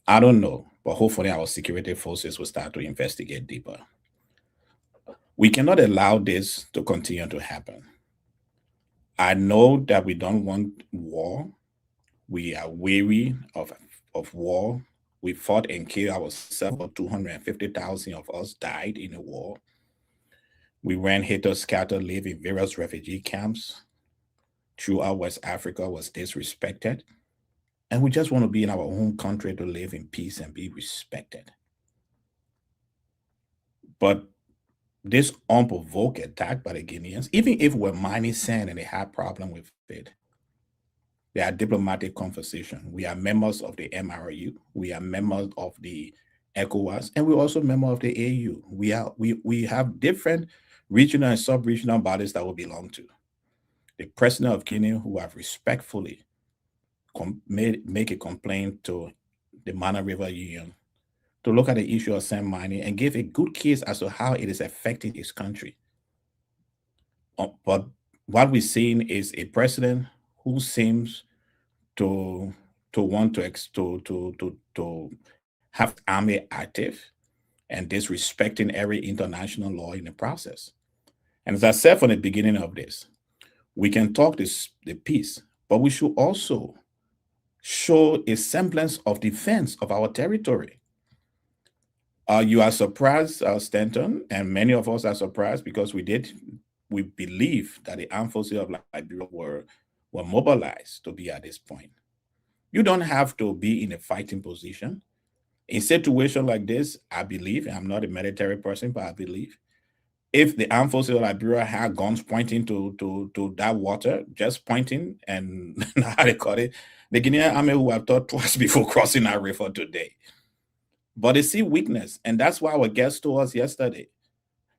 I don't know, but hopefully our security forces will start to investigate deeper. We cannot allow this to continue to happen. I know that we don't want war. We are weary of war. We fought and killed ourselves. 250,000 of us died in the war. We ran helter-skelter, live in various refugee camps. Throughout West Africa was disrespected. And we just want to be in our own country to live in peace and be respected. But this unprovoked attack by the Guineans, even if we're mining sand and they have problem with it, there are diplomatic conversation. We are members of the MRU. We are members of the ECOWAS, and we're also members of the AU. We have different regional and sub-regional bodies that we belong to. The president of Guinea, who have respectfully make a complaint to the Mana River Union to look at the issue of sand mining and give a good case as to how it is affecting his country. But what we're seeing is a president who seems to want to have army active and disrespecting every international law in the process. And as I said from the beginning of this, we can talk the peace, but we should also show a semblance of defense of our territory. You are surprised, Stanton, and many of us are surprised because we believe that the armed forces of Liberia were mobilized to be at this point. You don't have to be in a fighting position. In a situation like this, I believe, and I'm not a military person, but I believe, if the armed forces of Liberia had guns pointing to that water, just pointing, and how they call it, the Guinean army would have thought twice before crossing that river today. But they see weakness, and that's why our guest told us yesterday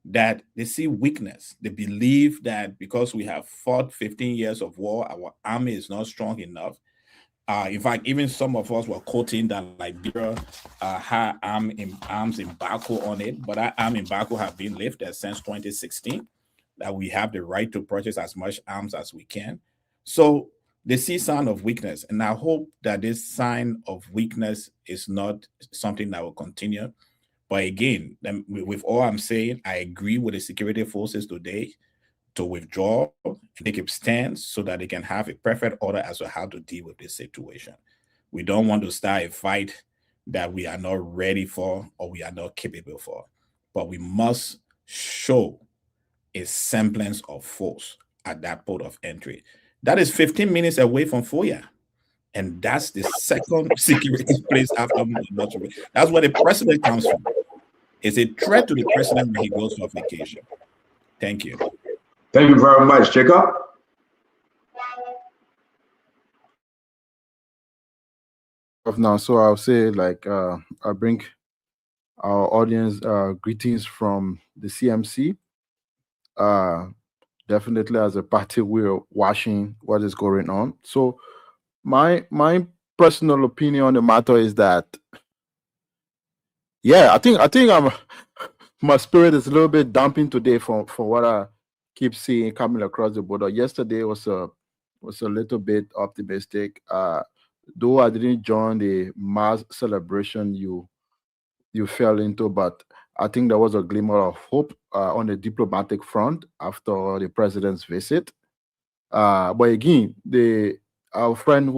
that they see weakness. They believe that because we have fought 15 years of war, our army is not strong enough. In fact, even some of us were quoting that Liberia had arms embargo on it, but that arm embargo have been lifted since 2016, that we have the right to purchase as much arms as we can. So they see sign of weakness, and I hope that this sign of weakness is not something that will continue. But again, with all I'm saying, I agree with the security forces today to withdraw and take a stance so that they can have a perfect order as to how to deal with this situation. We don't want to start a fight that we are not ready for or we are not capable for, but we must show a semblance of force at that port of entry. That is 15 minutes away from Foya. And that's the second security place after Montreal. That's where the president comes from. It's a threat to the president when he goes for vacation. Thank you. Thank you very much, Jacob. Now, so I'll say, like, I bring our audience greetings from the CMC. Definitely, as a party, we're watching what is going on. So, my personal opinion on the matter is that, yeah, I think my spirit is a little bit damping today for what I keep seeing coming across the border. Yesterday was a little bit optimistic. Though I didn't join the mass celebration you fell into, but I think there was a glimmer of hope on the diplomatic front after the president's visit. But again, our friend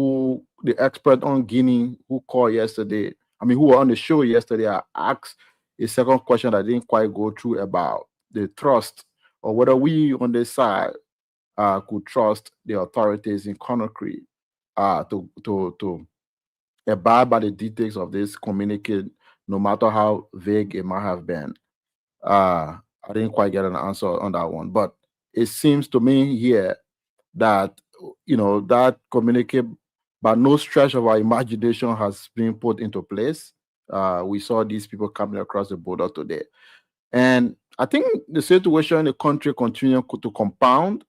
the expert on Guinea who called yesterday, who were on the show yesterday, I asked a second question that I didn't quite go through about the trust or whether we on this side could trust the authorities in Conakry to abide by the details of this communique, no matter how vague it might have been. I didn't quite get an answer on that one, but it seems to me here that that communique, by no stretch of our imagination, has been put into place. We saw these people coming across the border today, and I think the situation in the country continues to compound.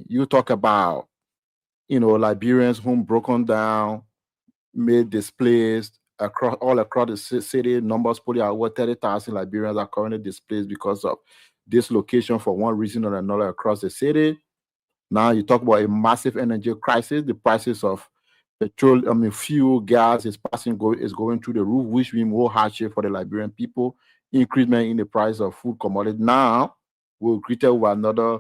You talk about Liberians whom broken down, made displaced all across the city. Numbers putting over 30,000 Liberians are currently displaced because of dislocation for one reason or another across the city. Now you talk about a massive energy crisis. The prices of petrol, fuel, gas is going through the roof, which means more hardship for the Liberian people. Increment in the price of food commodity. Now we're greeted with another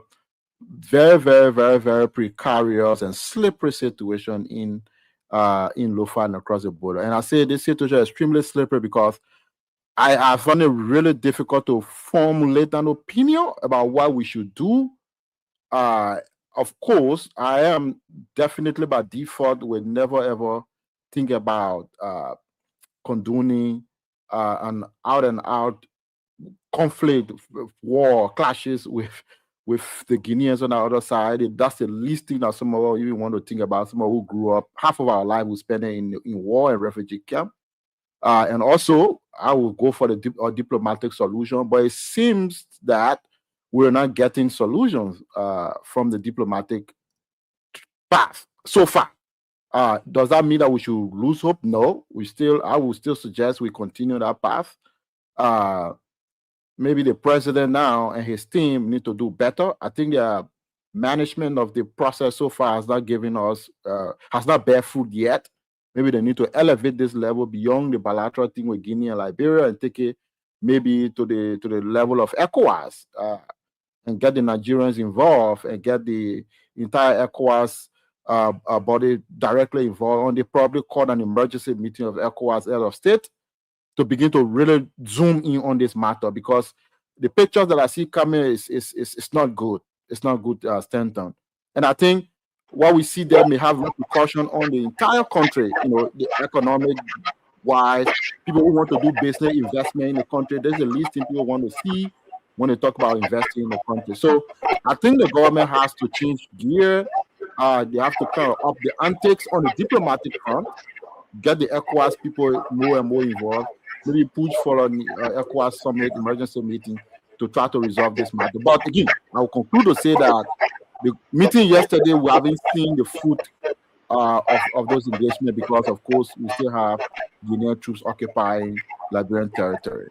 very, very, very, very precarious and slippery situation in Lofa and across the border. And I say this situation is extremely slippery because I found it really difficult to formulate an opinion about what we should do. Of course, I am definitely by default would never ever think about condoning an out and out conflict, war, clashes with the Guineans on the other side. That's the least thing that some of us even want to think about. Someone who grew up, half of our life we spent it in war and refugee camp. And also, I will go for a diplomatic solution, but it seems that we're not getting solutions from the diplomatic path so far. Does that mean that we should lose hope? No. I will still suggest we continue that path. Maybe the president now and his team need to do better. I think the management of the process so far has not given us, has not bear fruit yet. Maybe they need to elevate this level beyond the bilateral thing with Guinea and Liberia and take it maybe to the level of ECOWAS and get the Nigerians involved and get the entire ECOWAS body directly involved. On the probably call an emergency meeting of ECOWAS head of state to begin to really zoom in on this matter, because the pictures that I see coming is not good. It's not good, Stanton. And I think what we see there may have repercussion on the entire country, the economic wise, people who want to do business, investment in the country. There's the least thing people want to see when they talk about investing in the country. So I think the government has to change gear. They have to kind of up the antics on the diplomatic front, get the ECOWAS people more and more involved, maybe push for an ECOWAS summit, emergency meeting to try to resolve this matter. But again, I will conclude to say that the meeting yesterday, we haven't seen the fruit of those engagements because, of course, we still have Guinean troops occupying Liberian territory.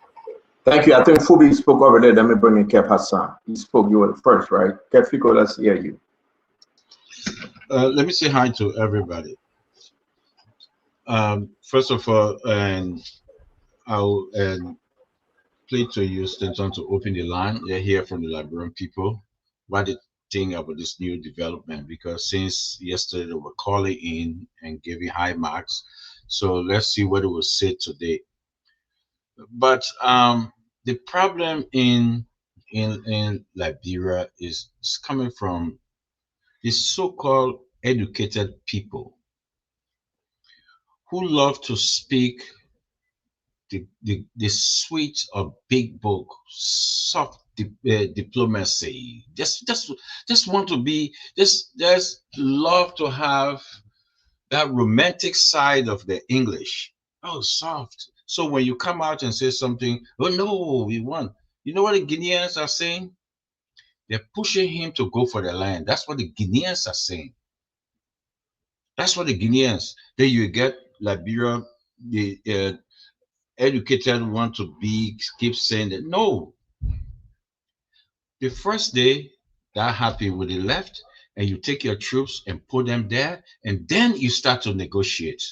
Thank you. I think Fubi spoke over there. Let me bring in Kev Hassan. He spoke. You were the first, right? Kev Fico, let's hear you. Let me say hi to everybody. First of all, I'll plead to you, Stanton, to open the line. You're here from the Liberian people. What the think about this new development, because since yesterday they were calling in and giving high marks. So let's see what it will say today. But the problem in Liberia is coming from the so-called educated people who love to speak the sweet of big book, soft diplomacy. Just want to be, just love to have that romantic side of the English. Oh, soft. So when you come out and say something, oh no, we won. You know what the Guineans are saying? They're pushing him to go for the land. That's what the Guineans are saying. That's what the Guineans. Then you get Liberia, the educated want to be, keep saying that. No. The first day that happened with the left, and you take your troops and put them there, and then you start to negotiate.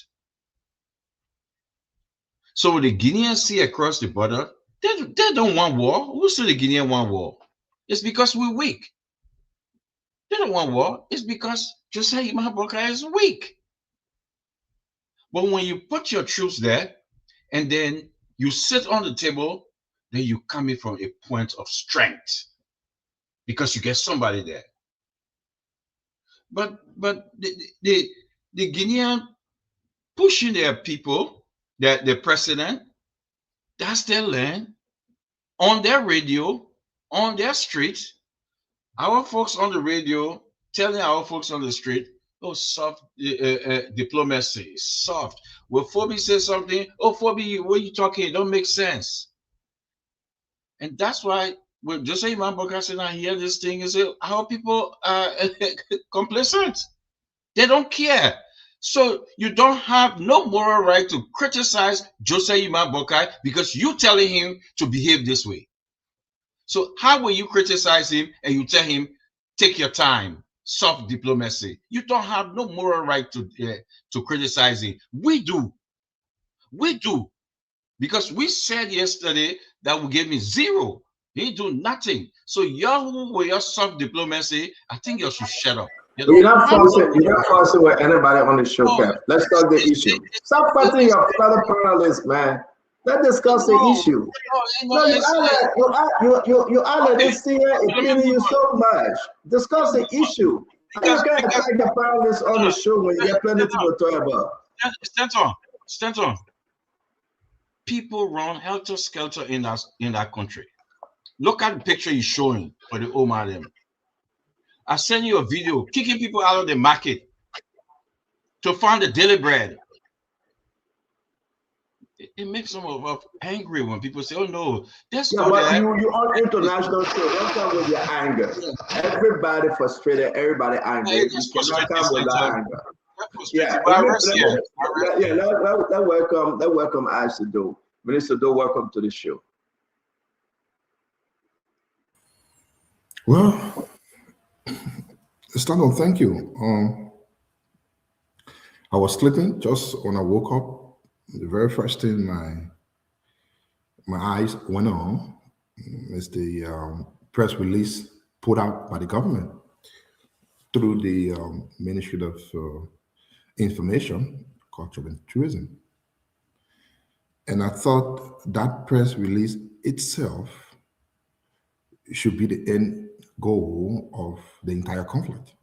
So when the Guineans see across the border, they don't want war. Who said the Guinean want war? It's because we're weak. They don't want war. It's because Joseph Mahaboka is weak. But when you put your troops there, and then you sit on the table, then you come in from a point of strength because you get somebody there. But the Guinean pushing their people, the president, that's their land, on their radio, on their street. Our folks on the radio telling our folks on the street, oh, soft diplomacy, soft. When Phoebe says something, oh, Phoebe, what are you talking? It don't make sense. And that's why when Joseph Imamboka said, I hear this thing, and say, how people are complacent. They don't care. So you don't have no moral right to criticize Joseph Imamboka because you telling him to behave this way. So how will you criticize him and you tell him, take your time, soft diplomacy? You don't have no moral right to criticize him. We do. We do. Because we said yesterday that we gave him zero. He do nothing. So y'all with your soft diplomacy, I think you should shut up. You're not forcing with anybody on the show, Cap. Let's talk the issue. Stop fighting your fellow panelists, man. Let's discuss the issue. No, you are this thing, it's giving you so much. Discuss the issue. You can't attack the panelists on the show when you get plenty to talk about. Stanton. People run helter-skelter in that country. Look at the picture you're showing for the Omar them. I send you a video kicking people out of the market to find the daily bread. It makes some of us angry when people say, oh no, that's yeah, but you on international show, don't come with your anger. Everybody frustrated, everybody angry. You cannot come with that anger. Yeah, let's welcome Ashley Doe. Minister Doe, welcome to the show. Well, Stanton, thank you. I was sleeping just when I woke up. The very first thing my eyes went on is the press release put out by the government through the Ministry of Information, Culture and Tourism. And I thought that press release itself should be the end goal of the entire conflict.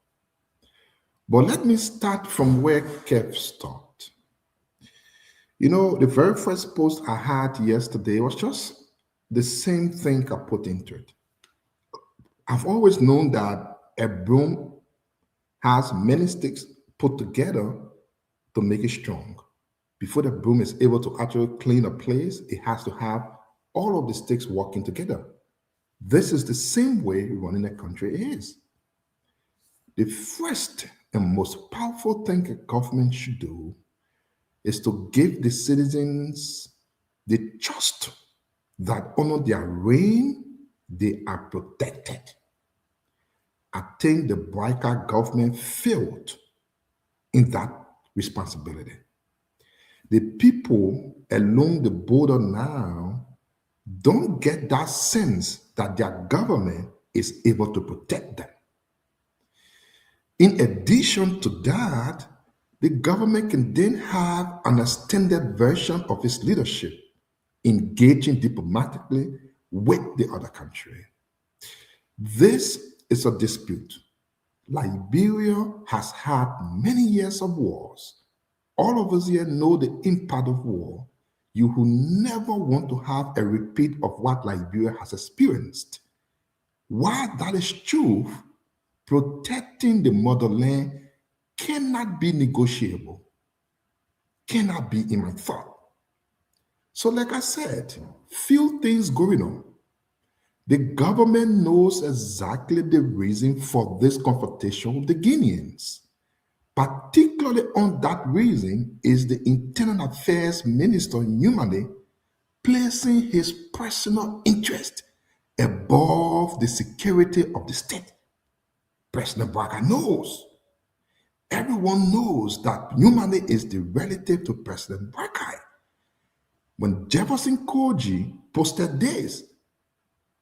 But let me start from where Kev stopped. You know, the very first post I had yesterday was just the same thing I put into it. I've always known that a broom has many sticks put together to make it strong. Before the broom is able to actually clean a place, it has to have all of the sticks working together. This is the same way running a country is. The first and most powerful thing a government should do is to give the citizens the trust that under their reign, they are protected. I think the Boyka government failed in that responsibility. The people along the border now don't get that sense that their government is able to protect them. In addition to that, the government can then have an extended version of its leadership, engaging diplomatically with the other country. This is a dispute. Liberia has had many years of wars. All of us here know the impact of war. You will never want to have a repeat of what Liberia has experienced. While that is true, protecting the motherland cannot be negotiable, cannot be in my thought. So like I said, few things going on. The government knows exactly the reason for this confrontation with the Guineans. Particularly on that reason is the Internal Affairs Minister Nyumane placing his personal interest above the security of the state. President Barker knows. Everyone knows that Nyumane is the relative to President Barker. When Jefferson Koji posted this,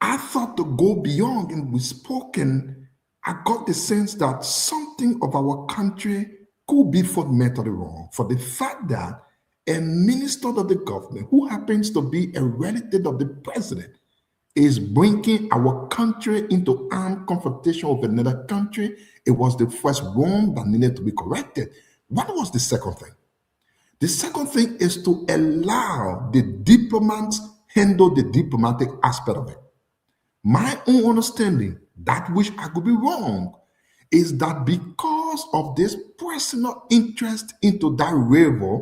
I thought to go beyond and we spoken, I got the sense that something of our country could be fundamentally wrong for the fact that a minister of the government who happens to be a relative of the president is bringing our country into armed confrontation with another country. It was the first wrong that needed to be corrected. What was the second thing? The second thing is to allow the diplomats handle the diplomatic aspect of it. My own understanding, that which I could be wrong, is that because of this personal interest into that river,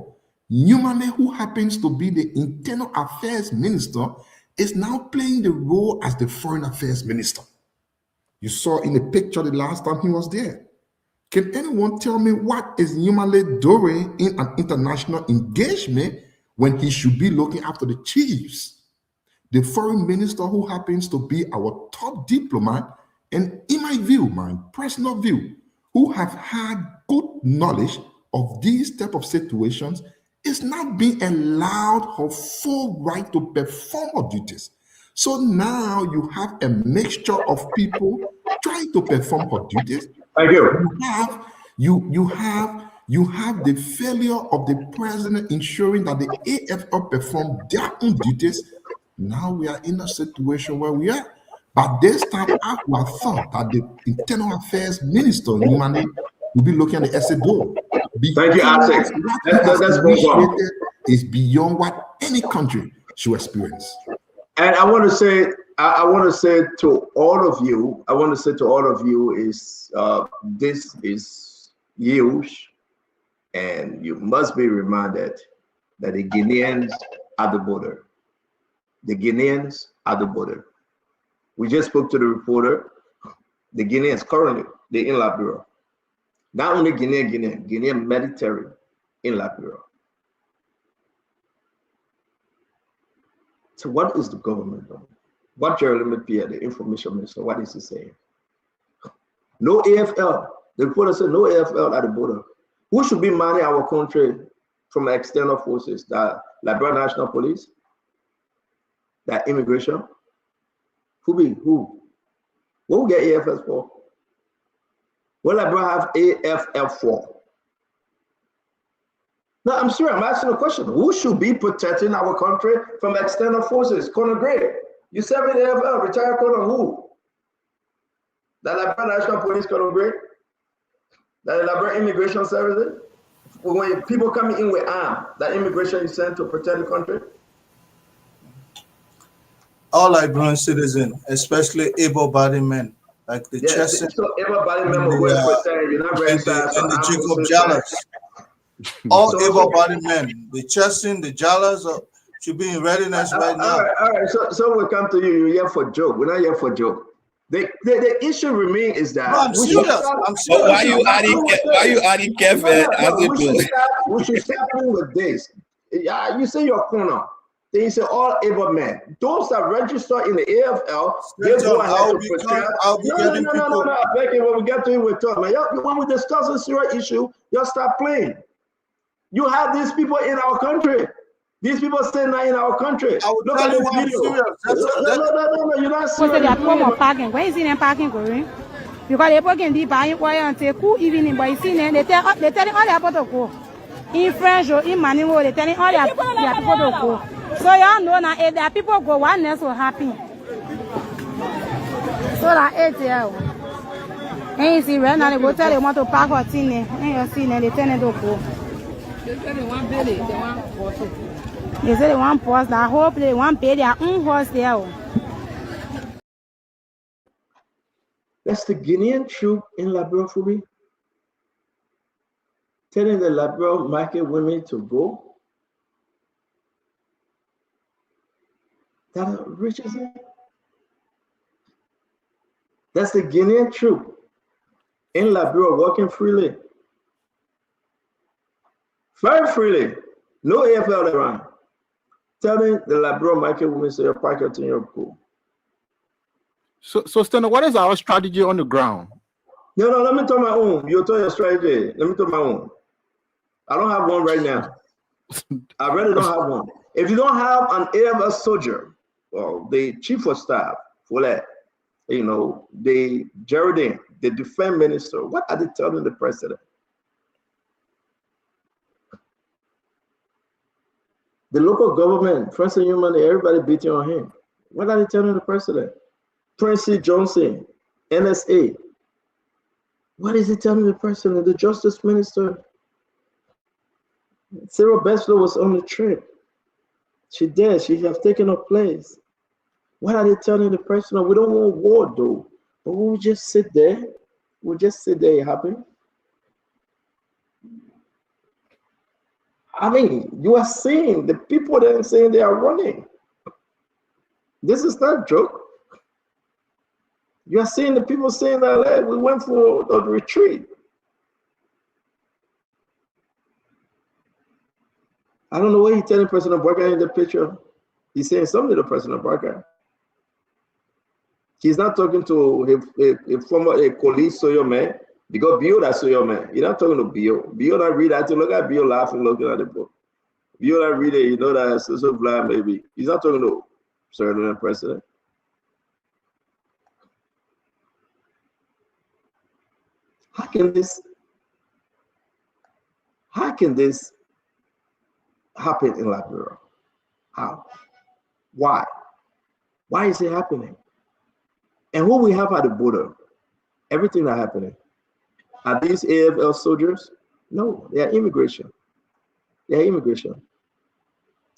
Nyumane, who happens to be the Internal Affairs Minister, is now playing the role as the Foreign Affairs Minister. You saw in the picture the last time he was there. Can anyone tell me what is Nyumane doing in an international engagement when he should be looking after the chiefs? The foreign minister who happens to be our top diplomat, and in my view, my personal view, who have had good knowledge of these type of situations, is not being allowed her full right to perform her duties. So now you have a mixture of people trying to perform her duties. Thank you. You have the failure of the president ensuring that the AFL perform their own duties. Now we are in a situation where we are. But this time, I would have thought that the Internal Affairs Minister, Nyumane, will be looking at the SADO. Thank you, Isaac. Let's move on. Is beyond what any country should experience. And I want to say to all of you, is this is huge, and you must be reminded that the Guineans are the border. The Guineans are the border. We just spoke to the reporter. The Guineans currently, they're in Liberia. Not only Guinean military in Liberia. So what is the government doing? What Jeremy Pierre, the information minister, what is he saying? No AFL. The reporter said no AFL at the border. Who should be manning our country from external forces? The Liberia National Police? That immigration? Who? What we get AFL for? What Liberia have AFL for? No, I'm serious. I'm asking a question. Who should be protecting our country from external forces? Conor Gray. You serving AFL, retired Conor who? The Liberia National Police, Conor Gray? The Liberia Immigration Services? When people coming in with arms, that immigration is sent to protect the country? All Liberian citizens, especially able-bodied men, like the Chesson, so able-bodied men will protect. You're not very fast. And the Jacob Jallas. All able-bodied men, the Chesson, the Jallas should be in readiness right now. All right. So we'll come to you. You're here for joke. We're not here for joke. The issue remain is that I'm serious. Why you adding Kevin? We should start with this. Yeah, you say your corner. Then you say all able men. Those that register in the AFL, they go ahead to protect. No. When we get to it, we'll talk. When we discuss a serious issue, you start playing. You have these people in our country. These people staying in our country. Look at this video. No, you're not serious. Parking. Where is it in parking going? Because they can be buying oil and take cool evening, but you see, they telling all their people to go. In French or in Maniwo, they telling all their people to go. So y'all know now if their people go, one else will happen. So that 8 years. And you see, right now they go tell they want to park or thing there. And you see, they tell them to go. They say they want belly, they want horse. They say they want horse. I hope they want pay their own horse there. That's the Guinean troop in Liberia for me. Telling the Liberia market women to go. That outrageous. That's the Guinean troop in Liberia working freely. Very freely. No AFL around. Telling the Liberia market women to your pocket in your pool. So Steno, what is our strategy on the ground? No, let me talk my own. You tell your strategy. Let me talk my own. I don't have one right now. I really don't have one. If you don't have an AFL soldier, well, the chief of staff for that, you know, the Geraldine, the defense minister, what are they telling the president? The local government, Francis Newman, everybody beating on him. What are they telling the president? Prince Johnson, NSA. What is he telling the president? The justice minister. Sarah Bessler was on the trip. She did. She have taken her place. What are they telling the president? We don't want war, though. But we'll just sit there. We'll just sit there. It happen. I mean, you are seeing the people that are saying they are running. This is not a joke. You are seeing the people saying that, hey, we went for a retreat. I don't know what he's telling President Barker in the picture. He's saying something to President Barker. He's not talking to a former colleague, Soyo man, because Bio that Soyo man. He's not talking to Bio. Bio not read that. Look at Bio laughing, looking at the book. Bio not read it. You know that so blind, maybe. He's not talking to Sir President. How can this happen in Liberia? How? Why? Why is it happening? And what we have at the border, everything that's happening, are these AFL soldiers? No, they are immigration. They are immigration.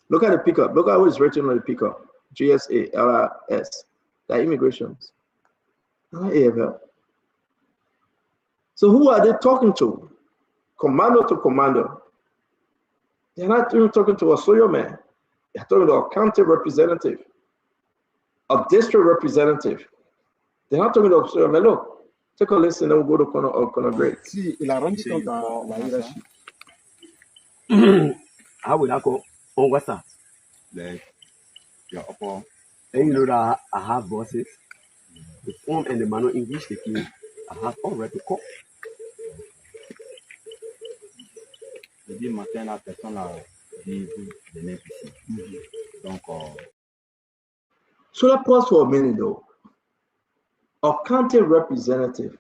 Look at the pickup. Look at what is written on the pickup. GSA, LRS. They are immigrations. Not AFL. So who are they talking to? Commando to commando. They're not even talking to a Soyo man. They're talking to a county representative, a district representative. They're not talking to a Soyo man. Look, take a listen and we'll go to Conor Gray. Si, il a rendu compte à la hiérarchie. How would I go? Oh, what's that? Your upper. And you know that I have bosses. The form and the manner in which they came, I have already caught. Je dis matin, la personne a dit vous venez ici. Donc, So let's pause for a minute though. A county representative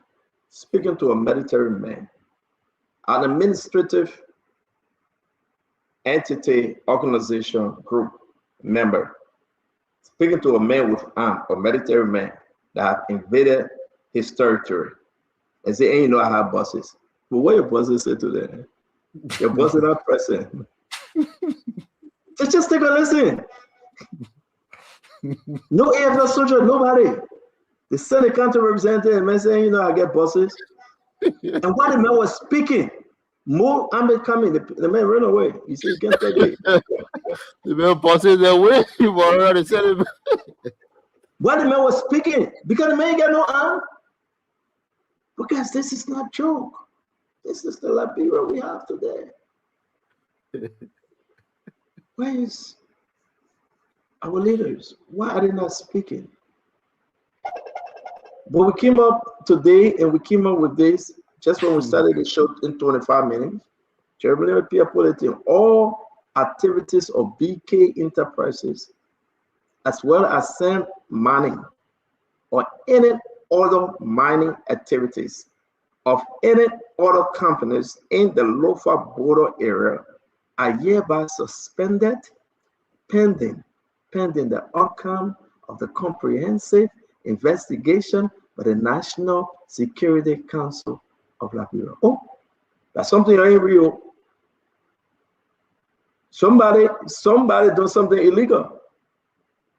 speaking to a military man, an administrative entity, organization, group member, speaking to a man with arm, a military man that have invaded his territory, and say, hey, you know, I have bosses. But what your bosses say to them? Your bosses are not present. So just take a listen. No AFL soldier, nobody. They send a county representative and man saying, you know, I get bosses. And while the man was speaking, more Ahmed coming, the man ran away. He said, you can't take it. The man bosses away. While the man was speaking, because the man ain't got no arm. Because this is not joke. This is the Liberia we have today. Where is our leaders? Why are they not speaking? But we came up today and we came up with this just when we started the show in 25 minutes. Germany peer politics, all activities of BK Enterprises, as well as Sam Manning or any other mining activities of any other companies in the Lofa border area are hereby suspended pending the outcome of the comprehensive investigation by the National Security Council of Liberia. Oh, that's something that ain't real. Somebody does something illegal.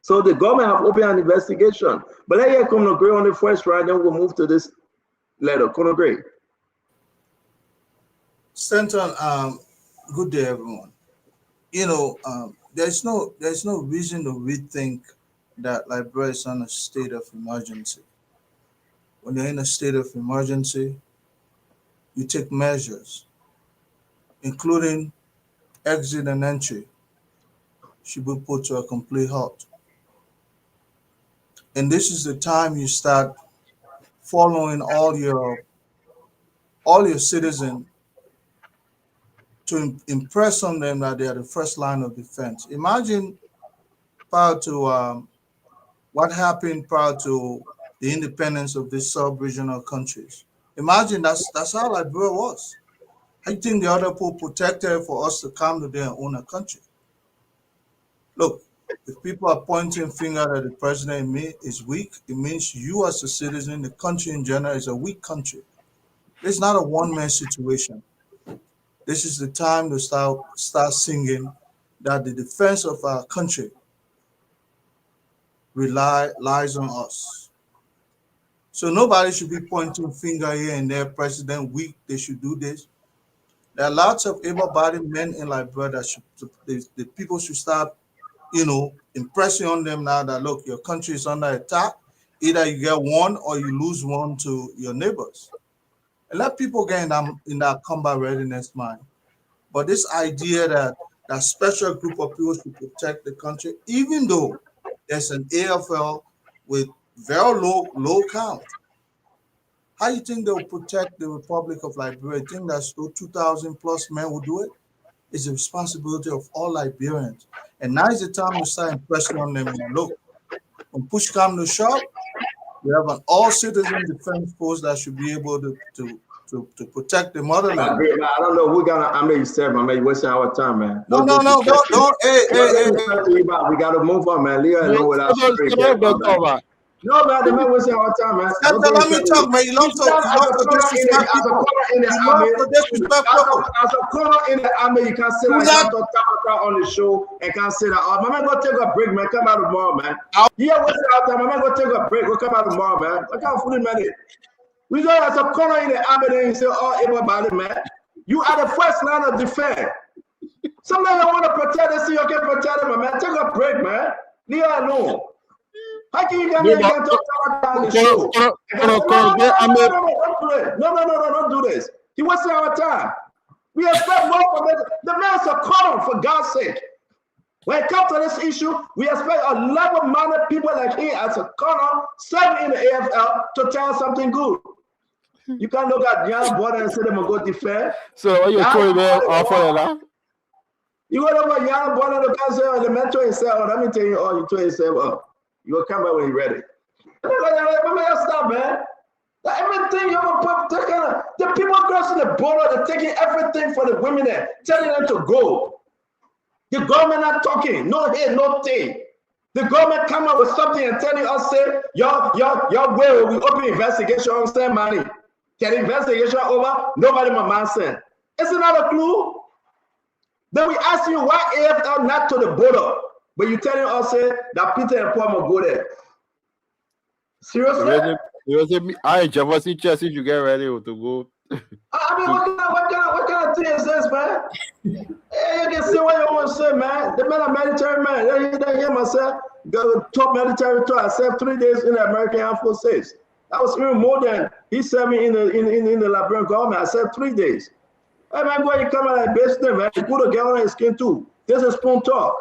So the government have opened an investigation. But let here come to agree on the first, right? Then we'll move to this letter. Come agree. Stanton, good day, everyone. You know, there's no reason to rethink that Liberia is in a state of emergency. When you're in a state of emergency, you take measures, including exit and entry should be put to a complete halt. And this is the time you start following all your citizens to impress on them that they are the first line of defense. Imagine prior to what happened prior to the independence of these sub-regional countries. Imagine that's how Liberia was. I think the other people protected for us to come to their own country. Look, if people are pointing finger that the president is weak, it means you as a citizen, the country in general is a weak country. It's not a one-man situation. This is the time to start singing that the defense of our country lies on us. So nobody should be pointing finger here and there, president weak, they should do this. There are lots of able-bodied men in Liberia that the people should start, impressing on them now that, look, your country is under attack. Either you get one or you lose one to your neighbors. And let people get in that combat readiness mind. But this idea that that special group of people should protect the country, even though there's an AFL with very low count, how you think they'll protect the Republic of Liberia? You think that 2,000 plus men will do it? It's the responsibility of all Liberians. And now is the time to start impressing on them. Look, when push comes to shove, we have an all-citizen defense force that should be able to protect the motherland. I don't know. You said, man, you're wasting our time, man. Don't. Hey. We got to move on, man. Leave alone without No, man, the man wasting our time, man. Let me talk, man. You love to disrespect people. As a corner in the army, you can't sit down on the show and can't say that. Oh, my man, go take a break, man. Come out tomorrow, man. Yeah, wasting our time. My man, go take a break. We'll come out tomorrow, man. I can't fool him, man. We go as a corner in the army, then you say, oh, able-bodied, man. You are the first line of defense. Sometimes I want to protect us, so you can protect them, man. Take a break, man. Leave it alone. How can you get me and talk about the show? No, don't do this. He wasting our time. We expect more from it. The man's a corner, for God's sake. When it comes to this issue, we expect a level-minded people like him as a corner, serving in the AFL, to tell us something good. You can't look at young boy and say them go defend. So what you told me offer that? You go look at young boy and can say, oh, the mentor himself, let me tell you, oh, you told yourself, oh, you will come back when you're ready. Stop, man. Like everything you ever put, the people crossing the border, they're taking everything for the women there, telling them to go. The government not talking, no head, no thing. The government come up with something and telling us, say, y'all will we open investigation on send money. Get investigation over, nobody my man send. Isn't that a clue? Then we ask you why AFL not to the border, but you telling us say that Peter and Paul will go there. Seriously? I just see Chelsea, you get ready to go. I mean, what kind of thing is this, man? Hey, you can say what you want to say, man. The man a military man. They hear myself go top military tour. I served 3 days in the American Armed Forces. That was even more than he served me in the Liberian government. I served 3 days. Hey man, boy, you come out like business, man. You put a girl on his skin too. This is spoon talk.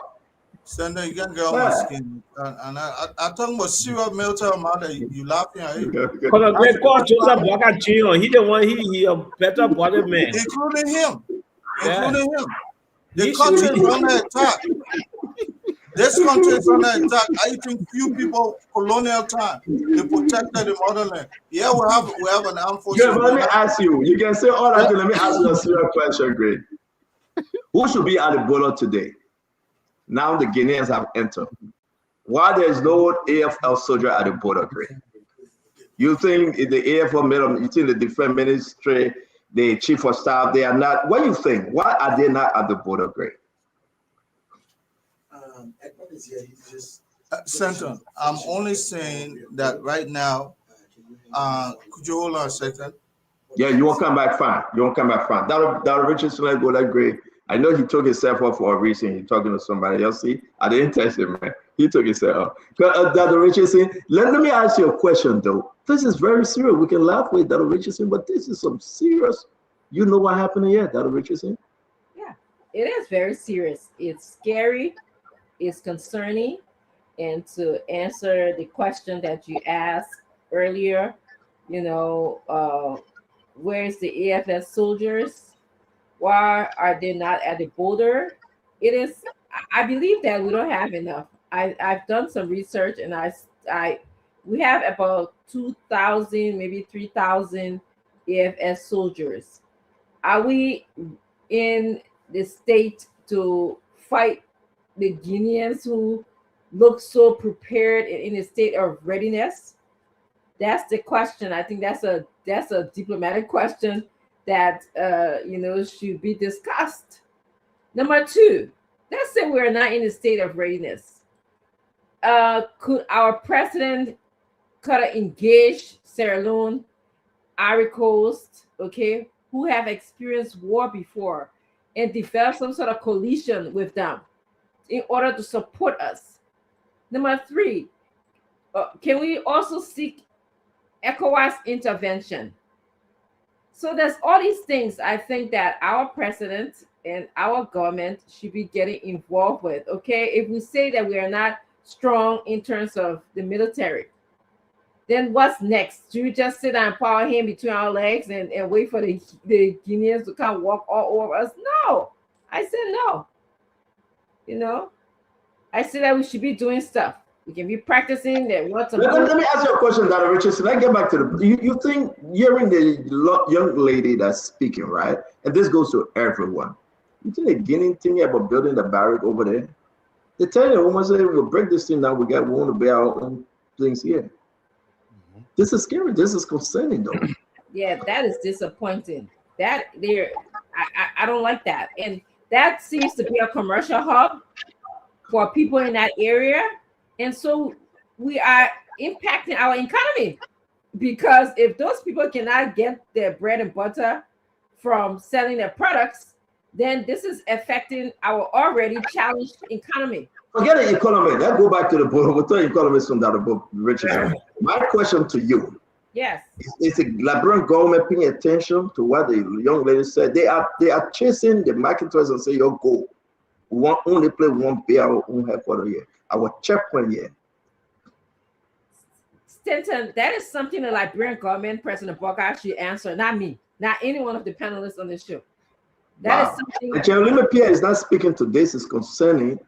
Sunday, you can get on my skin. And I talking about serial military mother, you laughing at him. Because they call Joseph Boga Jr. He the one, he a better body man. Including him. The country is under attack. This country is under attack. I think few people colonial time they protected the motherland. Yeah, we have an armed forces. Yeah, but let me ask you. You can say all that. Let me ask you a serious question, Great. Who should be at the border today? Now the Guineans have entered. Why there is no AFL soldier at the border, Great? You think the AFL made them? You think the defense ministry, the chief of staff, they are not? What do you think? Why are they not at the border, Great? Senator, I'm only saying that right now. Could you hold on a second? Yeah, you won't come back fine. You won't come back fine. Dr. Richardson, let go that great. I know he took himself off for a reason. He's talking to somebody else. See, I didn't test him, man. He took himself off. Dr. Richardson, let me ask you a question, though. This is very serious. We can laugh with Dr. Richardson, but this is some serious. You know what happened here, Dr. Richardson? Yeah, it is very serious. It's scary. It's concerning. And to answer the question that you asked earlier, you know, where's the AFS soldiers? Why are they not at the border? It is, I believe that we don't have enough. I've done some research, and we have about 2,000, maybe 3,000 AFS soldiers. Are we in the state to fight the Guineans who look so prepared in a state of readiness? That's the question. I think that's a diplomatic question that you know, should be discussed. Number two, let's say we're not in a state of readiness. Could our president could have engaged Sierra Leone, Ivory Coast, okay, who have experienced war before, and develop some sort of coalition with them in order to support us? Number three, can we also seek ECOWAS intervention? So there's all these things I think that our president and our government should be getting involved with, okay? If we say that we are not strong in terms of the military, then what's next? Do you just sit down and put our hand between our legs and wait for the Guineans to come walk all over us? No, I said no. You know, I said that we should be doing stuff. We can be practicing that. Let me ask you a question, Dr. Richardson. Let's get back to the. You think hearing the young lady that's speaking, right? And this goes to everyone. You think the Guinean thinking about building the barrack over there? They tell you, woman say, we'll break this thing down. We want to bear our own things here. This is scary. This is concerning, though. Yeah, that is disappointing. That there, I don't like that, and that seems to be a commercial hub for people in that area. And so we are impacting our economy, because if those people cannot get their bread and butter from selling their products, then this is affecting our already challenged economy. Forget the economy. Let's go back to the board. We'll talk economists from Dr. Richardson. My question to you. Yes. Is the Liberian government paying attention to what the young lady said? They are chasing the marketers and say, your goal. We want only play one pay our own headquarters here. Our checkpoint here. Stanton, that is something the Liberian government, President Bokar, should answer, not me, not any one of the panelists on this show. That is something. And Jeremy Pierre is not speaking to this. Is concerning.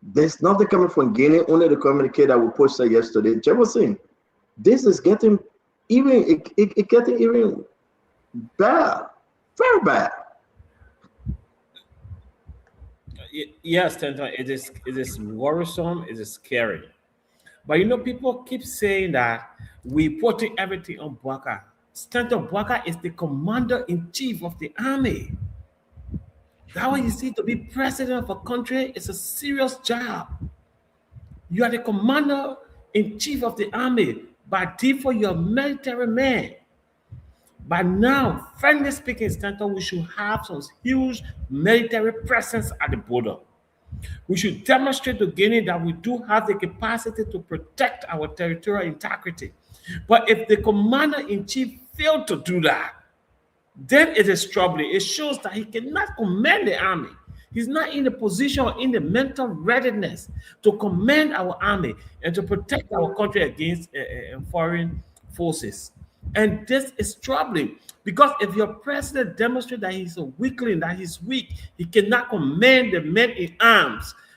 There's nothing coming from Guinea. Only the communique that we posted yesterday. Jefferson, this is getting even getting even bad, very bad. Yes, Stanton, it is worrisome, it is scary. But you know, people keep saying that we putting everything on Bokar. Stanton, Bokar is the commander-in-chief of the army. That way you see, to be president of a country is a serious job. You are the commander-in-chief of the army. By default, you're a military man. But now, frankly speaking, Stanton, we should have some huge military presence at the border. We should demonstrate to Guinea that we do have the capacity to protect our territorial integrity. But if the commander-in-chief failed to do that, then it is troubling. It shows that he cannot command the army. He's not in the position or in the mental readiness to command our army and to protect our country against foreign forces. And this is troubling, because if your president demonstrates that he's a weakling, that he's weak, he cannot command the men in arms,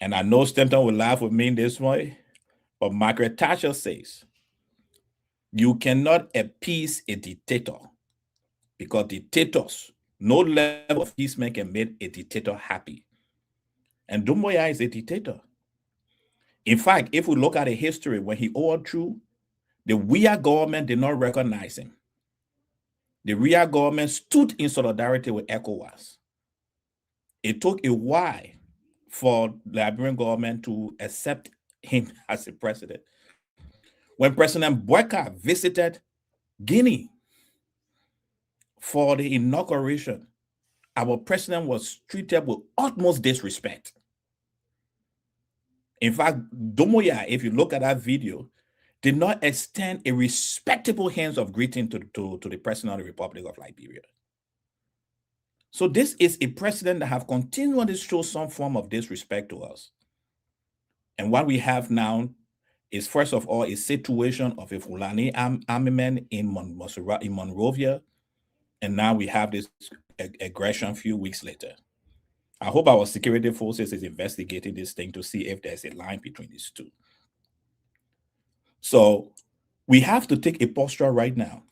And I know Stanton will laugh with me in this way, but Margaret Thatcher says, you cannot appease a dictator because dictators, no level of peaceman can make a dictator happy. And Doumbouya is a dictator. In fact, if we look at the history, when he overthrew, the Weah government did not recognize him. The Weah government stood in solidarity with ECOWAS. It took a while for the Liberian government to accept him as a president. When President Boyka visited Guinea for the inauguration, our president was treated with utmost disrespect. In fact, Doumbouya, if you look at that video, did not extend a respectable hands of greeting to the president of the Republic of Liberia. So this is a president that have continually shown some form of disrespect to us. And what we have now is, first of all, a situation of a Fulani armament in Monrovia. And now we have this aggression a few weeks later. I hope our security forces is investigating this thing to see if there's a line between these two. So we have to take a posture right now.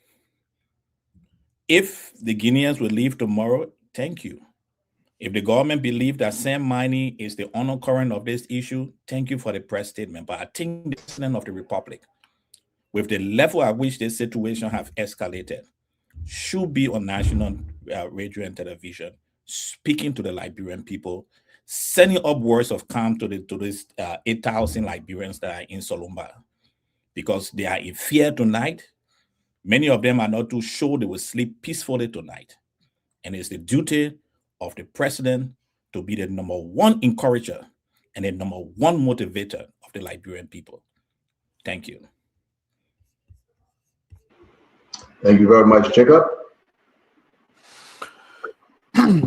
If the Guineans will leave tomorrow, thank you. If the government believes that sand mining is the undercurrent of this issue, thank you for the press statement. But I think the president of the Republic, with the level at which this situation have escalated, should be on national radio and television, speaking to the Liberian people, sending up words of calm to these 8,000 Liberians that are in Solomba, because they are in fear tonight. Many of them are not too sure they will sleep peacefully tonight. And it's the duty of the president to be the number one encourager and the number one motivator of the Liberian people. Thank you. Thank you very much, Jacob.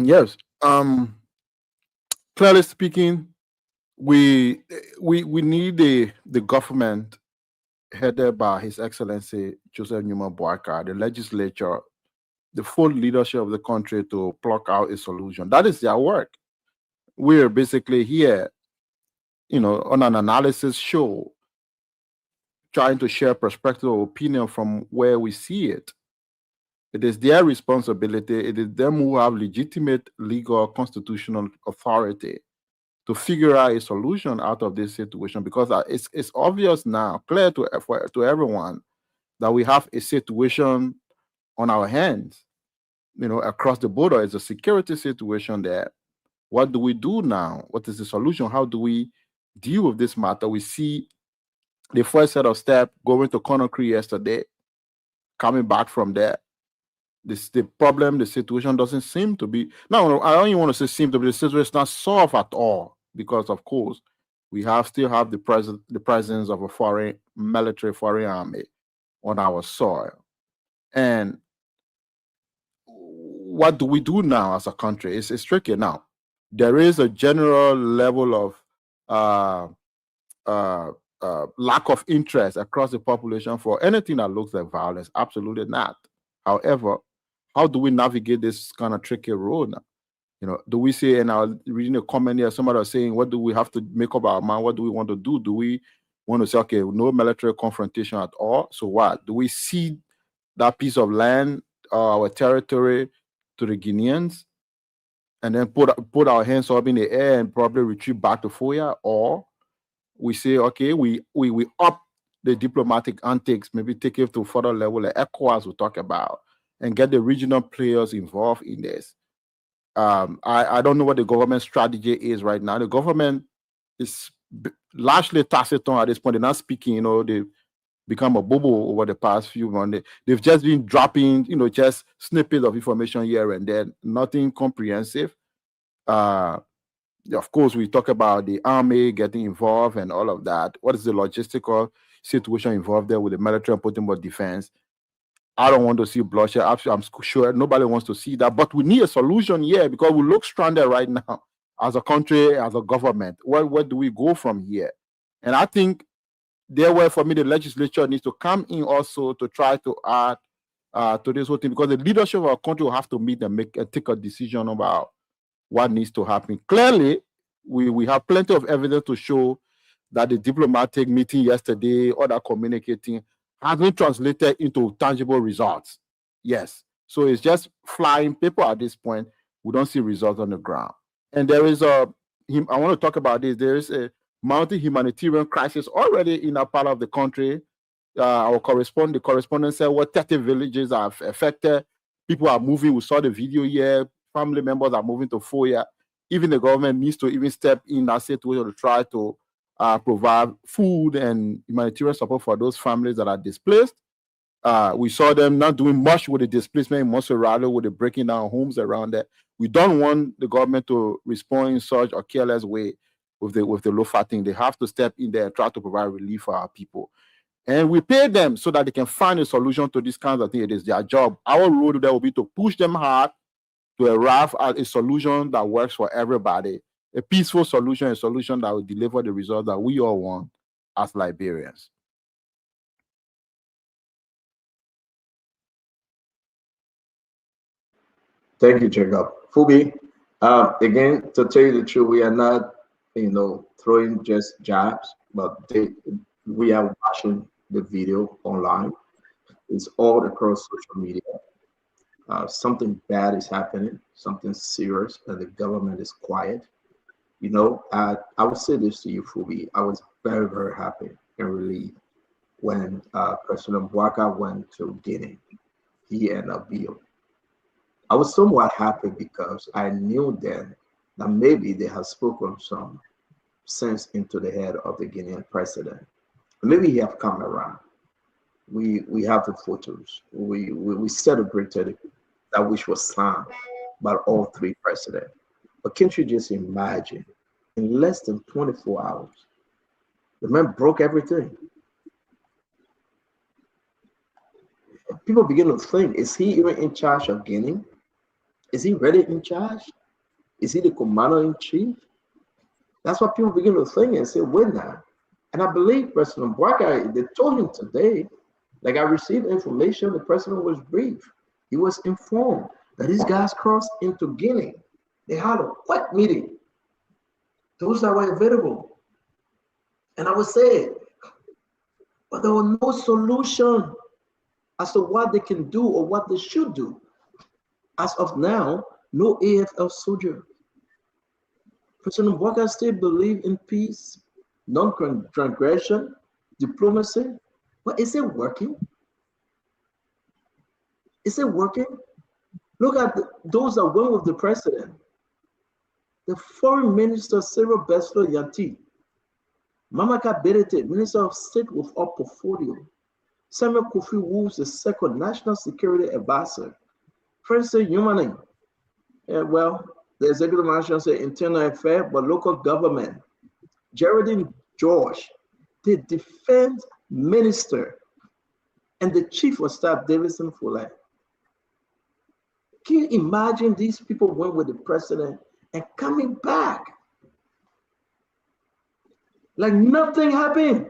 Yes. Clearly speaking, we need the government headed by His Excellency Joseph Newman Boyka, the legislature, the full leadership of the country to pluck out a solution. That is their work. We're basically here, on an analysis show, trying to share perspective or opinion from where we see it. It is their responsibility. It is them who have legitimate legal constitutional authority to figure out a solution out of this situation, because it's obvious now, clear to everyone, that we have a situation on our hands, across the border. It's a security situation there. What do we do now? What is the solution? How do we deal with this matter? We see the first set of steps going to Conakry yesterday, coming back from there. The situation doesn't seem to be, no, I don't even want to say seem to be, the situation is not solved at all, because of course we still have the presence of a foreign army on our soil. And what do we do now as a country? It's tricky now. There is a general level of lack of interest across the population for anything that looks like violence. Absolutely not. However, how do we navigate this kind of tricky road now? Do we say, and I was reading a comment here, somebody was saying, what do we have to make up our mind? What do we want to do? Do we want to say, okay, no military confrontation at all? So what? Do we cede that piece of land, our territory, to the Guineans, and then put our hands up in the air and probably retreat back to Foya? Or we say, okay, we up the diplomatic antics, maybe take it to a further level, like ECOWAS will talk about, and get the regional players involved in this. I don't know what the government strategy is right now. The government is largely taciturn at this point. They're not speaking, they've become a bubble over the past few months. They've just been dropping, just snippets of information here and there, nothing comprehensive. Of course, we talk about the army getting involved and all of that. What is the logistical situation involved there with the military and putting more defense? I don't want to see bloodshed. I'm sure nobody wants to see that, but we need a solution here, because we look stranded right now as a country, as a government. Where do we go from here? And I think for me, the legislature needs to come in also to try to add to this whole thing, because the leadership of our country will have to meet and take a decision about what needs to happen. Clearly, we have plenty of evidence to show that the diplomatic meeting yesterday or that communicating has been translated into tangible results. Yes. So it's just flying paper at this point. We don't see results on the ground. And there is I want to talk about this. There is a mounting humanitarian crisis already in that part of the country. The correspondent said, 30 villages are affected. People are moving. We saw the video here. Family members are moving to Foya. Even the government needs to even step in that situation to try to provide food and humanitarian support for those families that are displaced. We saw them not doing much with the displacement in Monserrado, with the breaking down homes around there. We don't want the government to respond in such a careless way with the Lofa thing. They have to step in there and try to provide relief for our people. And we pay them so that they can find a solution to this kind of thing. It is their job. Our role there will be to push them hard to arrive at a solution that works for everybody, a peaceful solution, a solution that will deliver the result that we all want as Liberians. Thank you, Jacob. Fubi, again, to tell you the truth, we are not, throwing just jabs, but we are watching the video online. It's all across social media. Something bad is happening, something serious, and the government is quiet. I would say this to you, Fubi. I was very, very happy and relieved when President Bouaka went to Guinea, he and Abiyo. I was somewhat happy because I knew then that maybe they have spoken some sense into the head of the Guinean president. Maybe he have come around. We have the photos. We celebrated that which was signed by all three presidents. But can't you just imagine, in less than 24 hours, the man broke everything. People begin to think, is he even in charge of Guinea? Is he really in charge? Is he the commander-in-chief? That's what people begin to think and say, wait now. And I believe President Bouaka, they told him today, like I received information, the president was briefed. He was informed that these guys crossed into Guinea. They had a quick meeting. Those that were available. And I would say, but there was no solution as to what they can do or what they should do. As of now, no AFL soldier. President Bouaka still believes in peace, non-transgression, diplomacy. But is it working? Is it working? Look at those that went with the president. The foreign minister, Cyril Beslo Yanti, Mamaka Berete, Minister of State with a portfolio, Samuel Kofi Wolves, the second National Security Advisor, Francis Yumaning, the executive manager said internal affairs, but local government, Geraldine George, the defense minister, and the chief of staff, Davison Fuller. Can you imagine these people went with the president and coming back? Like nothing happened.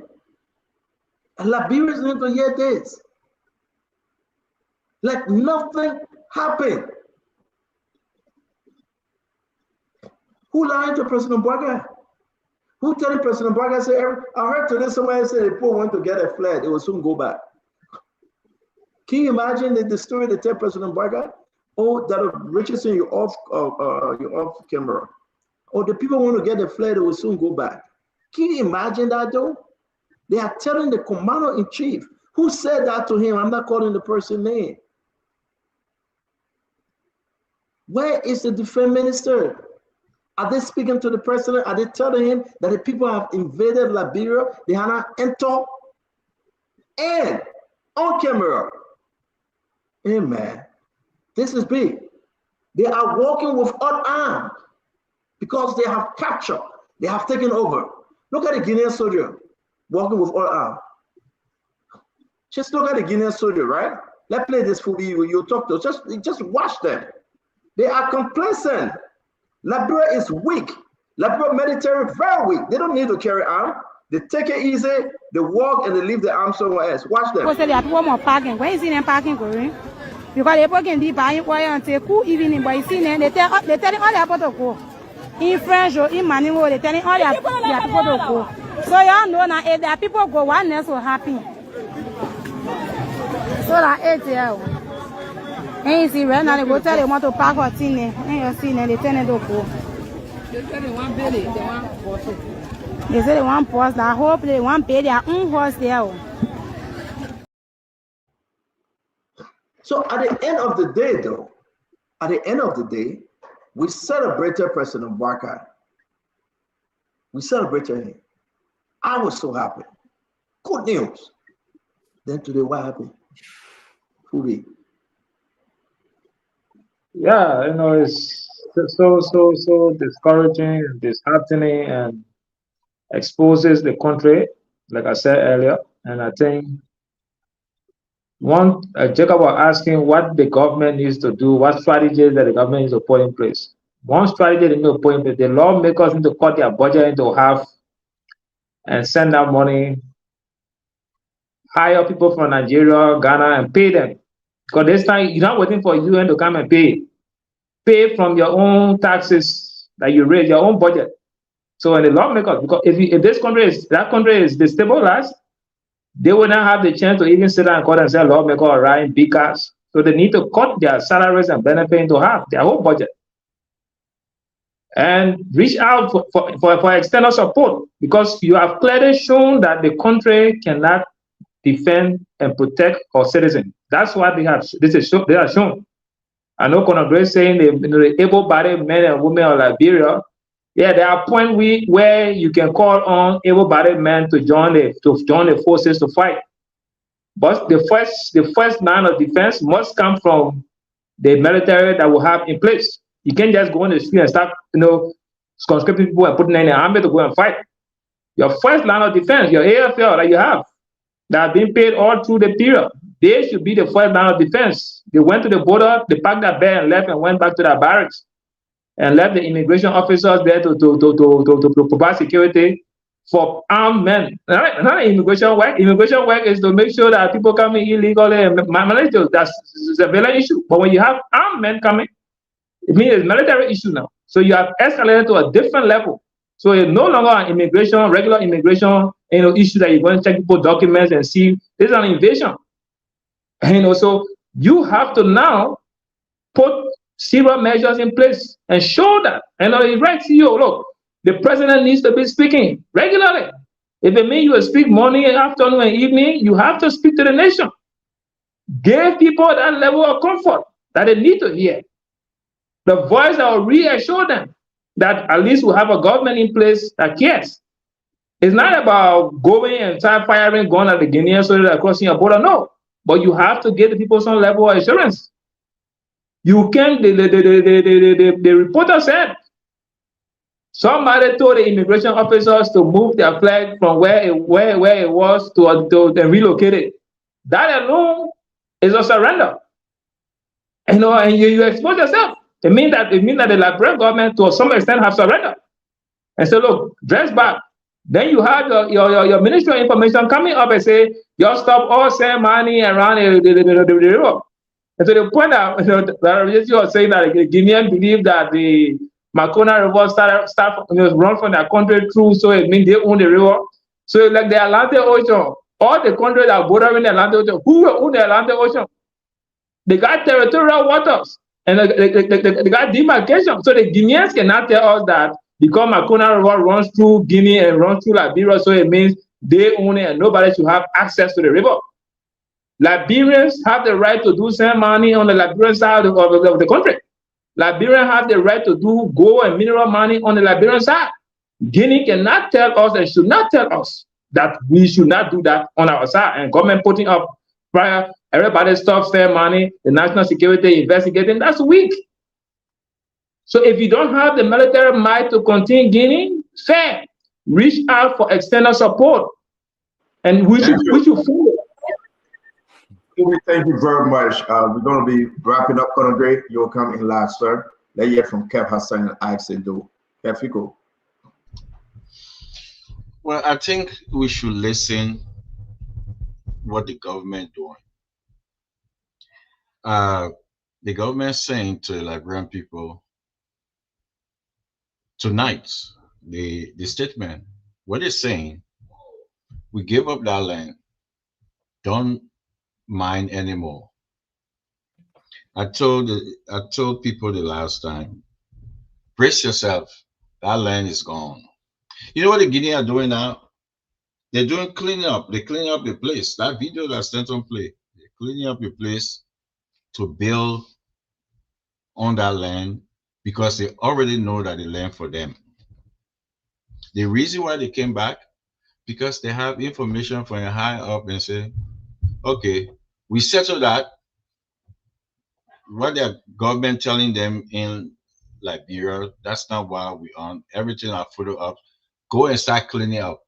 And Liberians need to hear this. Like nothing happened. Who lied to President Bouaka? Who told President Bouaka, say, I heard today somebody say the poor want to get a flag, they will soon go back. Can you imagine the story they tell President Bouaka? Oh, that Richardson, you're off camera. Or the people want to get a flag, they will soon go back. Can you imagine that though? They are telling the commander-in-chief. Who said that to him? I'm not calling the person's name. Where is the defense minister? Are they speaking to the president? Are they telling him that the people have invaded Liberia? They have not entered? And on camera. Amen. This is big. They are walking with unarmed because they have captured. They have taken over. Look at the Guinean soldier walking with unarmed. Just look at the Guinean soldier, right? Let's play this for you. You talk to just watch them. They are complacent. Liberia is weak. Liberia military very weak. They don't need to carry arms. They take it easy. They walk and they leave the arms somewhere else. Watch them. There are people more parking. Where is them parking going? Because people can be buying oil and take cool evening, but you see them. They tell all the people to go. in French or in Maniwo, they telling all their people to go. So y'all know now if their people go, one else will happen. So that 8 years. And you see right now they go tell they want to park or thing there. And you see now they tell them to go. They say they want belly, they want horse. They say they want horse. I hope they want pay their own horse there. So at the end of the day, though, we celebrated President Barker. We celebrated him. I was so happy. Good news. Then today, what happened? Fubi. Yeah, you know, it's so discouraging and disheartening and exposes the country, like I said earlier. And I think Jacob was asking what the government needs to do, what strategies that the government needs to put in place. One strategy they need to put in place, the lawmakers need to cut their budget into half and send that money, hire people from Nigeria, Ghana, and pay them. Because this time, you're not waiting for UN to come and pay. Pay from your own taxes that you raise, your own budget. So when the lawmakers, because if that country is destabilized, they will not have the chance to even sit down and call themselves lawmakers or write big cars. So they need to cut their salaries and benefits into half, their whole budget. And reach out for external support, because you have clearly shown that the country cannot defend and protect our citizens. That's what they have shown. I know Conor Grace saying the able-bodied men and women of Liberia, yeah, there are points where you can call on able-bodied men to join the forces to fight. But the first line of defense must come from the military that will have in place. You can't just go on the street and start, conscripting people and putting them in the army to go and fight. Your first line of defense, your AFL that you have, that have been paid all through the period, they should be the first line of defense. They went to the border, they packed their bag and left and went back to their barracks and left the immigration officers there to provide security for armed men. Not immigration work. Immigration work is to make sure that people coming illegally and manage those. That's a civilian issue. But when you have armed men coming, it means it's a military issue now. So you have escalated to a different level. So it's no longer an regular immigration, issue that you're going to check people's documents and see. This is an invasion. And so you have to now put serious measures in place and show that. And the right CEO, look, the president needs to be speaking regularly. If it means you will speak morning, afternoon, and evening, you have to speak to the nation. Give people that level of comfort that they need to hear. The voice that will reassure them that at least we have a government in place that cares. It's not about going and start firing guns at the Guineans so they're crossing your border. No. But you have to give the people some level of assurance. You can, the reporter said, somebody told the immigration officers to move their flag from where it was to relocate it. That alone is a surrender. And you expose yourself. It means that the Liberian government, to some extent, have surrendered. And so, look, dress back. Then you have your Ministry of Information coming up and say, you stop all send money around the river. And so the point that you are saying that the Guineans believe that the Makona River start run from their country through, so it means they own the river. So like the Atlantic Ocean, all the countries that are bordering the Atlantic Ocean, who will own the Atlantic Ocean? They got territorial waters and they got demarcation. So the Guineans cannot tell us that because Makona River runs through Guinea and runs through Liberia, so it means they own it and nobody should have access to the river. Liberians have the right to do send money on the Liberian side of the country. Liberians have the right to do gold and mineral money on the Liberian side. Guinea cannot tell us and should not tell us that we should not do that on our side. And government putting up prior, everybody stops send money, the national security investigating, that's weak. So if you don't have the military might to contain Guinea, fair. Reach out for external support. And we should follow. Thank you very much. We're going to be wrapping up. Conor Gray, you'll come in last, sir. Let's hear from Kev Hassan and Ike Sendo. Kev, you go. Well, I think we should listen what the government doing. The government saying to the Liberian people tonight, the statement, what it's saying, we give up that land, don't mine anymore. I told people the last time, brace yourself, that land is gone. You know what the Guinea are doing now? They're doing cleaning up. They're cleaning up the place. That video that Stanton played, they're cleaning up the place to build on that land because they already know that the land for them. The reason why they came back, because they have information from a high up and say, okay, we settled that. What their government telling them in Liberia, that's not why we on. Everything I photo up. Go and start cleaning up.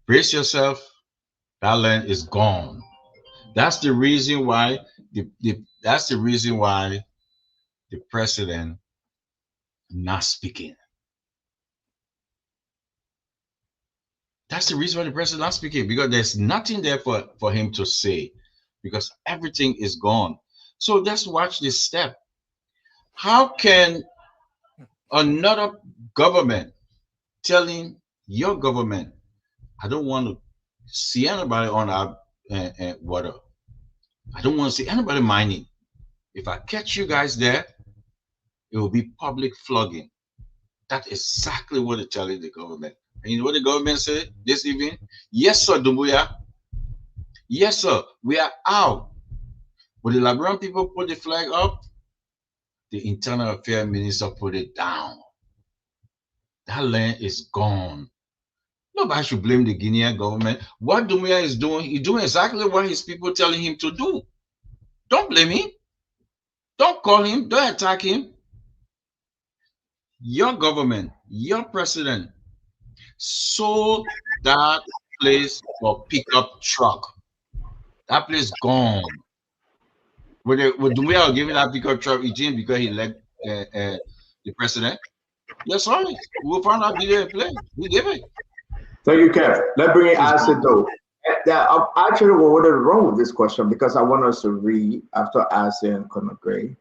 Brace yourself. That land is gone. That's the reason why that's the reason why the president not speaking. That's the reason why the president not speaking, because there's nothing there for him to say, because everything is gone. So let's watch this step. How can another government telling your government, I don't want to see anybody on our water. I don't want to see anybody mining. If I catch you guys there, it will be public flogging. That's exactly what they're telling the government. And you know what the government said this evening? Yes, sir, Dumbuya. Yes, sir, we are out. But the Liberian people put the flag up, the Internal Affairs Minister put it down. That land is gone. Nobody should blame the Guinean government. What Dumbuya is doing, he's doing exactly what his people telling him to do. Don't blame him. Don't call him. Don't attack him. Your government, your president, sold that place for pickup truck. That place gone. Would Dumbuya give that pickup truck Eugene because he led the president? Yes, sorry. We'll find out video and play. We give it. Thank you, Kev. Let's bring in Acid though. Actually, what is wrong with this question? Because I want us to read after Acid and Conor Gray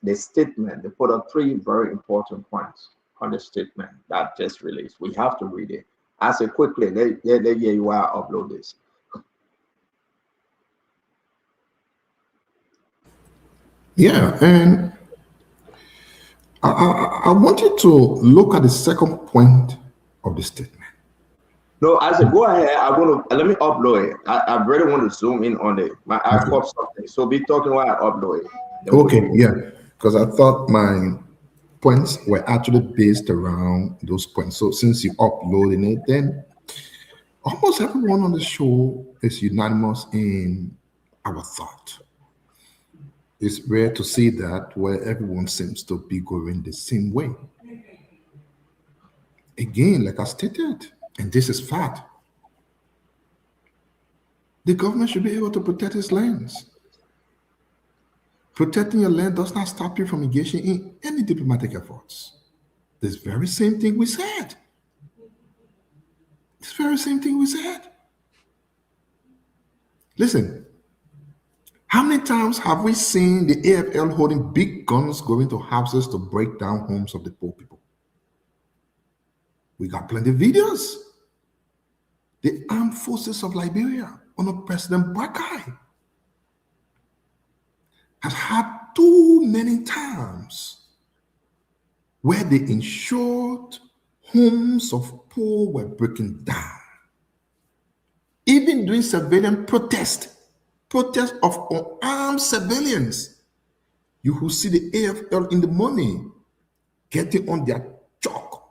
the statement. They put up 3 very important points on the statement that just released. We have to read it. Acid, quickly. Let you upload this. Yeah, and I want you to look at the second point of the statement. No, I said, go ahead. I'm gonna let me upload it. I really want to zoom in on it. I caught something, so be talking while I upload it. Okay, yeah, because I thought my points were actually based around those points. So since you're uploading it, then almost everyone on the show is unanimous in our thought. It's rare to see that where everyone seems to be going the same way. Again, like I stated, and this is fact, the government should be able to protect its lands. Protecting your land does not stop you from engaging in any diplomatic efforts. This very same thing we said. This very same thing we said. Listen, how many times have we seen the AFL holding big guns going to houses to break down homes of the poor people? We got plenty of videos. The armed forces of Liberia under President Boakai has had too many times where they ensured homes of poor were breaking down. Even during civilian protest of unarmed civilians, you will see the AFL in the morning getting on their chalk,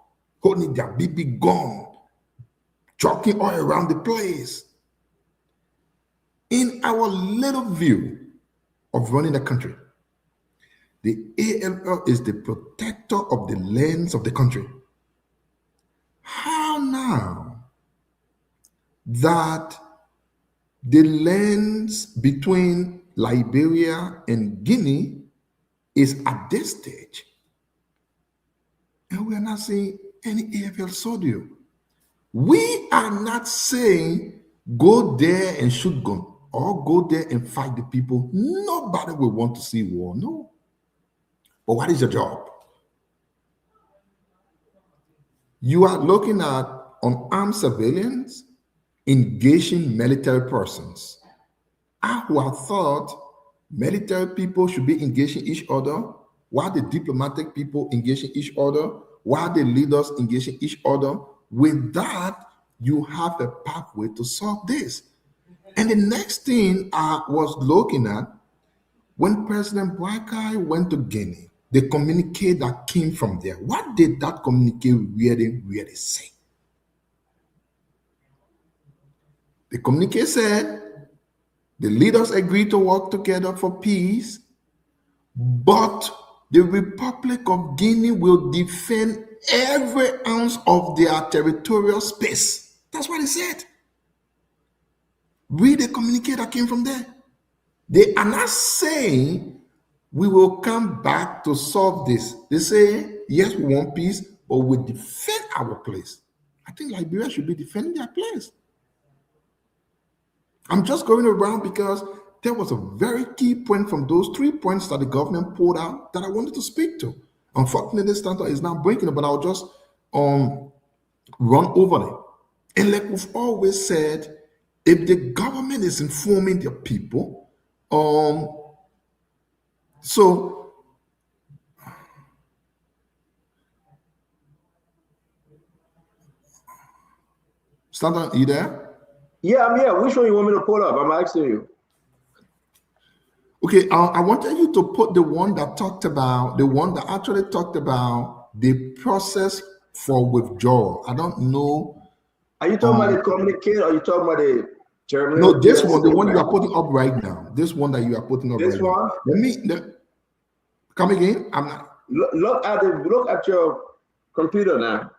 holding their BB gun, chalking all around the place. In our little view of running the country, the AFL is the protector of the lands of the country. How now that the lands between Liberia and Guinea is at this stage, and we are not seeing any AFL soldier? We are not saying go there and shoot gun or go there and fight the people. Nobody will want to see war, no. But what is your job? You are looking at unarmed civilians engaging military persons. I would have thought military people should be engaging each other, while the diplomatic people engaging each other, while the leaders engaging each other. With that, you have a pathway to solve this. And the next thing I was looking at, when President Boakai went to Guinea, the communique that came from there, what did that communique really say? The communique said the leaders agreed to work together for peace, but the Republic of Guinea will defend every ounce of their territorial space. That's what he said. Read the communique that came from there. They are not saying we will come back to solve this. They say, yes, we want peace, but we defend our place. I think Liberia should be defending their place. I'm just going around because there was a very key point from those 3 points that the government pulled out that I wanted to speak to. Unfortunately, Stanton is not breaking it, but I'll just run over it. And like we've always said, if the government is informing their people, so Stanton, you there? Yeah, I'm here. Which one you want me to pull up? I'm asking you. Okay, I wanted you to put the one that actually talked about the process for withdrawal. I don't know. Are you talking about the communique or are you talking about the German? No, this one, the one you are putting up right now. This one that you are putting up this right one? now. Come again. I'm not. Look at your computer now.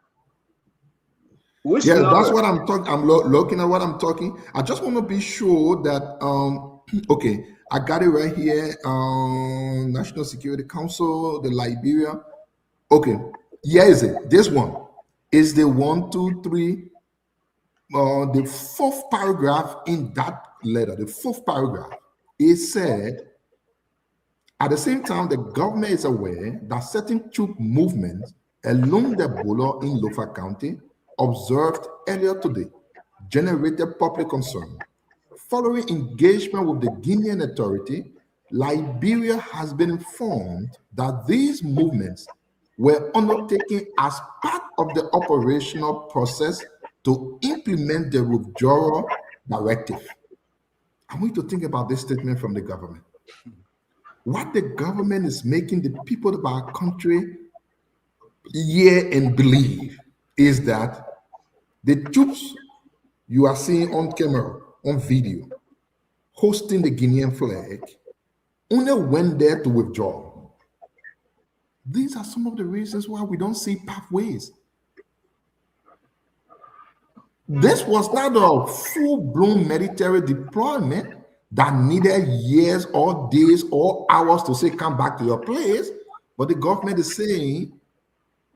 Which Yeah, number? that's what I'm talking. I'm looking at what I'm talking. I just want to be sure that okay, I got it right here. National Security Council, the Liberia. Okay, here is it. This one is the 1, 2, 3. The 4th paragraph in that letter. The 4th paragraph. It said, at the same time, the government is aware that certain troop movements along the border in Lofa County observed earlier today generated public concern. Following engagement with the Guinean Authority, Liberia has been informed that these movements were undertaken as part of the operational process to implement the withdrawal directive. I want you to think about this statement from the government. What the government is making the people of our country hear and believe is that the troops you are seeing on camera, on video, hosting the Guinean flag, only went there to withdraw. These are some of the reasons why we don't see pathways. This was not a full-blown military deployment that needed years or days or hours to say, come back to your place. But the government is saying,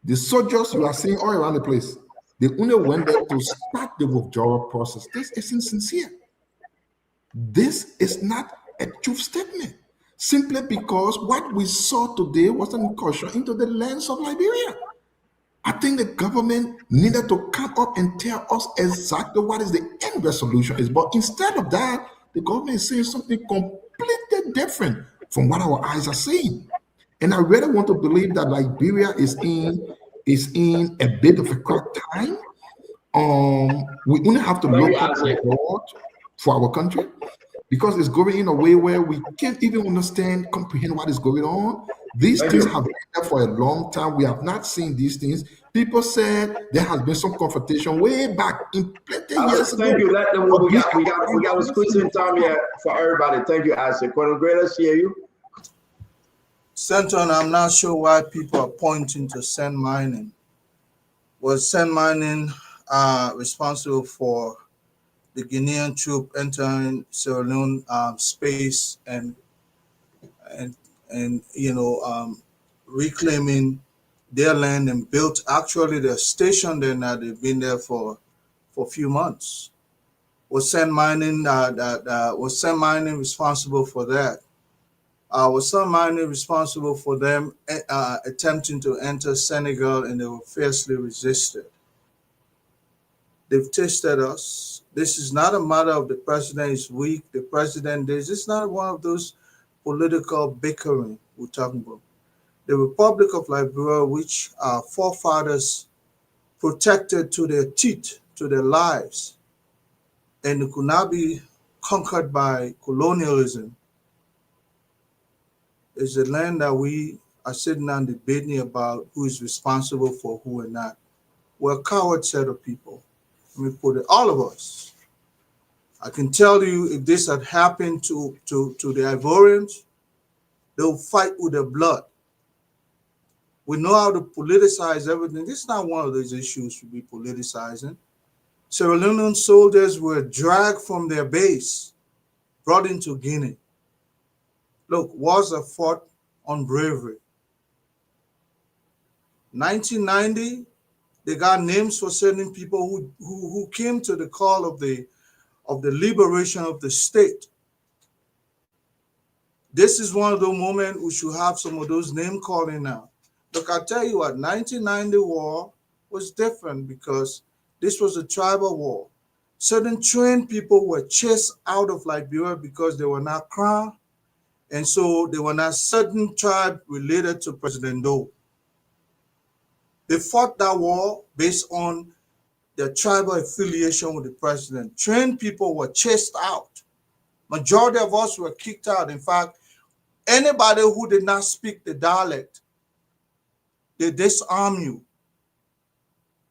the soldiers you are seeing all around the place, they only went there to start the withdrawal process. This is insincere. This is not a true statement, simply because what we saw today was an incursion into the lands of Liberia. I think the government needed to come up and tell us exactly what is the end resolution is. But instead of that, the government is saying something completely different from what our eyes are seeing. And I really want to believe that Liberia is in a bit of a crowd time. We only have to look at abroad for our country, because it's going in a way where we can't even comprehend what is going on. These things have been there for a long time. We have not seen these things. People said there has been some confrontation way back in plenty years ago. Thank you. Let them, we got to squeeze in time here for everybody. Thank you, Isaac. Colonel Gray, let's hear you. Senton, I'm not sure why people are pointing to Sand Mining. Was Sand Mining responsible for the Guinean troop entering Sierra Leone space and reclaiming their land and built actually the station there now? They've been there for a few months. Was Sand Mining responsible for that? Was Sand Mining responsible for them attempting to enter Senegal, and they were fiercely resisted? They've tested us. This is not a matter of the president is weak, the president is. It's not one of those political bickering we're talking about. The Republic of Liberia, which our forefathers protected to their teeth, to their lives, and it could not be conquered by colonialism, is a land that we are sitting and debating about who is responsible for who and not. We're a coward set of people. Let me put it, all of us. I can tell you if this had happened to the Ivorians, they'll fight with their blood. We know how to politicize everything. This is not one of those issues to be politicizing. Sierra Leonean soldiers were dragged from their base, brought into Guinea. Look, wars are fought on bravery. 1990, they got names for certain people who came to the call of the liberation of the state. This is one of the moments we should have some of those name calling now. Look, I'll tell you what, 1990 war was different because this was a tribal war. Certain trained people were chased out of Liberia because they were not crowned, and so they were not certain tribe related to President Doe. They fought that war based on their tribal affiliation with the president. Trained people were chased out. Majority of us were kicked out. In fact, anybody who did not speak the dialect, they disarm you.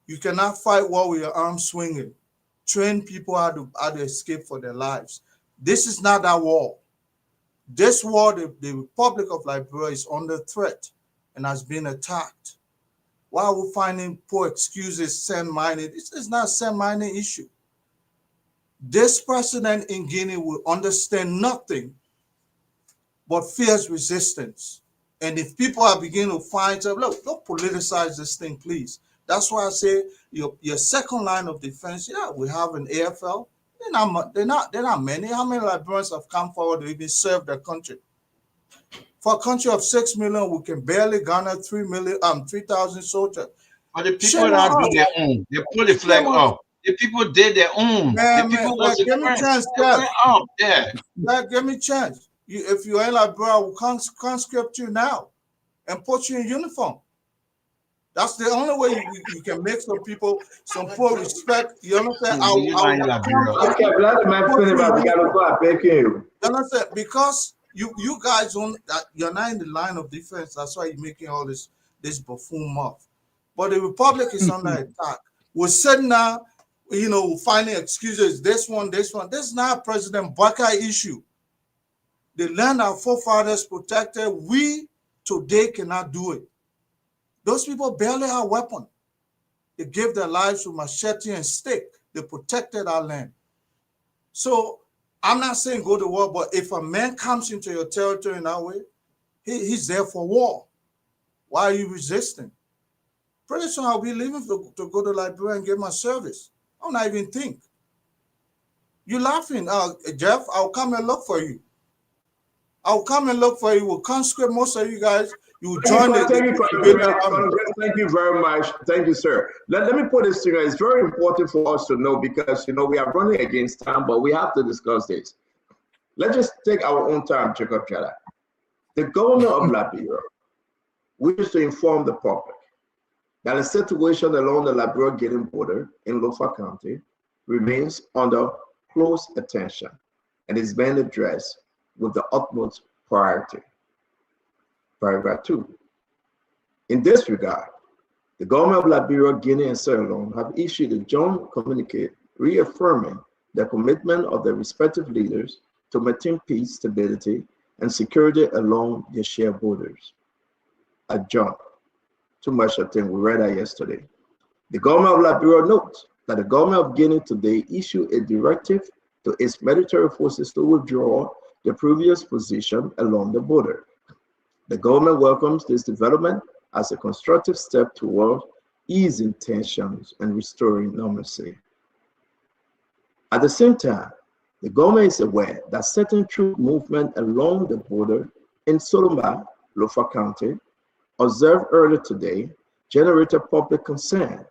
You cannot fight war with your arms swinging. Trained people had to escape for their lives. This is not that war. This war, the Republic of Liberia is under threat and has been attacked. Why are we finding poor excuses, sand-mining? This is not a sand-mining issue. This president in Guinea will understand nothing but fierce resistance. And if people are beginning to find, look, don't politicize this thing, please. That's why I say your second line of defense, yeah, we have an AFL. They're not many. How many Liberians have come forward to even serve their country? For a country of 6 million, we can barely garner 3,000 soldiers. But the people that do their own, they put the flag up. The people did their own. Man, the people was give me a chance, up there. Give me a chance. If you're in Liberia, we'll conscript you now and put you in uniform. That's the only way you can make some people some poor respect. You understand? Okay, you understand? Because you guys you're not in the line of defense. That's why you're making all this buffoon mouth. But the Republic is under attack. We're sitting now, finding excuses. This one. This is not a President Baka issue. The land our forefathers protected, we today cannot do it. Those people barely have weapons. They gave their lives with machete and stick. They protected our land. So I'm not saying go to war, but if a man comes into your territory in that way, he's there for war. Why are you resisting? Pretty soon I'll be leaving to go to Liberia and get my service. I'll not even think. You're laughing. Jeff, I'll come and look for you. I'll come and look for you. We'll conscript most of you guys. You will join Thank you very much. Thank you, sir. Let me put this to you. It's very important for us to know because, we are running against time, but we have to discuss this. Let's just take our own time, Jacob Chada. The governor of Liberia wishes to inform the public that the situation along the Liberia-Guinea border in Lofa County remains under close attention and is being addressed with the utmost priority. Paragraph 2. In this regard, the government of Liberia, Guinea, and Sierra Leone have issued a joint communique reaffirming the commitment of their respective leaders to maintain peace, stability, and security along their shared borders. Adjourned. Too much, I think we read that yesterday. The government of Liberia notes that the government of Guinea today issued a directive to its military forces to withdraw the previous position along the border. The government welcomes this development as a constructive step toward easing tensions and restoring normalcy. At the same time, the government is aware that certain troop movement along the border in Solomba, Lofa County, observed earlier today, generated public concern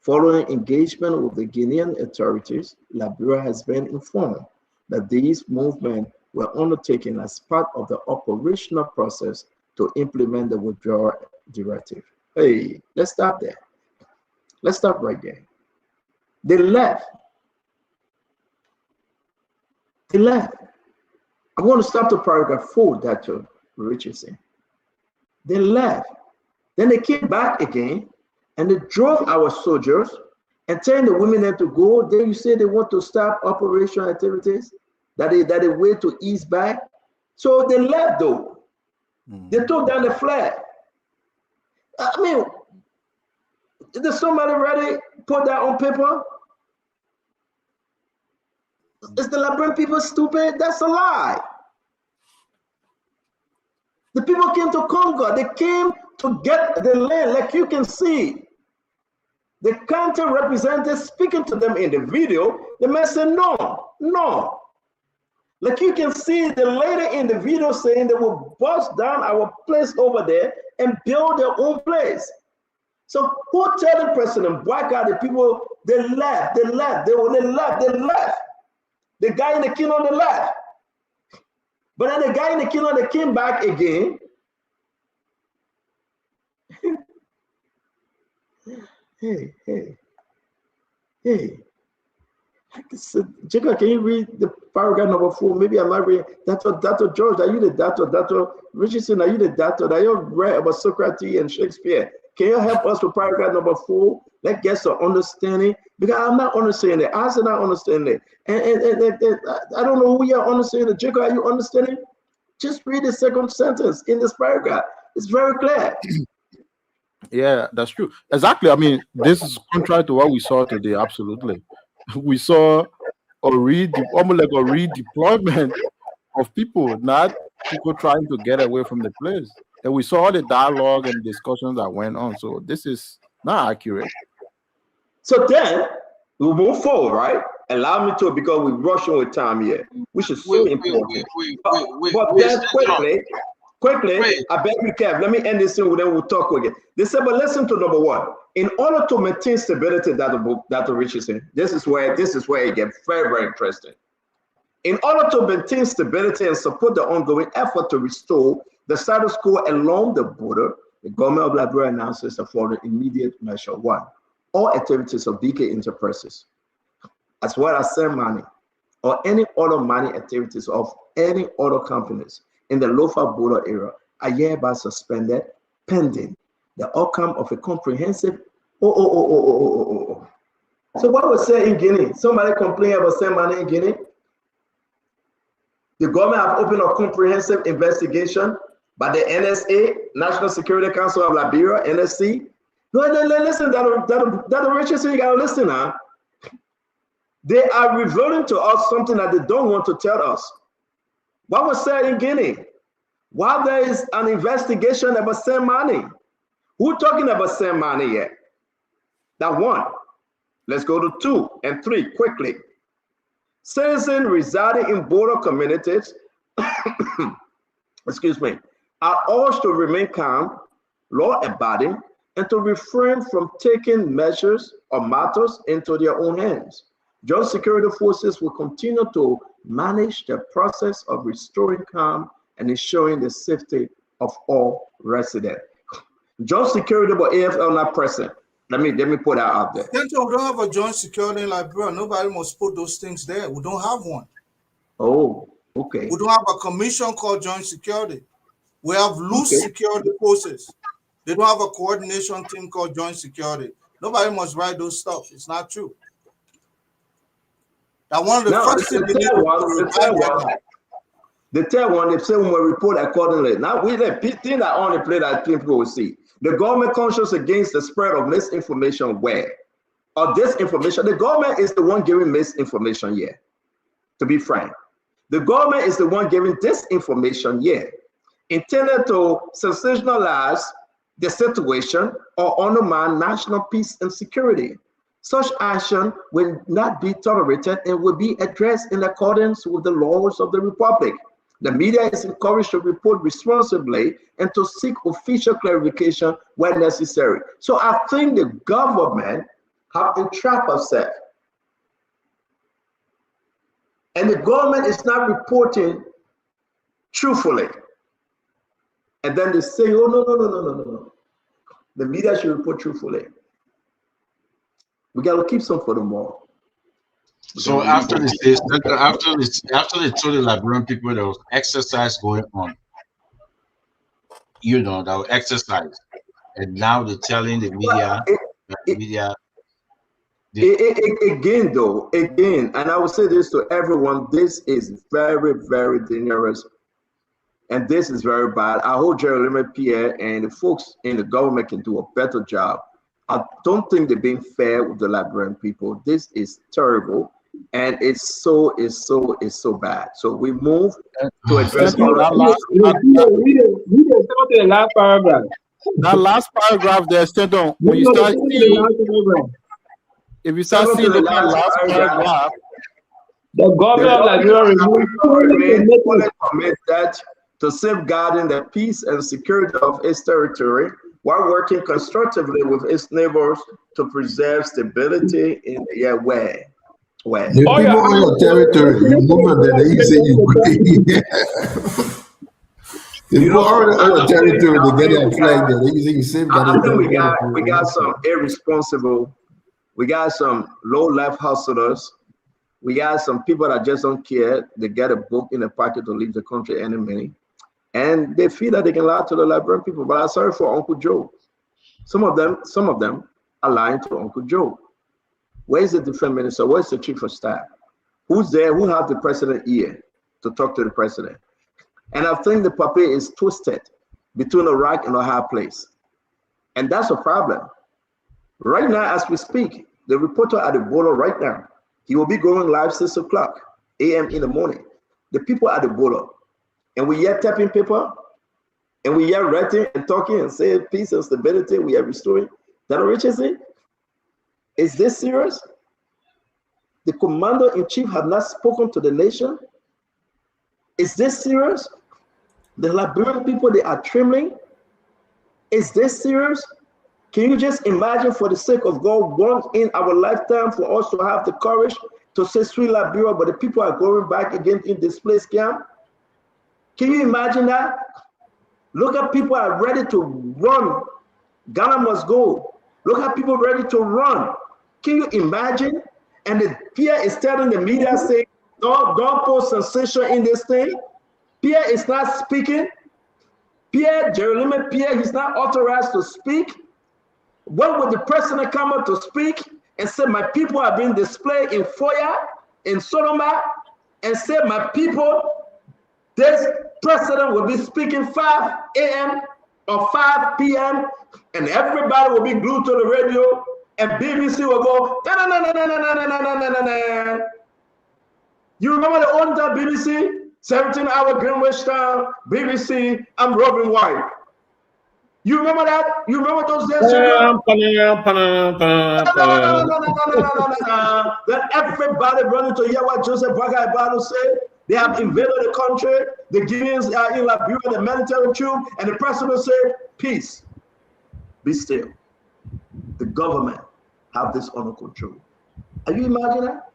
Following engagement with the Guinean authorities, Liberia has been informed that these movements were undertaken as part of the operational process to implement the withdrawal directive. Hey, let's stop there. Let's stop right there. They left. They left. I want to stop to paragraph 4 that Richardson. They left. Then they came back again and they drove our soldiers and telling the women then to go. Then you say they want to stop operational activities, that they wait to ease back. So they left though. They took down the flag. I mean, did somebody already put that on paper? Is the Liberian people stupid? That's a lie. The people came to conquer. They came to get the land, like you can see. The county representative speaking to them in the video, the man said, no, no. Like you can see the lady in the video saying they will bust down our place over there and build their own place. So who tell the President Bouakai, the people, they left. When they left. The guy in the kingdom, they left. But then the guy in the kingdom, they came back again. Hey. Jacob, can you read the paragraph number 4? Maybe I'm not reading. Dr. George, are you the doctor? Dr. Richardson, are you the doctor? Are you read about Socrates and Shakespeare? Can you help us with paragraph number 4? Let's get some understanding. Because I'm not understanding it. I said not understanding it. And I don't know who you're understanding. Jacob, are you understanding? Just read the second sentence in this paragraph. It's very clear. Yeah, that's true. Exactly. I mean, this is contrary to what we saw today. Absolutely. We saw almost like a redeployment of people, not people trying to get away from the place. And we saw the dialogue and discussions that went on. So this is not accurate. So then we move forward, right? Allow me to, because we're rushing with time here, which is so important. But then quickly, I beg you, Kev, let me end this thing, then we'll talk again. They said, but listen to number 1. In order to maintain stability, Dr. Richardson, this is where it gets very, very interesting. In order to maintain stability and support the ongoing effort to restore the status quo along the border, the government of Liberia announces the following immediate measure. 1, all activities of BK enterprises, as well as send money or any other money activities of any other companies in the Lofa border area are hereby suspended pending the outcome of a comprehensive. So what was said in Guinea? Somebody complained about send money in Guinea. The government have opened a comprehensive investigation by the NSA, National Security Council of Liberia, NSC. No, listen, that Richardson, you gotta listen now. They are revealing to us something that they don't want to tell us. What was said in Guinea? While there is an investigation about send money, who talking about send money yet? That 1. Let's go to 2 and 3 quickly. Citizens residing in border communities, excuse me, are urged to remain calm, law-abiding, and to refrain from taking measures or matters into their own hands. Joint security forces will continue to manage the process of restoring calm and ensuring the safety of all residents. Joint security, but AFL not present. Let me put that out there. We don't have a joint security in Liberia. Nobody must put those things there. We don't have one. Oh, okay. We don't have a commission called joint security. We have loose security forces. They don't have a coordination team called joint security. Nobody must write those stuff. It's not true. That one of the first things we need to the third one, they say we will report accordingly. Now we let things that only play that people will see. The government conscious against the spread of misinformation where? Or disinformation. The government is the one giving misinformation here, to be frank. The government is the one giving disinformation here, intended to sensationalize the situation or undermine national peace and security. Such action will not be tolerated and will be addressed in accordance with the laws of the Republic. The media is encouraged to report responsibly and to seek official clarification when necessary. So I think the government have entrapped ourselves. And the government is not reporting truthfully. And then they say, oh, no. The media should report truthfully. We got to keep some for tomorrow. So after they told the Liberian people there was exercise going on, you know, that was exercise, and now they're telling the media, again, and I will say this to everyone: this is very, very dangerous, and this is very bad. I hope Jeremy Pierre and the folks in the government can do a better job. I don't think they're being fair with the Liberian people. This is terrible, and it's so bad. So we move to address all of the last paragraph. That last paragraph there, Senator, when you start seeing, if you start seeing the last paragraph, the government of Liberia commit that to safeguarding the peace and security of its territory, while working constructively with its neighbors to preserve stability in where? The people on your territory, you move on there, they say you if you already on your territory, they get their flag there, they say you safeguard. I think we got some irresponsible, we got some low-life hustlers, we got some people that just don't care. They get a book in the pocket to leave the country any minute. And they feel that they can lie to the Liberian people. But I'm sorry for Uncle Joe. Some of them are lying to Uncle Joe. Where's the defense minister? Where's the chief of staff? Who's there? Who have the president ear to talk to the president? And I think the puppet is twisted between a rock and a hard place. And that's a problem. Right now, as we speak, the reporter at the border right now, he will be going live 6 o'clock a.m. in the morning. The people at the border. And we hear tapping paper, and we hear writing and talking and saying peace and stability, we are restoring. That Richardson, is this serious? The commander-in-chief has not spoken to the nation? Is this serious? The Liberian people, they are trembling. Is this serious? Can you just imagine, for the sake of God, once in our lifetime, for us to have the courage to say sweet Liberia, but the people are going back again in displaced camp? Can you imagine that? Look at people are ready to run. Ghana must go. Look at people ready to run. Can you imagine? And the Pierre is telling the media, saying, don't put sensation in this thing. Pierre is not speaking. Jeremy Pierre, he's not authorized to speak. When would the president come up to speak and say, my people are being displayed in Foya, in Sonoma, and say, my people, this president will be speaking 5 a.m. or 5 p.m. and everybody will be glued to the radio, and BBC will go, na. You remember the old time BBC? 17-hour Greenwich Town, BBC, I'm Robin White. You remember that? You remember those days? Then everybody running to hear what Joseph Boakai Balo said. They have invaded the country. The Guineans are in Liberia, the military troop, and the president said, peace, be still. The government have this under control. Are you imagining that?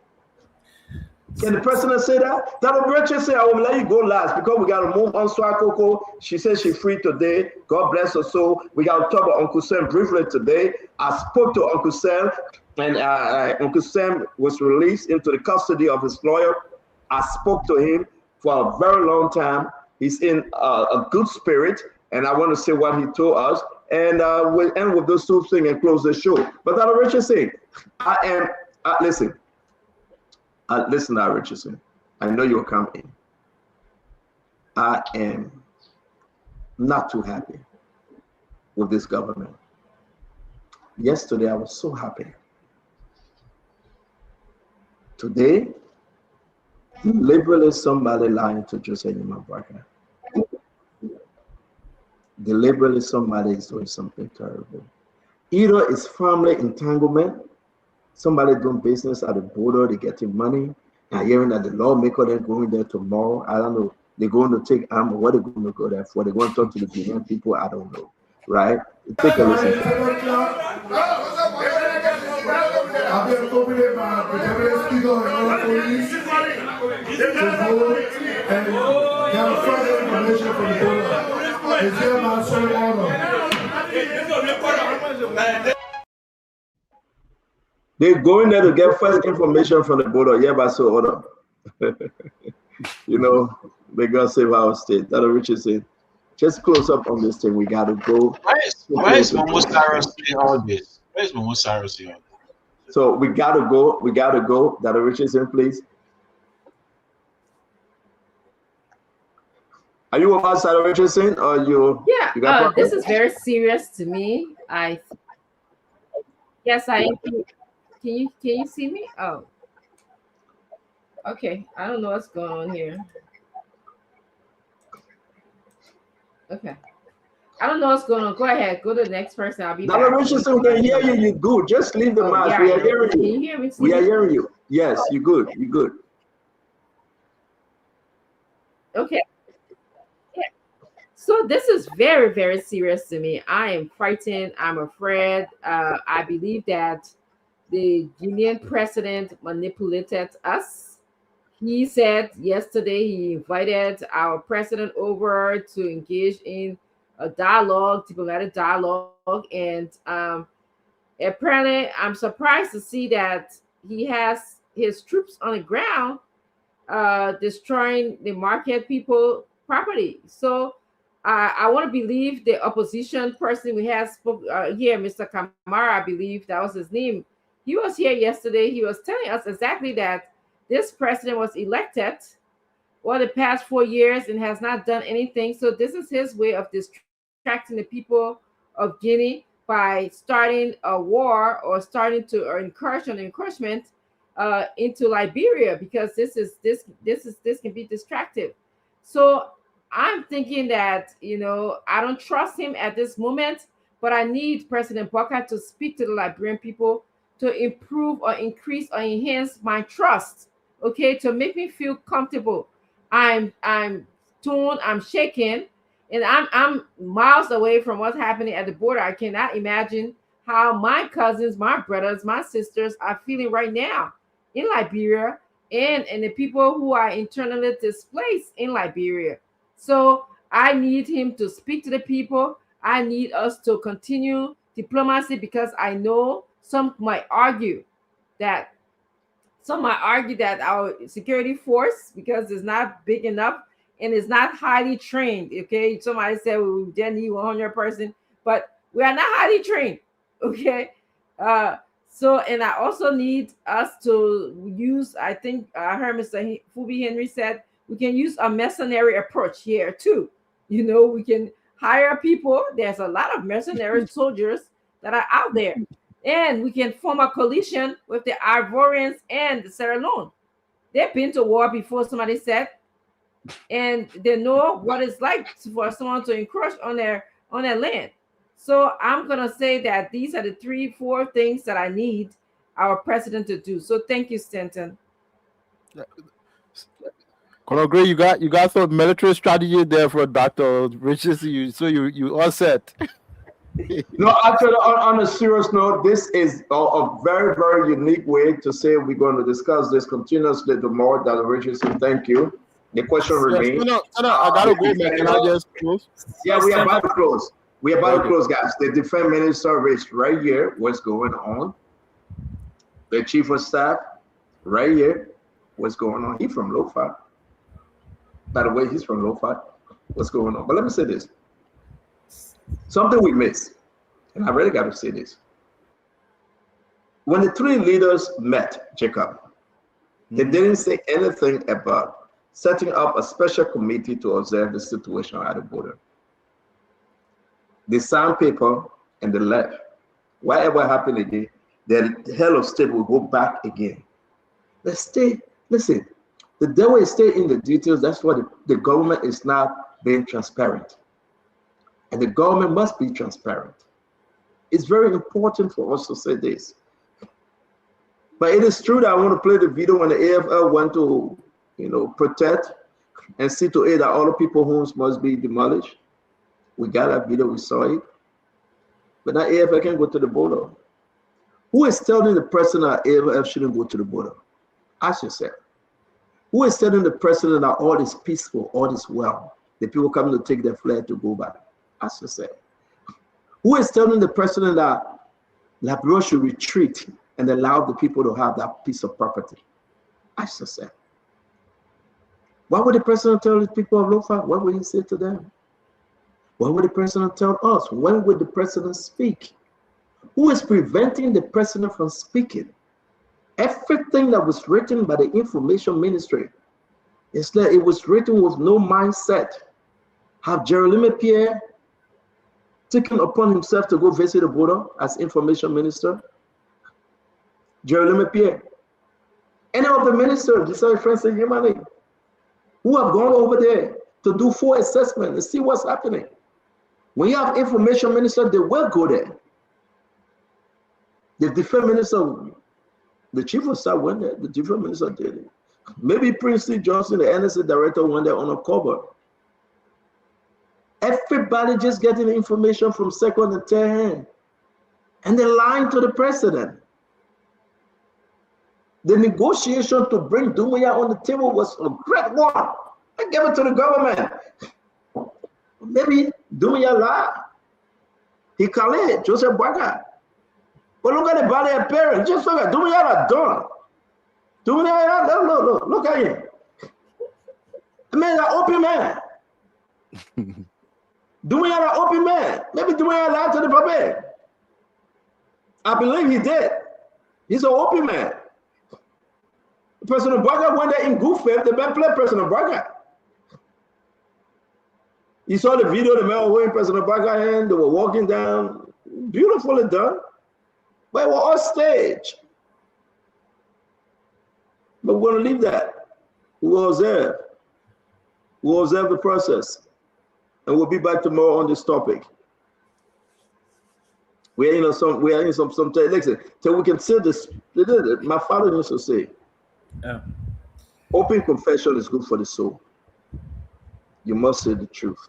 Can the president say that? That Obereche say, I will let you go last because we got to move on Swakoko. She said she's free today. God bless her soul. We got to talk about Uncle Sam briefly today. I spoke to Uncle Sam, and Uncle Sam was released into the custody of his lawyer. I spoke to him for a very long time. He's in a good spirit, and I want to say what he told us. And we'll end with those two things and close the show. But that Richard saying, listen, Richardson, I know you'll come in. I am not too happy with this government. Yesterday, I was so happy. Today, deliberately somebody lying to Joseph Boakai. Deliberately somebody is doing something terrible. Either it's family entanglement, somebody doing business at the border, they getting money, and hearing that the lawmaker they're going there tomorrow. I don't know. They're going to take armor. What are they going to go there for? They're going to talk to the Guinean people. I don't know. Right? Take a listen. go and get further information from the donor. Is hereby so ordered. They're going there to get first information from the border. Yeah, but so order. You know, may God save our state. That's what Richard said. Just close up on this thing. We got to go. Where is Momo Cyrus in all this? Where is Momo Cyrus in all this? So we got to go. We got to go. That Richard said, please. Are you about Sarah Richardson or you? Yeah, this is very serious to me. Yes, I am. Can you see me? Oh, okay. I don't know what's going on here. Okay, I don't know what's going on. Go ahead. Go to the next person. I'll be back. Sarah Richardson, we can hear you. You good? Just leave the mask. Yeah, we are hearing you. Can you hear me? We are hearing you. Yes, you good. You good. Okay. So this is very, very serious to me. I am frightened. I'm afraid. I believe that the Guinean president manipulated us. He said yesterday he invited our president over to engage in a dialogue, diplomatic dialogue. And apparently I'm surprised to see that he has his troops on the ground destroying the market people property. So I want to believe the opposition person we have spoke here, Mr. Kamara, I believe that was his name. He was here yesterday. He was telling us exactly that this president was elected for the past 4 years and has not done anything. So this is his way of distracting the people of Guinea by starting a war or starting to encourage an encouragement into Liberia, because this can be distractive. So I'm thinking that, you know, I don't trust him at this moment, but I need President Bokar to speak to the Liberian people to improve or increase or enhance my trust, okay, to make me feel comfortable. I'm torn, I'm shaken, and I'm miles away from what's happening at the border. I cannot imagine how my cousins, my brothers, my sisters are feeling right now in Liberia, and the people who are internally displaced in Liberia. So I need him to speak to the people. I need us to continue diplomacy, because I know some might argue that our security force, because it's not big enough and it's not highly trained. Okay, somebody said we just need 100%, but we are not highly trained. Okay, so and I also need us to use. I think I heard Mr. Fubi Henry said we can use a mercenary approach here too. You know, we can hire people. There's a lot of mercenary soldiers that are out there. And we can form a coalition with the Ivorians and the Sierra Leone. They've been to war before, somebody said, and they know what it's like for someone to encroach on their land. So I'm gonna say that these are the 3-4 things that I need our president to do. So thank you, Stanton. Colonel Gray, you got some military strategy there for Dr. Richardson. So you all set. No, actually, on a serious note, this is a very, very unique way to say we're going to discuss this continuously tomorrow. Dr. Richardson, thank you. The question remains. No, I gotta go, man. Can I just close? Yeah, we are about to close. We are about to close, guys. The defense minister is right here. What's going on? The chief of staff, right here. What's going on? He's from Lofa. By the way, he's from Lofa. What's going on? But let me say this. Something we missed, and I really got to say this. When the 3 leaders met, Jacob, they didn't say anything about setting up a special committee to observe the situation at the border. They signed paper and they left. Whatever happened again, the hell of state will go back again. Let's stay. Listen, the devil is staying in the details. That's why the government is not being transparent. And the government must be transparent. It's very important for us to say this. But it is true that I want to play the video when the AFL went to, protect and see to it that all the people's homes must be demolished. We got that video, we saw it. But now AFL can't go to the border. Who is telling the president that AFL shouldn't go to the border? Ask yourself. Who is telling the president that all is peaceful, all is well? The people coming to take their flag to go back. Ask yourself. Who is telling the president that Liberia should retreat and allow the people to have that piece of property? Ask yourself. Why would the president tell the people of Lofa? What would he say to them? What would the president tell us? When would the president speak? Who is preventing the president from speaking? Everything that was written by the information ministry is that it was written with no mindset. Have Jeremy Pierre taken upon himself to go visit the border as information minister? Jeremy Pierre. Any of the ministers, besides Francis Yemani, who have gone over there to do full assessment and see what's happening. When you have information minister, they will go there. The defense minister, the chief of staff went there, the defense minister did it. Maybe Prince C. Johnson, the NSA director, went there on a cover. Everybody just getting the information from second and third hand. And they're lying to the president. The negotiation to bring Dumbuya on the table was a great one. I gave it to the government. Maybe Dumbuya lied. He called it Joseph Boakai. But look at the body appearance. Just look at Dumbuya done. Dumbuya, look at him. The man is an open man. Dumbuya an open man. Maybe Dumbuya lied to the public. I believe he did. He's an open man. President Boakai went there in good faith. The man played President Boakai. You saw the video, the man was holding President Boakai hand. They were walking down. Beautifully done. But it was on stage. But we're going to leave that. We will observe. We'll observe the process. And we'll be back tomorrow on this topic. We are in some listen, till we can see this. My father used to say, open confession is good for the soul. You must say the truth.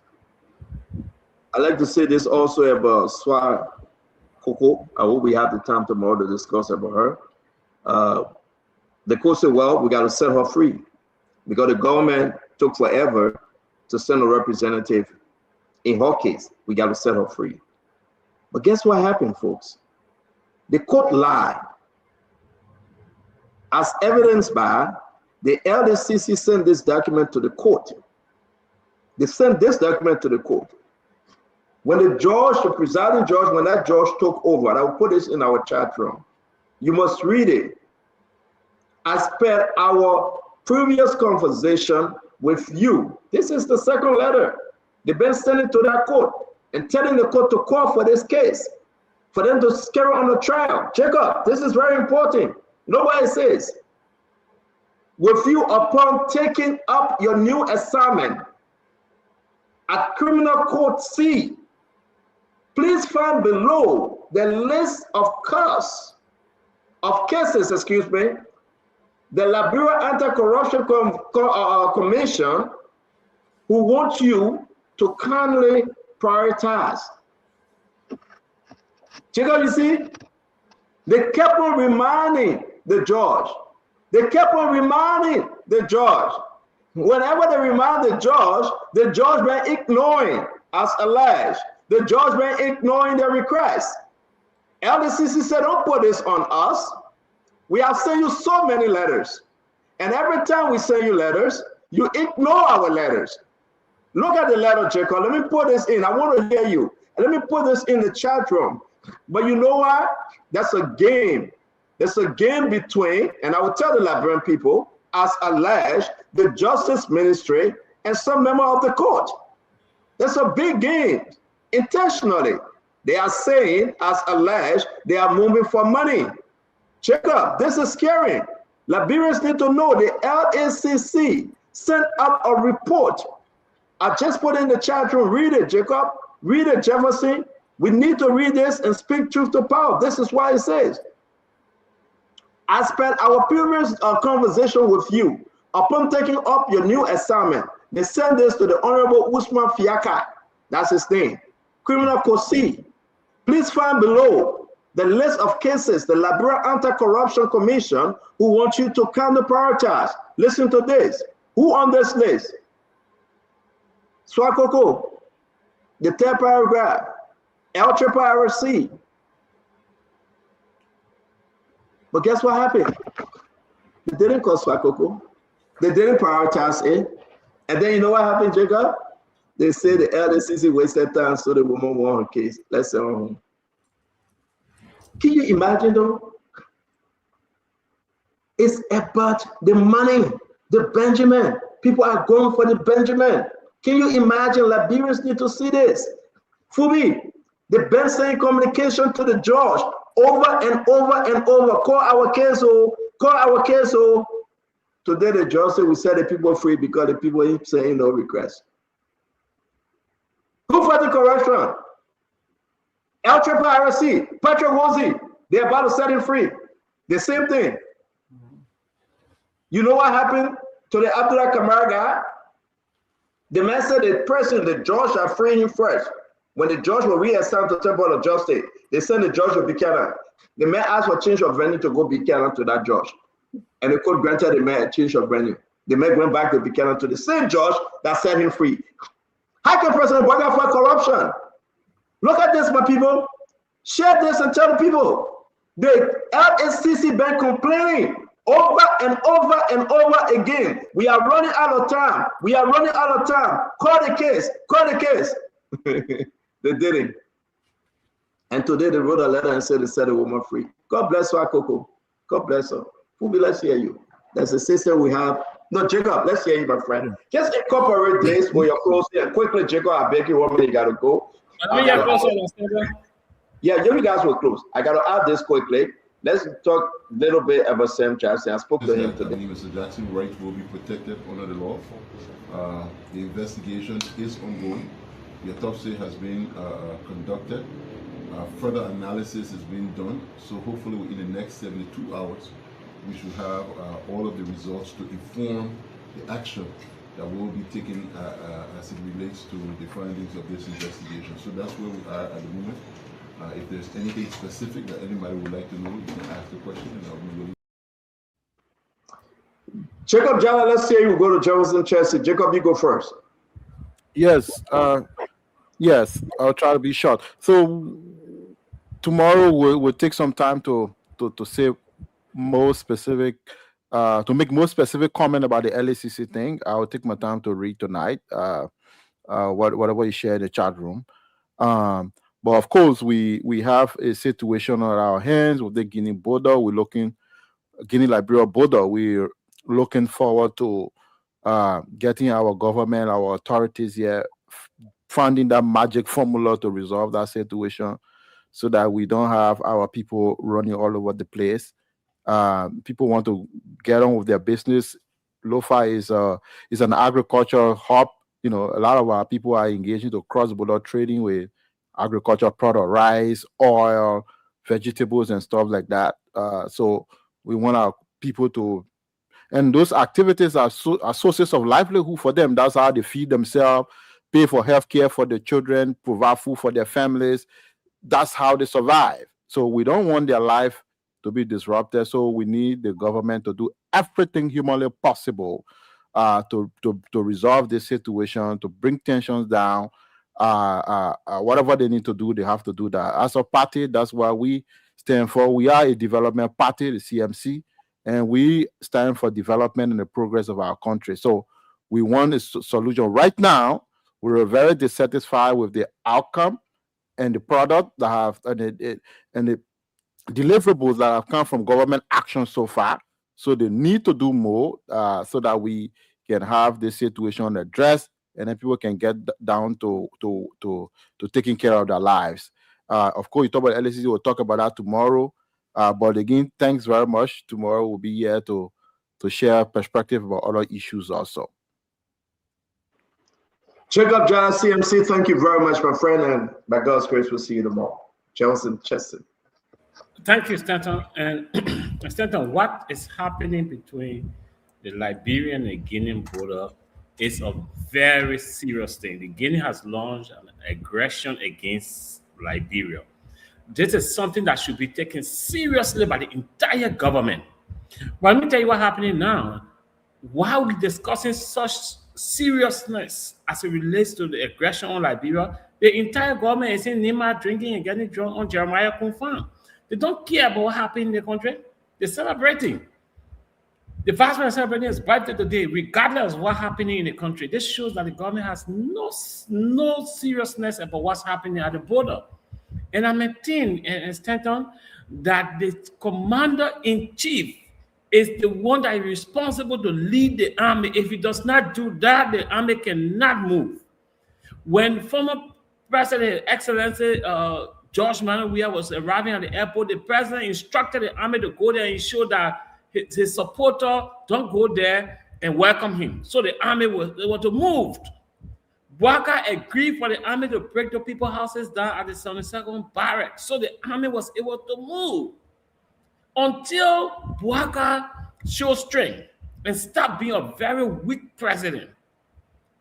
I like to say this also about Swa Koko. I hope we have the time tomorrow to discuss about her. The court said, well, we got to set her free because the government took forever to send a representative. In her case, we got to set her free. But guess what happened, folks? The court lied. As evidenced by the LDCC sent this document to the court. They sent this document to the court. When the judge, the presiding judge, when that judge took over, and I will put this in our chat room, you must read it. As per our previous conversation with you, this is the second letter. They've been sending to that court and telling the court to call for this case, for them to carry on the trial. Jacob, this is very important. Nobody says, with you upon taking up your new assignment at Criminal Court C, please find below the list of cases, the Liberia Anti-Corruption Commission, who want you to kindly prioritize. Check out, you see, they kept on reminding the judge. They kept on reminding the judge. Whenever they remind the judge been ignoring, as alleged. The judge been ignoring their request. LDCC said, don't put this on us. We have sent you so many letters. And every time we send you letters, you ignore our letters. Look at the letter, Jacob. Let me put this in. I want to hear you. Let me put this in the chat room. But you know what? That's a game. That's a game between, and I will tell the Liberian people, as alleged, the Justice Ministry and some member of the court. That's a big game. Intentionally, they are saying, as alleged, they are moving for money. Check up. This is scary. Liberians need to know the LACC sent out a report. I just put in the chat room. Read it, Jacob. Read it, Jefferson. We need to read this and speak truth to power. This is why it says, as per our previous conversation with you, upon taking up your new assignment, they sent this to the Honorable Usman Fiaka. That's his name. Criminal Court C. Please find below the list of cases the Liberia Anti-Corruption Commission who want you to kindly prioritize. Listen to this. Who on this list? Swakoko, the third paragraph, El Triple RC. But guess what happened? They didn't call Swakoko. They didn't prioritize it. And then you know what happened, Jacob? They say the LDCC wasted time, so the woman won her case. Let's say, can you imagine though? It's about the money, the Benjamin. People are going for the Benjamin. Can you imagine? Liberians need to see this. Fubi, the Ben saying communication to the judge over and over and over. Call our case, call our case. Today the judge said we set the people free because the people ain't saying no request. Who for the corruption? El Triple RC, Patrick Wozi, they're about to set him free. The same thing. You know what happened to the Abdullah Kamara guy? The man said the person, the judge are freeing him first. When the judge was reassigned to Temple of Justice, they sent the judge to Buchanan. The man asked for change of venue to go Buchanan to that judge. And the court granted the man a change of venue. The man went back to Buchanan to the same judge that set him free. How can President Boaga fight corruption? Look at this, my people. Share this and tell the people. The LSCC been complaining over and over and over again. We are running out of time. We are running out of time. Call the case. Call the case. They didn't. And today they wrote a letter and said they set the woman free. God bless her, Coco. God bless her. Fubi, let's hear you. There's a sister we have. No, Jacob, let's hear you, my friend. Just incorporate this for your close here. Quickly, Jacob, I beg you, 1 minute, you gotta go. Yeah, you guys will close. I gotta add this quickly. Let's talk a little bit about Sam Jackson. I spoke to him today. Mr. Jackson's rights will be protected under the law. The investigation is ongoing. The autopsy has been conducted. Further analysis is being done. So hopefully in the next 72 hours, we should have all of the results to inform the action that will be taken as it relates to the findings of this investigation. So that's where we are at the moment. If there's anything specific that anybody would like to know, you can ask the question and I'll be willing. Jacob Jala, let's hear you go to Jefferson Chelsea. Jacob, you go first. Yes, yes, I'll try to be short. So tomorrow we'll take some time to say more specific, to make more specific comment about the LACC thing. I'll take my time to read tonight, whatever you share in the chat room. But of course, we have a situation on our hands with the Guinea border. We're looking, Guinea-Liberia border. We're looking forward to getting our government, our authorities here, finding that magic formula to resolve that situation so that we don't have our people running all over the place. People want to get on with their business. Lofa is an agricultural hub. You know, a lot of our people are engaging to cross-border trading with agricultural product, rice, oil, vegetables, and stuff like that. So we want our people to, and those activities are sources of livelihood for them. That's how they feed themselves, pay for healthcare for their children, provide food for their families. That's how they survive. So we don't want their life to be disrupted. So we need the government to do everything humanly possible to resolve this situation, to bring tensions down. Whatever they need to do, they have to do that. As a party, that's what we stand for. We are a development party, the CMC, and we stand for development and the progress of our country. So we want a solution. Right now, we're very dissatisfied with the outcome and the product that have and the deliverables that have come from government action so far. So they need to do more so that we can have this situation addressed, and then people can get down to taking care of their lives. Of course, you talk about LSC, we'll talk about that tomorrow. But again, thanks very much. Tomorrow we'll be here to share perspective about other issues also. Jacob Jana, CMC, thank you very much, my friend, and by God's grace, we'll see you tomorrow. Johnson Cheston. Thank you, Stanton. And Stanton, what is happening between the Liberian and Guinean border is a very serious thing. The Guinea has launched an aggression against Liberia. This is something that should be taken seriously by the entire government. But let me tell you what's happening now. while we're discussing such seriousness as it relates to the aggression on Liberia, the entire government is in Nima drinking and getting drunk on Jeremiah Confirm. They don't care about what happened in the country. They're celebrating. The vice president celebrating his birthday today, regardless of what's happening in the country. This shows that the government has no seriousness about what's happening at the border. And I maintain, Stanton, that the commander-in-chief is the one that is responsible to lead the army. If he does not do that, the army cannot move. When former President, Excellency George Manuel Weah was arriving at the airport, the president instructed the army to go there and ensure that his supporter don't go there and welcome him. So the army was to move. Bouaka agreed for the army to break the people's houses down at the 72nd barracks. So the army was able to move. Until Bouaka showed strength and stopped being a very weak president,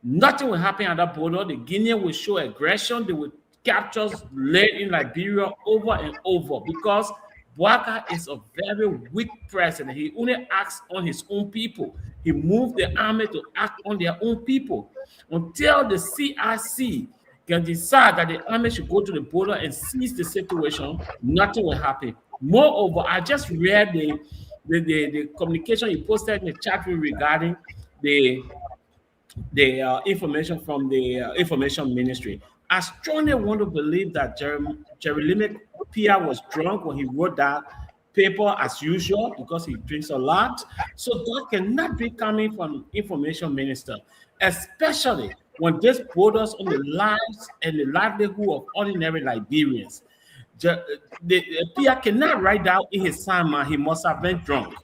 nothing will happen at that border. The Guineans will show aggression. They will capture land in Liberia over and over because Bouaka is a very weak president. He only acts on his own people. He moved the army to act on their own people. Until the CRC can decide that the army should go to the border and seize the situation, nothing will happen. Moreover, I just read the communication you posted in the chat room regarding the information from the information ministry. I strongly want to believe that Jeremy Pia was drunk when he wrote that paper as usual because he drinks a lot. So that cannot be coming from information minister, especially when this borders on the lives and the livelihood of ordinary Liberians. Pia cannot write down in his sermon he must have been drunk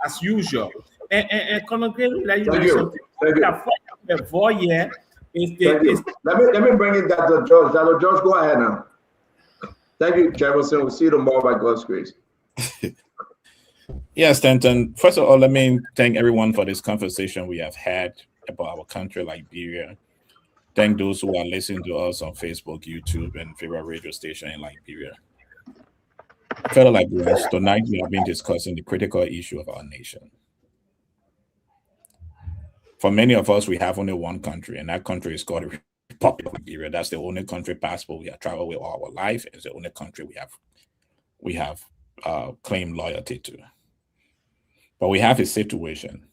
as usual. And Colonel Gray, let me something. The voyeur is let me bring it down to George. George, go ahead now. Thank you, Jefferson. We'll see you tomorrow by God's grace. Yes, Stanton. First of all, let me thank everyone for this conversation we have had about our country, Liberia. Thank those who are listening to us on Facebook, YouTube, and favorite radio station in Liberia. Fellow Liberians, tonight we have been discussing the critical issue of our nation. For many of us, we have only one country, and that country is called the Republic of Liberia. That's the only country passport we have traveled with all our life. It's the only country we have claimed loyalty to. But we have a situation.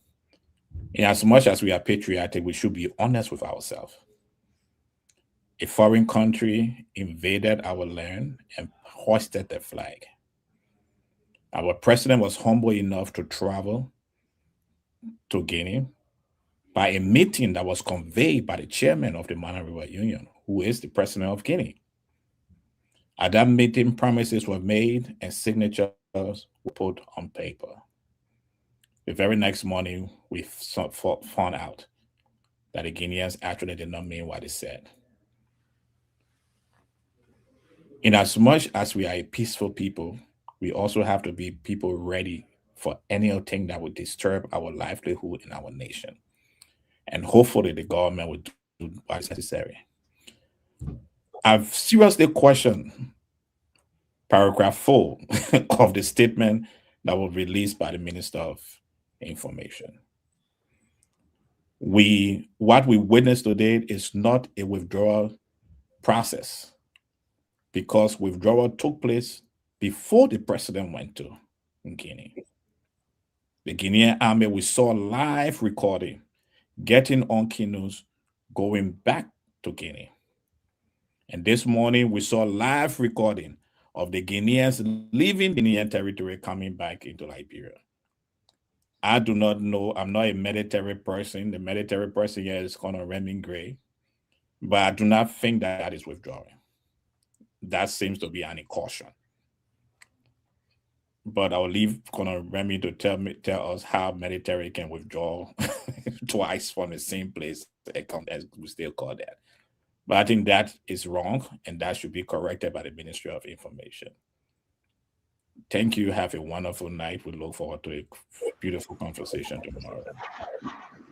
In as much as we are patriotic, we should be honest with ourselves. A foreign country invaded our land and hoisted the flag. Our president was humble enough to travel to Guinea by a meeting that was conveyed by the chairman of the Mana River Union, who is the president of Guinea. At that meeting, promises were made and signatures were put on paper. The very next morning, we found out that the Guineans actually did not mean what they said. In as much as we are a peaceful people, we also have to be people ready for anything that would disturb our livelihood in our nation. And hopefully the government will do what is necessary. I've seriously questioned paragraph 4 of the statement that was released by the Minister of Information. What we witnessed today is not a withdrawal process, because withdrawal took place before the president went to Guinea. The Guinean army, we saw live recording, getting on canoes, going back to Guinea. And this morning, we saw live recording of the Guineans leaving Guinean territory, coming back into Liberia. I do not know. I'm not a military person. The military person here is Colonel Remy Gray. But I do not think that is withdrawing. That seems to be an incursion. But I'll leave Colonel Remy to tell us how military can withdraw twice from the same place, as we still call that. But I think that is wrong, and that should be corrected by the Ministry of Information. Thank you. Have a wonderful night. We look forward to a beautiful conversation tomorrow.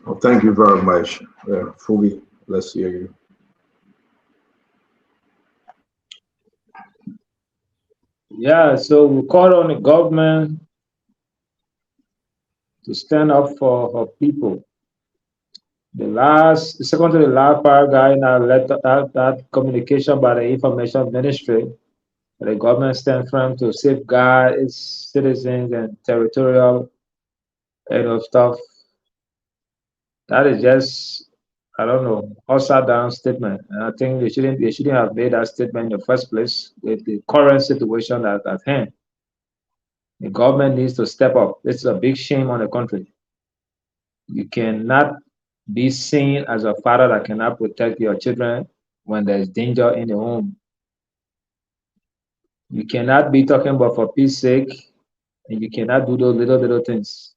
Well, thank you very much. Fubi, let's hear you. Yeah, so we call on the government to stand up for people. The second to the last paragraph in that communication by the Information Ministry, the government stands firm to safeguard its citizens and territorial stuff. That is just, I don't know, upside down statement. And I think they shouldn't have made that statement in the first place with the current situation at hand. The government needs to step up. This is a big shame on the country. You cannot be seen as a father that cannot protect your children when there's danger in the home. You cannot be talking about for peace sake, and you cannot do those little things.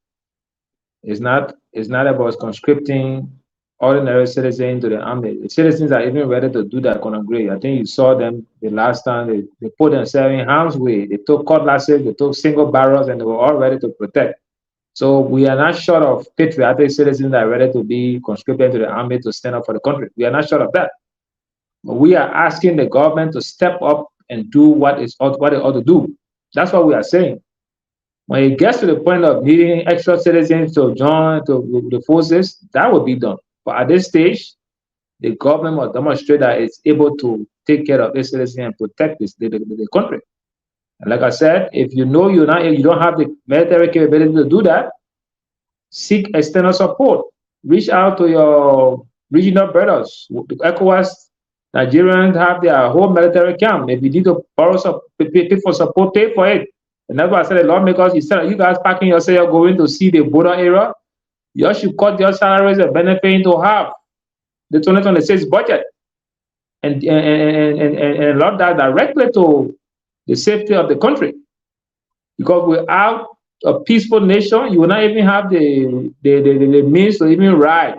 It's not about conscripting ordinary citizens to the army. The citizens are even ready to do that kind of great. I think you saw them the last time. They put themselves in harm's way. They took cutlasses, they took single barrels, and they were all ready to protect. So we are not short of patriotic citizens that are ready to be conscripted to the army to stand up for the country. We are not short of that. But we are asking the government to step up and do what it ought to do. That's what we are saying. When it gets to the point of needing extra citizens to join to the forces, that will be done. But at this stage, the government must demonstrate that it's able to take care of its citizens and protect the country. And like I said, if you know you don't have the military capability to do that, seek external support. Reach out to your regional brothers. ECOWAS, Nigerians have their whole military camp. If you need to borrow some, pay for support, pay for it. And that's why I said the lawmakers, instead of you guys packing yourself going to see the border area, you should cut your salaries and benefit into half the 2026 budget and load that directly to the safety of the country. Because without a peaceful nation, you will not even have the means to even ride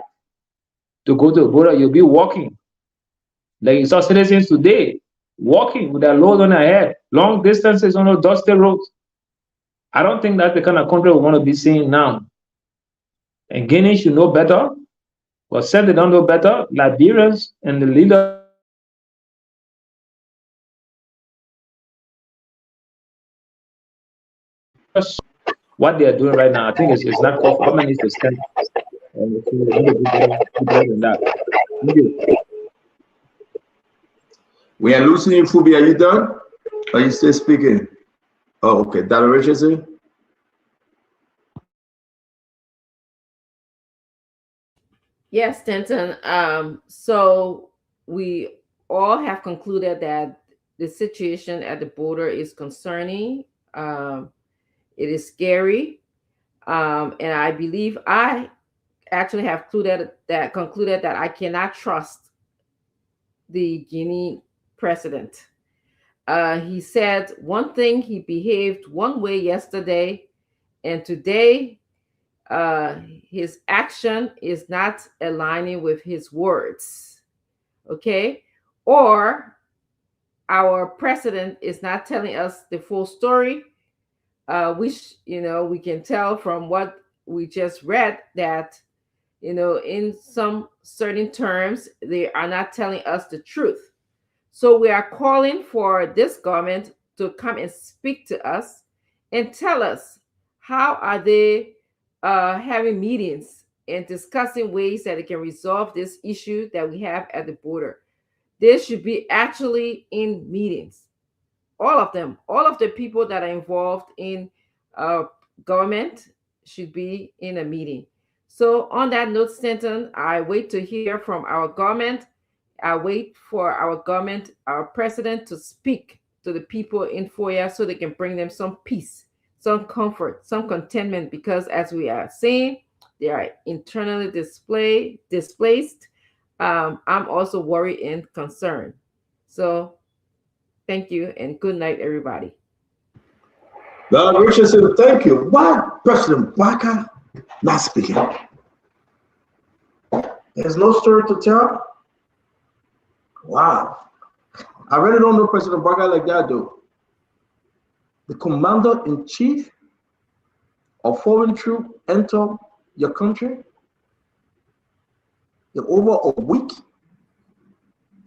to go to the border. You'll be walking. Like you saw citizens today walking with their loads on their head, long distances on those dusty roads. I don't think that's the kind of country we want to be seeing now. And Guinea should know better, but said they don't know better, Liberians and the leaders what they are doing right now. I think it's not for government needs to stand and do better than that. Thank you. We are losing you, Phoebe. Are you done? Are you still speaking? Oh, okay. Dr. Richardson? Yes, Stanton. So we all have concluded that the situation at the border is concerning. It is scary. And I believe I actually have concluded that I cannot trust the Guinea president. He said one thing, he behaved one way yesterday, and today his action is not aligning with his words. Okay? Or our president is not telling us the full story, which, we can tell from what we just read that, in some certain terms, they are not telling us the truth. So we are calling for this government to come and speak to us and tell us how are they having meetings and discussing ways that they can resolve this issue that we have at the border. They should be actually in meetings. All of them, all of the people that are involved in government should be in a meeting. So on that note, Stanton, I wait to hear from our government. I wait for our government, our president, to speak to the people in FOIA so they can bring them some peace, some comfort, some contentment, because as we are saying, they are internally displaced. I'm also worried and concerned. So thank you and good night, everybody. Richardson, thank you. Why President Baka not speaking? There's no story to tell. Wow. I really don't know President Baka like that, though. The commander-in-chief of foreign troop enter your country in over a week,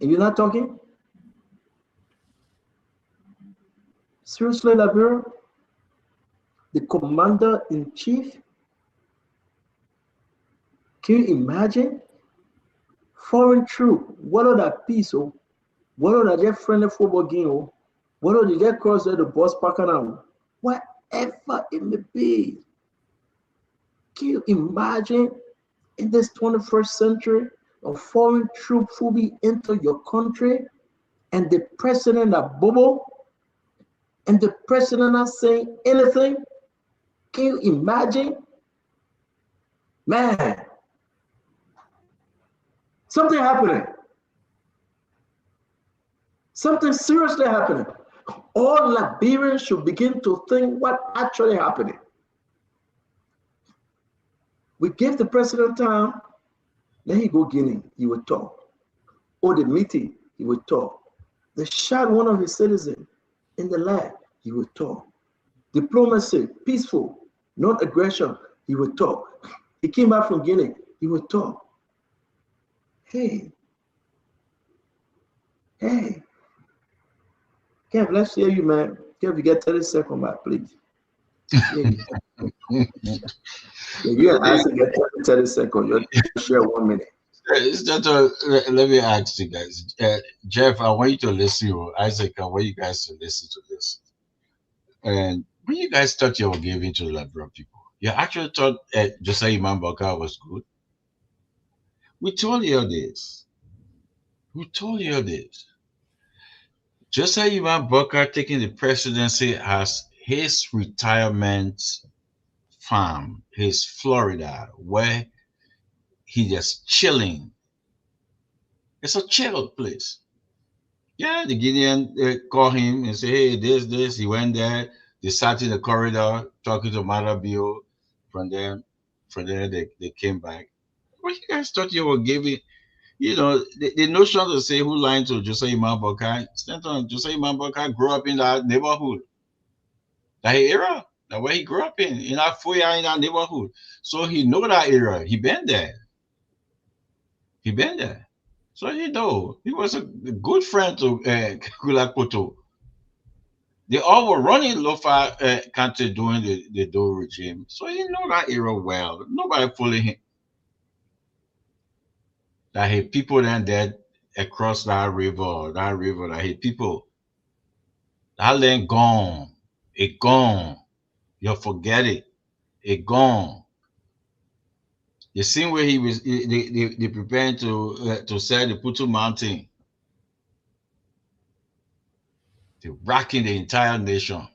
and you're not talking? Seriously, Liberia? The commander-in-chief Can you imagine? Foreign troop, what are that peace? Oh, what are that friendly football game? Oh, what are they cross the bus park now? Whatever it may be. Can you imagine in this 21st century a foreign troop will be into your country and the president that bubble and the president not saying anything? Can you imagine? Man, something happening. Something seriously happening. All Liberians should begin to think what actually happening. We gave the president time, then he go Guinea, he would talk. Or the meeting, he would talk. They shot one of his citizens in the leg, he would talk. Diplomacy, peaceful, non-aggression, he would talk. He came back from Guinea, he would talk. Hey, Kev, let's hear you, man. Kev, you get 30 seconds back, please. You and I get 30 seconds. You share 1 minute. Let me ask you guys. Jeff, I want you to listen. Isaac, I want you guys to listen to this. And when you guys thought you were giving to the Liberian people, you actually thought Josiah Imam Bokar was good. We told you this. Josiah Imam Bokar taking the presidency as his retirement farm, his Florida, where he just chilling. It's a chill place. Yeah, the Guinean call him and say, hey, this. He went there. They sat in the corridor talking to Marabio. From there they came back. What you guys thought you were giving? You know, the notion to say who lied to Josiah Imam Bokar, Josiah Imam Bokar grew up in that neighborhood, that era, that where he grew up in that foyer in that neighborhood. So he know that era. He been there. So he know. He was a good friend to Kulak Poto. They all were running Lofa country during the Doe regime. So he know that era well. Nobody fooling him. That he people then dead across that river, that he people. That land gone. It gone. You forget it. It gone. The same way he was, they preparing to sell the Putu Mountain. They're rocking the entire nation.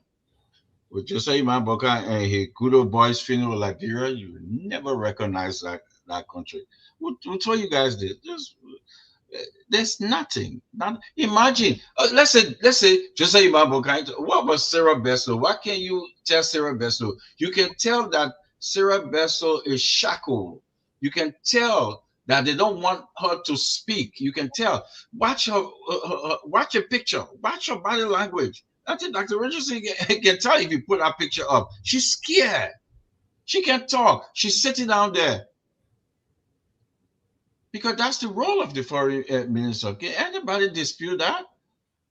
With Josiah Imam Bokar and his good old boys funeral Liberia, you will never recognize that country. What you guys did? There's nothing. Imagine. Let's say Josiah Imam Bokar. What was Sarah Bessel? What can you tell Sarah Bessel? You can tell that Sarah Bessel is shackled. You can tell that they don't want her to speak. You can tell. Watch her picture. Watch her body language. I think Dr. Richardson can tell if you put that picture up. She's scared. She can't talk. She's sitting down there. Because that's the role of the foreign minister. Can anybody dispute that?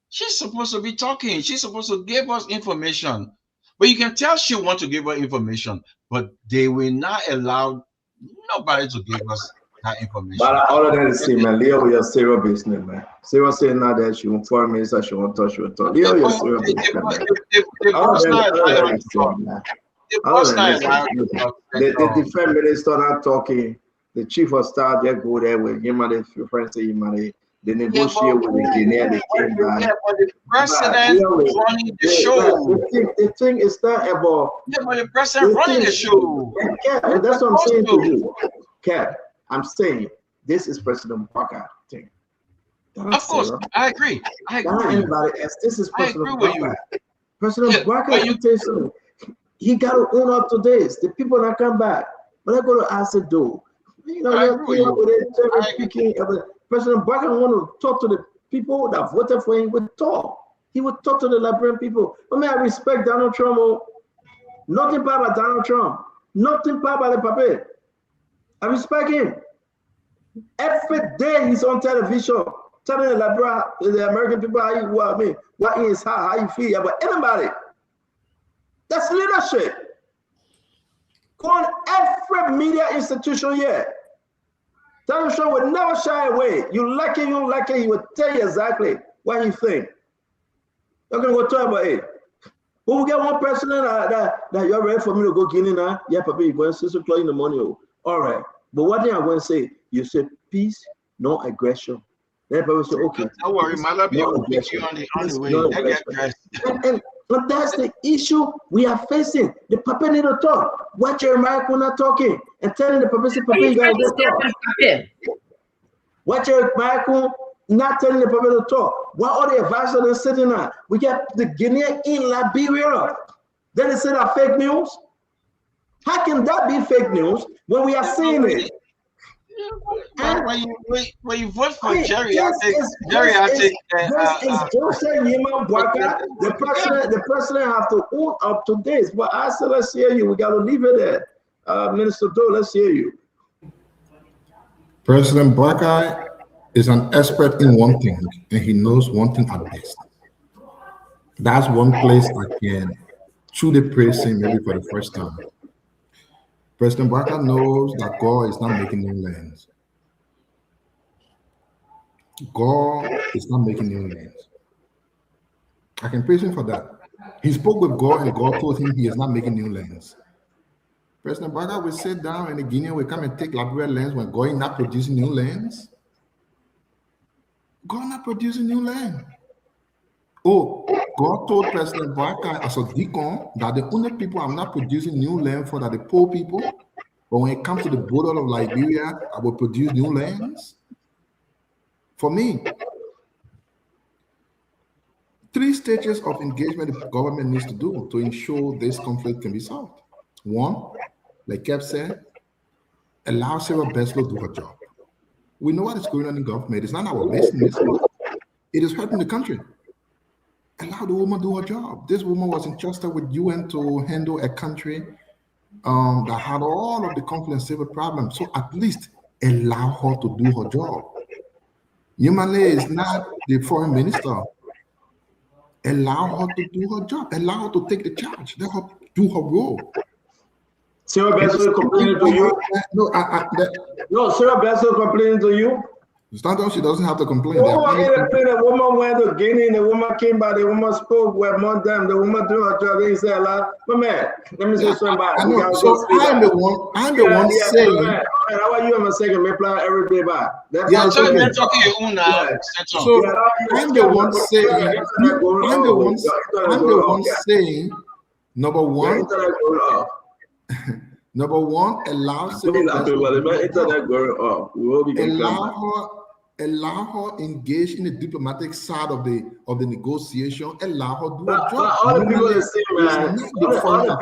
She's supposed to be talking. She's supposed to give us information. But you can tell she wants to give us information, but they will not allow nobody to give us that information. But all of that is same, man. Leo, you're serious business, man. Sarah saying now that she won't foreign minister, she won't touch, Leo, you're serious business, man. The defense minister not talking. The chief of staff, they go there with him and the friends say they negotiate with the Guinea, they came back. Yeah, but the president running the show. The thing is not about. Yeah, but the president running the show. Yeah, that's what I'm saying to you. Kev, I'm saying this is President Bokar thing. Of course, I agree. Not anybody else. This is President Bokar. President Bokar, you tell you something. He got to own up to this. The people that come back, but I go to ask the door. You know, President Bokar want to talk to the people that voted for him. Would talk. He would talk to the Liberian people. I mean, I respect Donald Trump. Nothing bad about Donald Trump. Nothing bad about the puppet. I respect him. Every day he's on television telling the American people what he is, how you feel about anybody. That's leadership. Go on every media institution here. Donald Trump would never shy away. You like it, you don't like it, he would tell you exactly what he think. You're gonna go talk about it. Who will get one president that you're ready for me to go Guinea now? Yeah, Papa, you're going 6 o'clock in the morning. All right. But what thing I'm going to say, you say peace, no aggression. Then people say, okay. Don't worry, Malabi will pick you on the way. And that's the issue we are facing. The Papa need to talk. Watch your mic when not talking and telling the Papa, Papa, you gotta go talk. Watch your mic not telling the Papa to talk. What are the advisors they're sitting at? We get the Guinea in Liberia. Then they say that fake news. How can that be fake news when we are seeing it? And when you vote for Jerry, Joseph Nyeman Boakai, the president have to own up to this. But I said, let's hear you. We got to leave it there. Minister Doe, let's hear you. President Boakai is an expert in one thing, and he knows one thing at best. That's one place I can truly praise him maybe for the first time. President Boakai knows that God is not making new lands. God is not making new lands. I can praise him for that. He spoke with God and God told him he is not making new lands. President Boakai will sit down and the Guinea will come and take Liberia lands when God is not producing new lands. God not producing new land. Oh, God told President Boakai as a deacon that the only people I'm not producing new land for are the poor people. But when it comes to the border of Liberia, I will produce new lands. For me, 3 stages of engagement the government needs to do to ensure this conflict can be solved. 1, like Kev said, allow Sarah Beslow to do her job. We know what is going on in government. It's not our business. It is hurting the country. Allow the woman to do her job. This woman was entrusted with UN to handle a country that had all of the conflict and civil problems. So at least allow her to do her job. Yumale is not the foreign minister. Allow her to do her job. Allow her to take the charge. Let her do her role. Sarah Beslow complaining to you? No, Sarah Beslow complaining to you? It's not that she doesn't have to complain. The woman went to Guinea and the woman came by, the woman spoke with them, the woman doing her job, he said a lot. But man, let me say something about it. So I'm the one saying. How are you in a second? Me plan every day by. Yeah, so I'm the one saying, number one, allow her engage in the diplomatic side of the negotiation. Allow her do her job. All the people that say, man, all the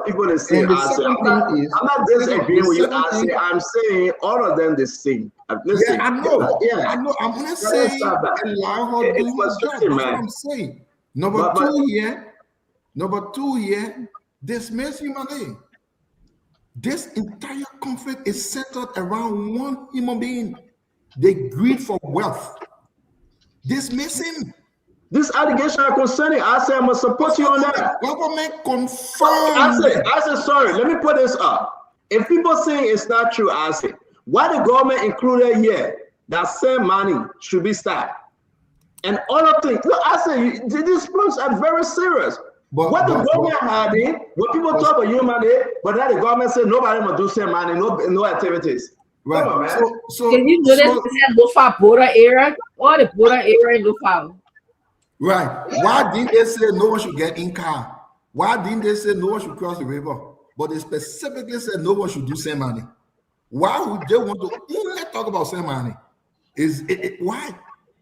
people that say, I'm not disagreeing with you. I'm saying all of them the same. Listen, I know. I'm not saying allow her to do her job. That's what I'm saying. Number two here, dismiss humanity. This entire conflict is centered around one human being. They greed for wealth. Dismiss him. This allegation are concerning. I say I must support you on that. Government confirmed. I said, sorry, let me put this up. If people say it's not true, I say, why the government included here that same money should be stopped? And other things. Look, I say, these points are very serious. What the government had in, when people talk about human aid, but now the government said nobody must do same money, no activities. Right. Come on, man. Can you do this Lofa border area or the border area in Lofa? Right. Why didn't they say no one should get in car? Why didn't they say no one should cross the river? But they specifically said no one should do same money. Why would they want to only talk about same money? Why?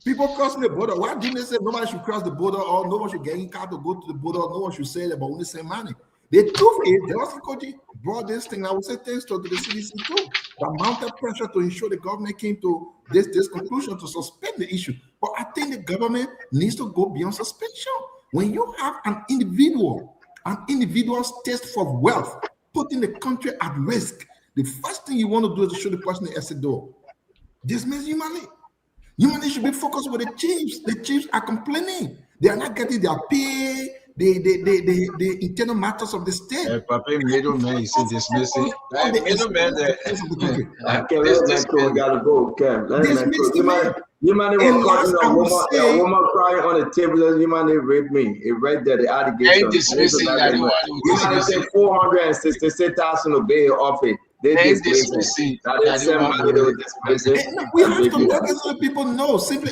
People crossing the border. Why didn't they say nobody should cross the border or no one should get in car to go to the border? No one should say about only same money. The truth is, the Osikoji brought this thing. I would say thanks to the CDC too. The mounted pressure to ensure the government came to this conclusion to suspend the issue. But I think the government needs to go beyond suspension. When you have an individual's taste for wealth, putting the country at risk, the first thing you want to do is to show the person the exit door. This means humanity. Humanity should be focused with the chiefs. The chiefs are complaining. They are not getting their pay. the internal matters of the state. Papa, middleman, you see, dismissing. Middleman, we gotta go, Kev. You might have caught a woman crying on the table. You might have raped me. It right there, the allegation. You might have said 466,000 obey off it. They dismissing. We have to let other people know simply.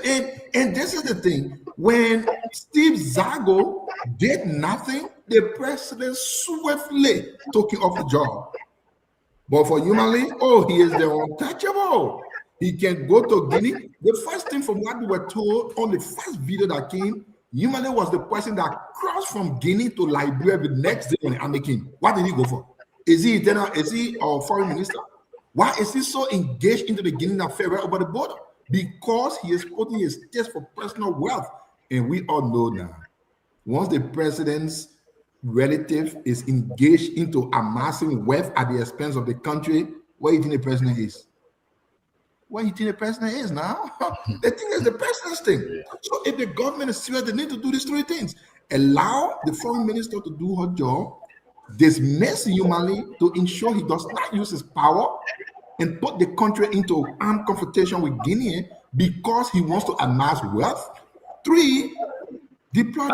And this is the thing: when Steve Zago did nothing, the president swiftly took him off the job. But for Yumali, he is the untouchable. He can go to Guinea. The first thing from what we were told on the first video that came, Yumali was the person that crossed from Guinea to Liberia the next day when the army came. What did he go for? Is he our foreign minister? Why is he so engaged into the Guinean affair right over the border? Because he is putting his taste for personal wealth. And we all know now, once the president's relative is engaged into amassing wealth at the expense of the country, where do you think the president is? Where do you think the president is now? The thing is the president's thing. So if the government is serious, they need to do these three things. Allow the foreign minister to do her job, dismiss Yumali to ensure he does not use his power and put the country into armed confrontation with Guinea because he wants to amass wealth. 3, deploy the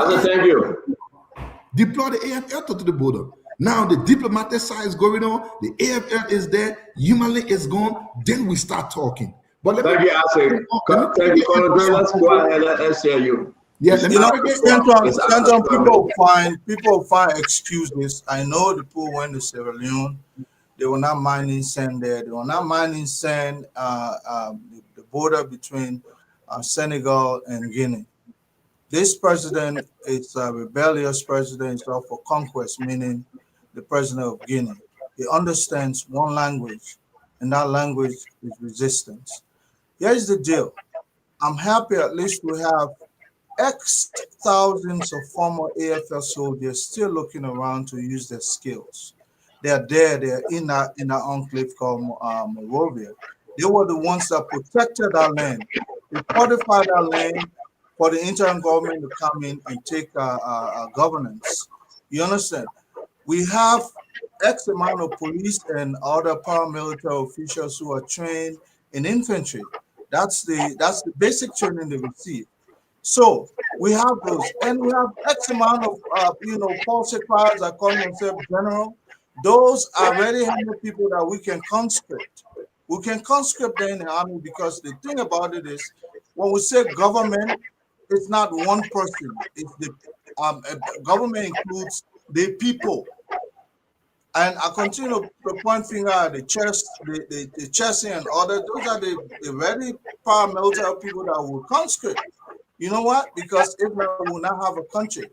AFL to the border. Now the diplomatic side is going on, the AFL is there, Yumali is gone, then we start talking. But let me thank you, Colonel Gray. Let's go ahead and answer you. Yes, people find excuses. I know the people went to Sierra Leone. They were not mining sand there. They were not mining sand the border between Senegal and Guinea. This president is a rebellious president. It's all for conquest, meaning the president of Guinea. He understands one language, and that language is resistance. Here's the deal. I'm happy at least we have X thousands of former AFL soldiers still looking around to use their skills. They're there. They're in that enclave called Monrovia. They were the ones that protected our land. They fortified our land for the interim government to come in and take governance. You understand? We have X amount of police and other paramilitary officials who are trained in infantry. That's the basic training they receive. So we have those, and we have X amount of false fires that call themselves general. Those are ready-handed people that we can conscript. We can conscript them in the army because the thing about it is, when we say government, it's not one person. It's the government includes the people. And I continue to point finger at the chess, the chessing and other. Those are the very paramilitary people that will conscript. You know what? Because if not, we will not have a country.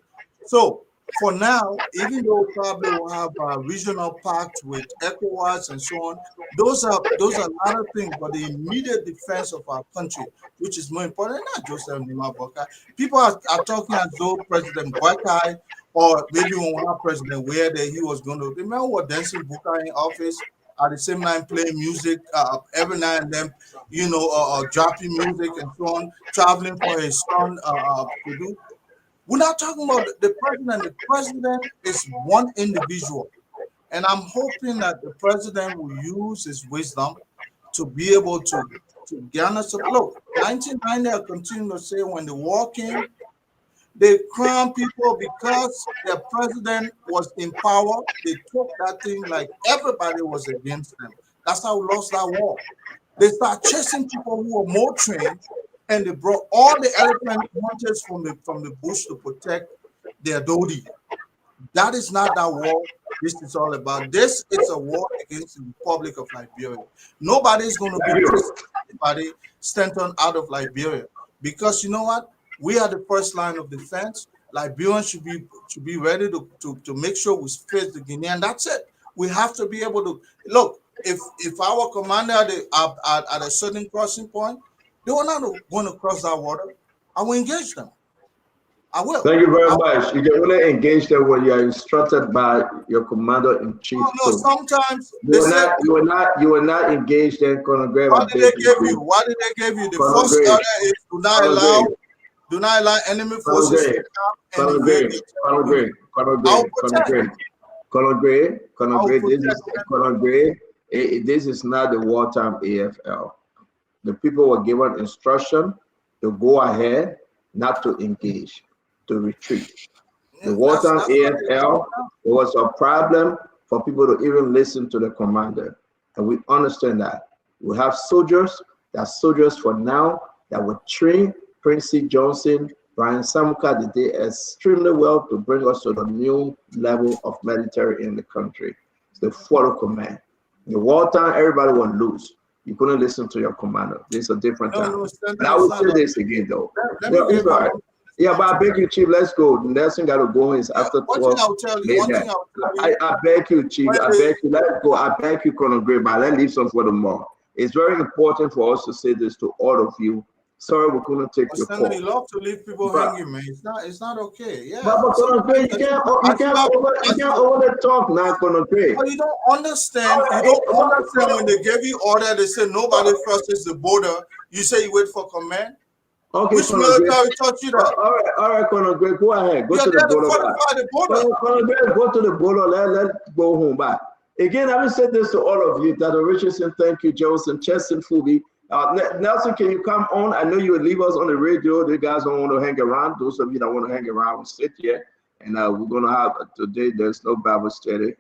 So for now, even though probably we'll have a regional pact with ECOWAS and so on, those are a lot of things. But the immediate defense of our country, which is more important, not Joseph Nima Boakai. People are talking as though President Boakai, or maybe when we have President Where that he was going to remember what dancing Boakai in office at the same time playing music every now and then, dropping music and so on, traveling for his son to do. We're not talking about the president. The president is one individual. And I'm hoping that the president will use his wisdom to be able to garner some. Look, 1990, I continue to say when the war came, they crowned people because their president was in power. They took that thing like everybody was against them. That's how we lost that war. They start chasing people who were more trained, and they brought all the elephant hunters from the bush to protect their Dodi. That is not that war this is all about. This is a war against the Republic of Liberia. Nobody is going to be anybody Stanton out of Liberia, because you know what? We are the first line of defense. Liberians should be ready to make sure we face the Guinea, and that's it. We have to be able to look. If our commander at a certain crossing point, they were not going to cross that water, I will engage them. I will. Thank you very much. You can only engage them when you are instructed by your commander in chief. No, sometimes you will not engage them. What did they give you? The first order is to not allow. Do not allow enemy forces to come and invade your territory. Colonel Gray, this is not the wartime AFL. The people were given instruction to go ahead, not to engage, to retreat. The wartime AFL, it was a problem for people to even listen to the commander. And we understand that. We have soldiers, that's soldiers for now, that will train Prince C. Johnson, Brian Samuka, they did extremely well to bring us to the new level of military in the country. It's the follow command. In the wartime, everybody will lose. You couldn't listen to your commander. This is a different time. And I will say this again, though. Yeah, but I beg you, Chief, let's go. The next thing got to go is after 12. I beg you, Chief, I beg you, let's go. I beg you, Colonel Gray, but let's leave some for tomorrow. It's very important for us to say this to all of you. Sorry, we couldn't take your call. You love to leave people hanging, man. It's not okay. Yeah. But Colonel Gray, you can't over talk now, Colonel Gray. But you don't understand. You don't understand when they gave you order. They say nobody crosses the border. You say you wait for command. Okay, which military taught you that? All right, Colonel Gray, go ahead. Go to the border. Colonel Gray, go to the border. Let's go home back. Again, I will say this to all of you. Dr. Richardson, thank you, Joseph, Cheston, Fubi. Nelson, can you come on? I know you would leave us on the radio. The guys don't want to hang around. Those of you that want to hang around will sit here. And we're going to have today, there's no Bible study.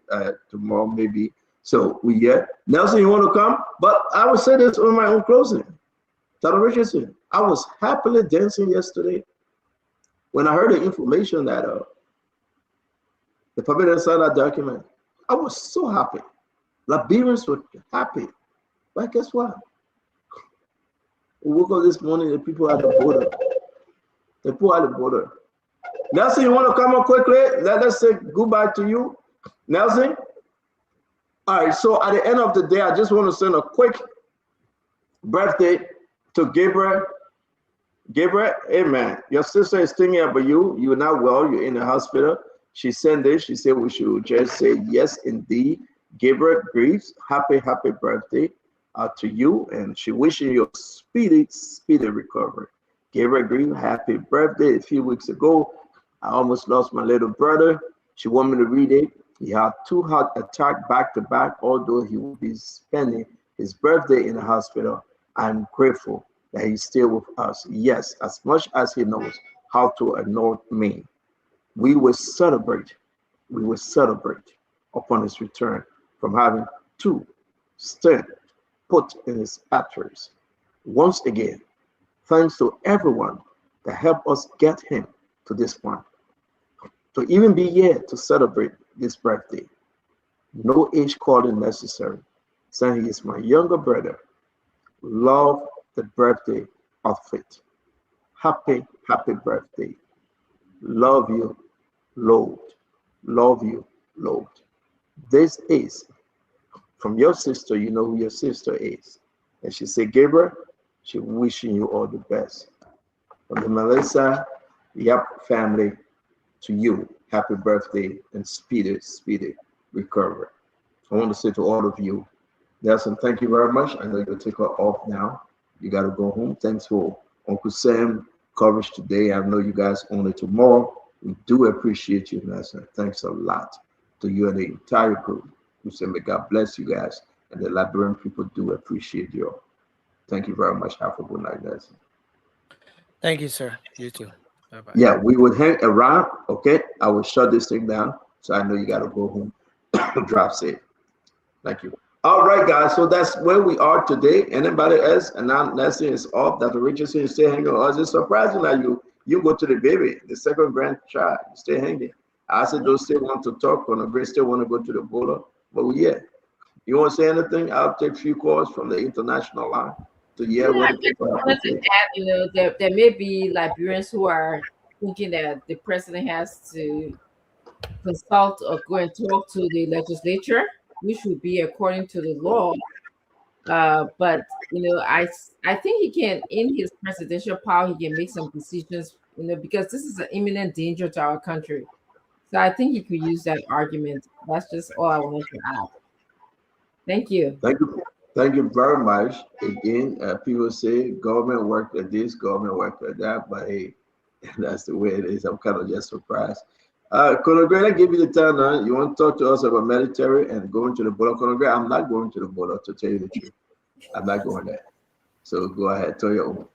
Tomorrow, maybe. So we here. Nelson, you want to come? But I will say this on my own closing. Dr. Richardson, I was happily dancing yesterday when I heard the information that the Forbidden Insider document. I was so happy. Liberians were happy. But guess what? We woke up this morning, the people at the border. The people at the border. Nelson, you want to come up quickly? Let's say goodbye to you. Nelson? All right, so at the end of the day, I just want to send a quick birthday to Gabriel. Gabriel, hey man, your sister is thinking about you. You're not well, you're in the hospital. She sent this, she said we should just say yes, indeed. Gabriel Greaves, happy birthday to you, and she wishing you a speedy recovery. Gabriel Greaves, happy birthday. A few weeks ago, I almost lost my little brother. She wanted me to read it. He had 2 heart attacks back to back, although he will be spending his birthday in the hospital. I'm grateful that he's still with us. Yes, as much as he knows how to ignore me. We will celebrate upon his return from having 2 stents put in his arteries. Once again, thanks to everyone that helped us get him to this point. To even be here to celebrate this birthday, no age calling necessary, saying he is my younger brother. Love the birthday outfit. Happy birthday. Love you, Lord. Love you, Lord. This is from your sister. You know who your sister is. And she said, Gabriel, she wishing you all the best. From the Melissa Yap family to you, happy birthday and speedy recovery. I want to say to all of you, Nelson, thank you very much. I know you'll take her off now. You got to go home. Thanks for Uncle Sam coverage today. I know you guys own it tomorrow. We do appreciate you, Nelson. Thanks a lot to you and the entire group. We say, may God bless you guys. And the Liberian people do appreciate you all. Thank you very much. Have a good night, Nelson. Thank you, sir. You too. Bye-bye. Yeah, we will hang around. Okay, I will shut this thing down. So I know you got to go home. Drive safe. Thank you. All right, guys. So that's where we are today. Anybody else? And now Nelson is off. Dr. Richardson is still hanging on. It's surprising that you go to the baby, the second grandchild, stay hanging. I said those still want to talk. On the Gray still want to go to the border. But yeah, you want to say anything? I'll take a few calls from the international line. So yeah, I just wanted to add, there may be Liberians who are thinking that the president has to consult or go and talk to the legislature, which would be according to the law. But I think he can, in his presidential power, he can make some decisions, because this is an imminent danger to our country. So I think he could use that argument. That's just all I wanted to add. Thank you. Thank you very much. Again, people say government worked at this, government worked at that, but hey, That's the way it is. I'm kind of just surprised. Colonel Gray, I give you the time now. You want to talk to us about military and going to the border? Colonel Gray, I'm not going to the border, to tell you the truth. I'm not going there. So go ahead, tell your own.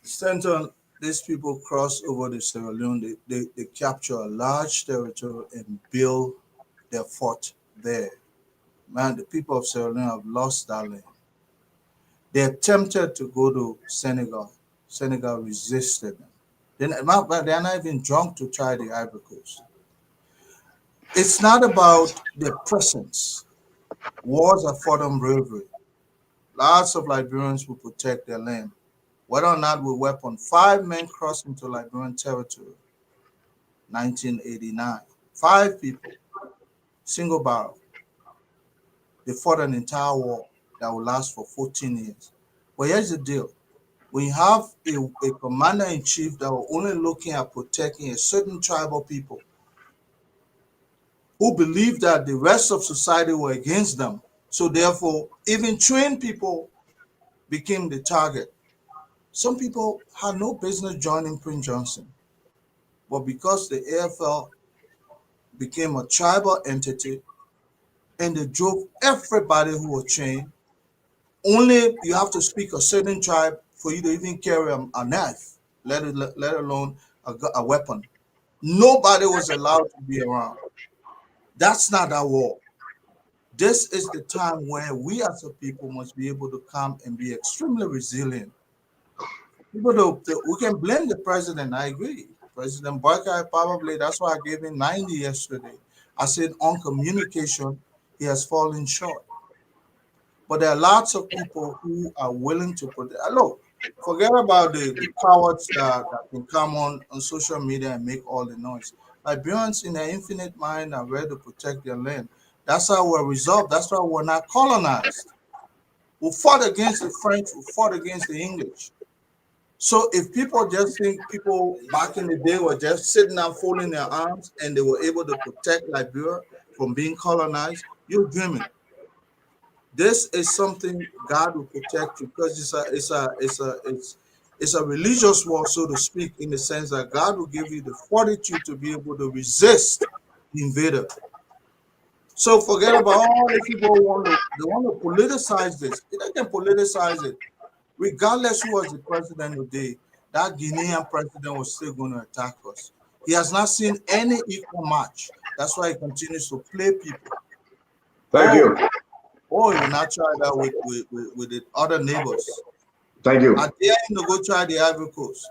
Stanton, these people cross over the Sierra Leone. They capture a large territory and build their fort there. Man, the people of Sierra Leone have lost that land. They attempted to go to Senegal. Senegal resisted them. They're not even drunk to try the Ivory Coast. It's not about their presence. Wars are fought on bravery. Lots of Liberians will protect their land. Whether or not with weapon, 5 men crossed into Liberian territory, 1989. 5 people, single barrel. They fought an entire war that will last for 14 years. But here's the deal. When you have a commander-in-chief that were only looking at protecting a certain tribal people who believed that the rest of society were against them, so therefore even trained people became the target. Some people had no business joining Prince Johnson, but because the AFL became a tribal entity and they drove everybody who was trained, only you have to speak a certain tribe for you to even carry a knife, let alone a weapon. Nobody was allowed to be around. That's not our war. This is the time where we as a people must be able to come and be extremely resilient. We can blame the president, I agree. President Barker, probably, that's why I gave him 90 yesterday. I said on communication, he has fallen short. But there are lots of people who are willing to protect. Look, forget about the cowards that can come on social media and make all the noise. Liberians in their infinite mind are ready to protect their land. That's how we're resolved. That's why we're not colonized. We fought against the French. We fought against the English. So if people just think people back in the day were just sitting down folding their arms and they were able to protect Liberia from being colonized, you're dreaming. This is something God will protect you because it's a religious war, so to speak, in the sense that God will give you the fortitude to be able to resist the invader. So forget about all the people who want to politicize this. They can politicize it. Regardless who was the president today, that Guinean president was still going to attack us. He has not seen any equal match. That's why he continues to play people. Thank you. Oh, you not try that with the other neighbors. Thank you. I dare him to go try the Ivory Coast.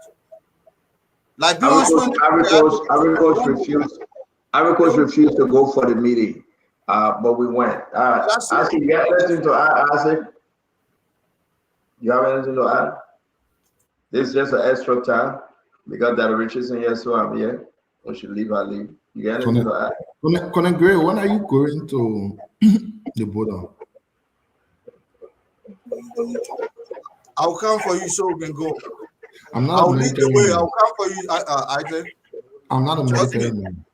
Ivory Coast refused to go for the meeting, but we went. Isaac, you have anything to add, Isaac? You have anything to add? This is just an extra time because that Richardson here, so I'm here. We should leave, I leave. You got anything to add? Colonel Gray, when are you going to the border? I'll come for you so we can go. I'll lead the way. I'll come for you, Isaac. I'm not a military man.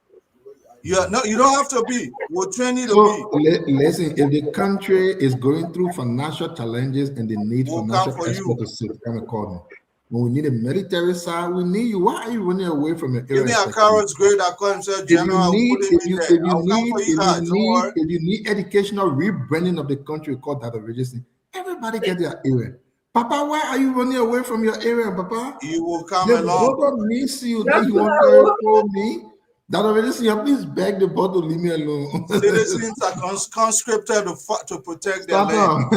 Yeah, no, you don't have to be. We'll train you to be. Listen, if the country is going through financial challenges and they need financial expert to sit, come and call me. When we need a military side, we need you. Why are you running away from your area? Give me a carrot's grade. I call himself general. If you need educational rebranding of the country, call that a register. Everybody get their area. Papa, why are you running away from your area, Papa? You will come along. The border needs you. That you want to call me. That already see, please beg the board to leave me alone. Citizens are conscripted to protect their land.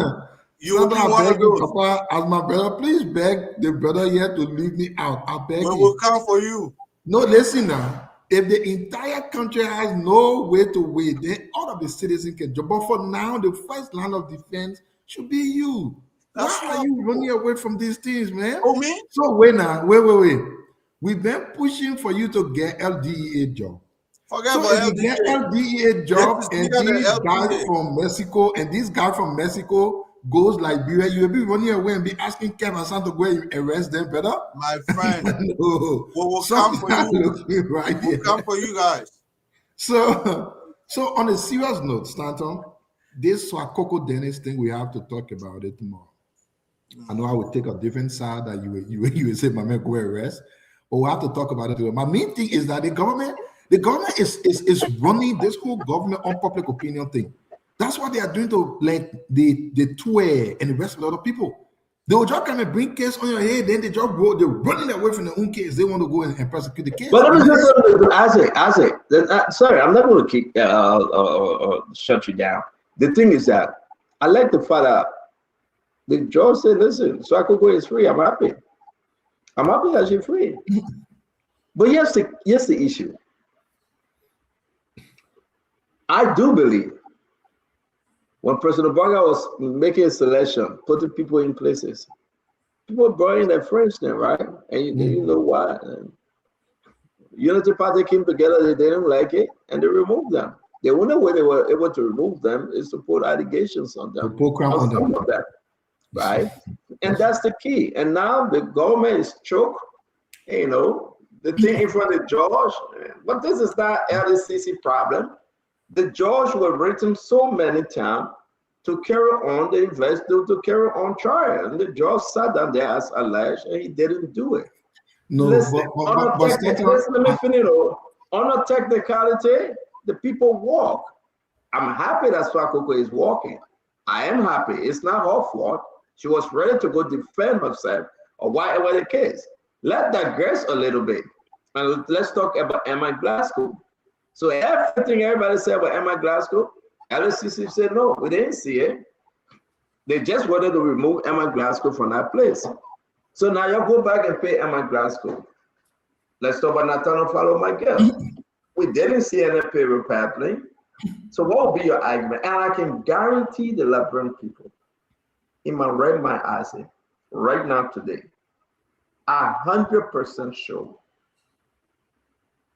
You will be one of those. Papa, as my brother, please beg the brother here to leave me out. I beg you. We will come for you. No, listen now. If the entire country has no way to wait, then all of the citizens can jump. But for now, the first line of defense should be you. Why are you running away from these things, man? Oh, me? So wait now, wait. We've been pushing for you to get LDEA job. Forget so about if you get LDEA job and this guy from Mexico goes Liberia, you'll be running away and be asking Kevin San to go and arrest them, brother. My friend, no. we'll come for you. We'll come for you guys. So on a serious note, Stanton, this Swakoko Dennis thing, we have to talk about it tomorrow. I know I would take a different side that you would say, my man, go arrest. But we'll have to talk about it. My main thing is that the government is running this whole government on public opinion thing. That's what they are doing to like the Tue and the rest of the other people. They will just come and bring case on your head, then they just go, they're running away from their own case. They want to go and prosecute the case. But let me just Isaac, sorry, I'm not going to keep shut you down. The thing is that I like the fact that the judge said, listen, Swakoko is free. I'm happy. I'm happy that she's free. But here's the issue. I do believe when President Obama was making a selection, putting people in places, people brought in their friends then, right? And you know why? And Unity Party came together, they didn't like it, and they removed them. The only way they were able to remove them is to put allegations on them. On some of them, right? And that's the key. And now the government is choked, you know, the thing in front of the judge. But this is not LDCC problem. The judge was written so many times to carry on the investigation, to carry on trial. And the judge sat down there as alleged, and he didn't do it. No, listen, but let me finish. On a technicality, the people walk. I'm happy that Swakoko is walking. I am happy. It's not her fault. She was ready to go defend herself or whatever the case. Let that rest a little bit. And let's talk about Emma Glasgow. So everything everybody said about Emma Glasgow, LCC said no, we didn't see it. They just wanted to remove Emma Glasgow from that place. So now you go back and pay Emma Glasgow. Let's talk about Nathaniel Follow my girl. We didn't see any payroll pipeline. So what will be your argument? And I can guarantee the Liberian people, in my right mind, I say, right now today, 100% sure,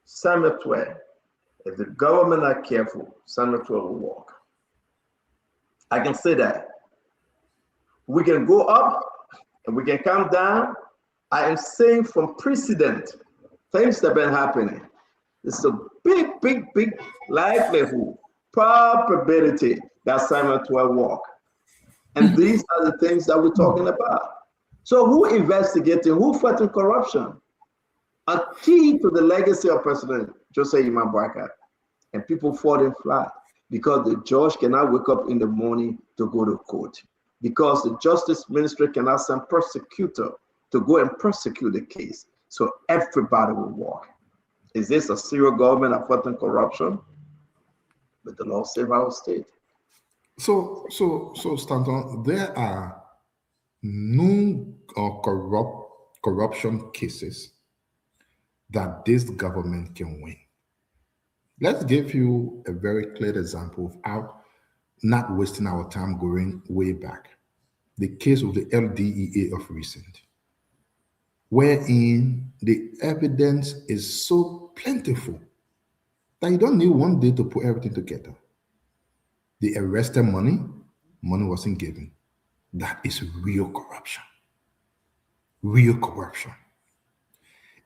Samuel Twe, if the government are careful, Samuel Twe will walk. I can say that. We can go up and we can come down. I am saying from precedent, things that have been happening. It's a big likelihood, probability that Samuel Twe walk. And these are the things that we're talking about. So who investigating, who fighting corruption? A key to the legacy of President Joseph Imam Boakai. And people falling flat because the judge cannot wake up in the morning to go to court. Because the Justice Ministry cannot send prosecutor to go and prosecute the case. So everybody will walk. Is this a serial government of fighting corruption? But the Lord save our state. So Stanton, there are no corruption cases that this government can win. Let's give you a very clear example without not wasting our time going way back. The case of the LDEA of recent, wherein the evidence is so plentiful that you don't need one day to put everything together. They arrested money wasn't given. That is real corruption. Real corruption.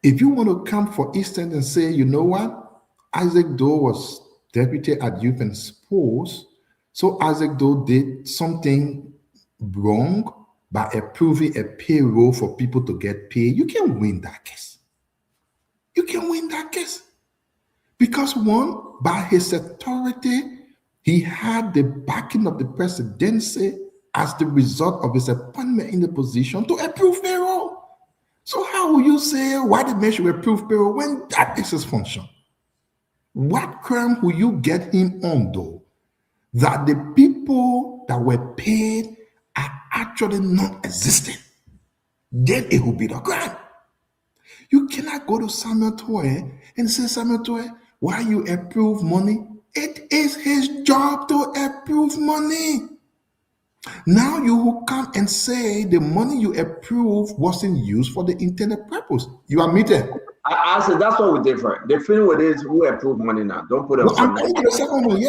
If you want to come for instance and say, you know what? Isaac Doe was deputy at Youth and Sports, so Isaac Doe did something wrong by approving a payroll for people to get paid. You can win that case. You can win that case. Because one, by his authority, he had the backing of the presidency as the result of his appointment in the position to approve payroll. So how will you say why the man should approve payroll when that is his function? What crime will you get him on though? That the people that were paid are actually non-existent. Then it will be the crime. You cannot go to Samuel Twe and say, Samuel Twe, why you approve money? It is his job to approve money. Now you will come and say the money you approve wasn't used for the intended purpose. You admit it. I said that's what we're different. The feeling with this, who approve money now? Don't put it on. The second one, the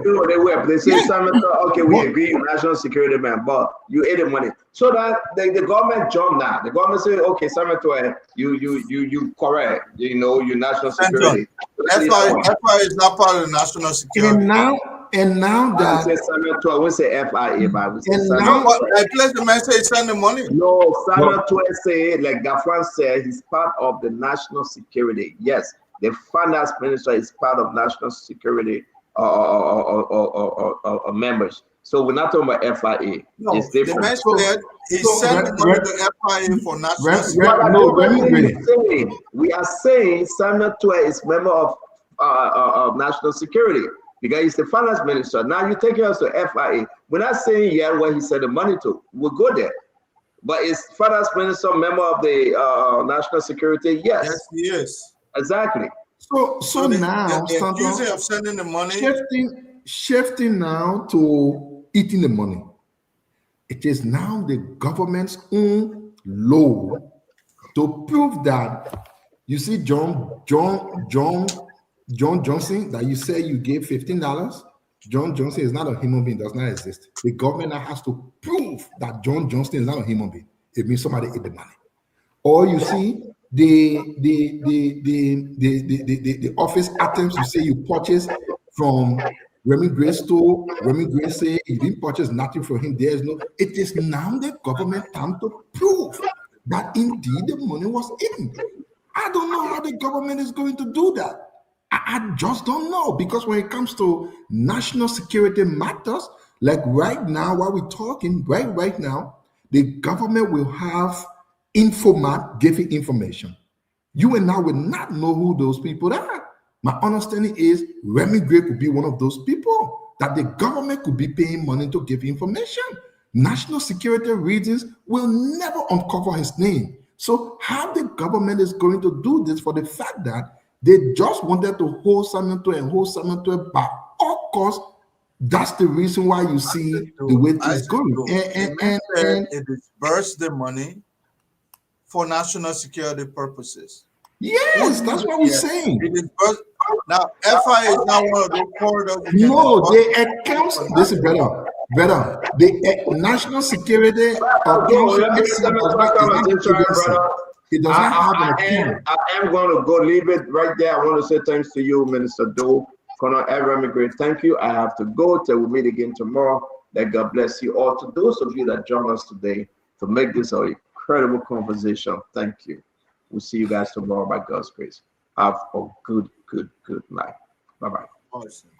feeling with they say something. Okay, we agree, national security man, but you ate the money. So that the government jumped now. The government said, okay, Samuel Twe, you correct. You know, your national security. That's why it's not part of the national security. And now now that we say Samuel Toy, we say FIA, but we say and Samuel now- Toy. I place the message, send the money. No, Samuel Toy say, like Gafran said, he's part of the national security. Yes, the finance minister is part of national security or members. So we're not talking about FIA. No, It's the different. man said he sent the money to FIA for national security. We are saying Samuel Toy is member of national security because he's the finance minister. Now you're taking us to FIA. We're not saying yet where he sent the money to. We'll go there. But is finance minister member of the national security? Yes. Yes, he is. Exactly. So now they're accusing of sending the money. Shifting now to eating the money. It is now the government's own law to prove that. You see, John Johnson, that you say you gave $15. John Johnson is not a human being, does not exist. The government now has to prove that John Johnson is not a human being. It means somebody ate the money. Or you see, the office items you say you purchased from Remy Grace store, Remy Grace say you didn't purchase nothing for him. There is no. It is now the government time to prove that indeed the money was eaten. I don't know how the government is going to do that. I just don't know, because when it comes to national security matters, like right now, while we're talking, right now, the government will have informant giving information. You and I will not know who those people are. My understanding is Remy Gray could be one of those people that the government could be paying money to give information. National security reasons will never uncover his name. So how the government is going to do this for the fact that they just wanted to hold Samuel Toy and hold Samuel Toy back. Of course, that's the reason why you see the way it's going. And it disbursed the money for national security purposes. Yes, that's what we're saying. It disbursed. Now, FIA is not one of the corridors. No, the accounts. This is better. The national security it does not have an account. I am going to go leave it right there. I want to say thanks to you, Minister Doe, Colonel Remy Gray. Thank you. I have to go till we meet again tomorrow. That God bless you all. To those of you that joined us today to make this an incredible conversation, thank you. We'll see you guys tomorrow by God's grace. Have a good night. Bye-bye. Awesome.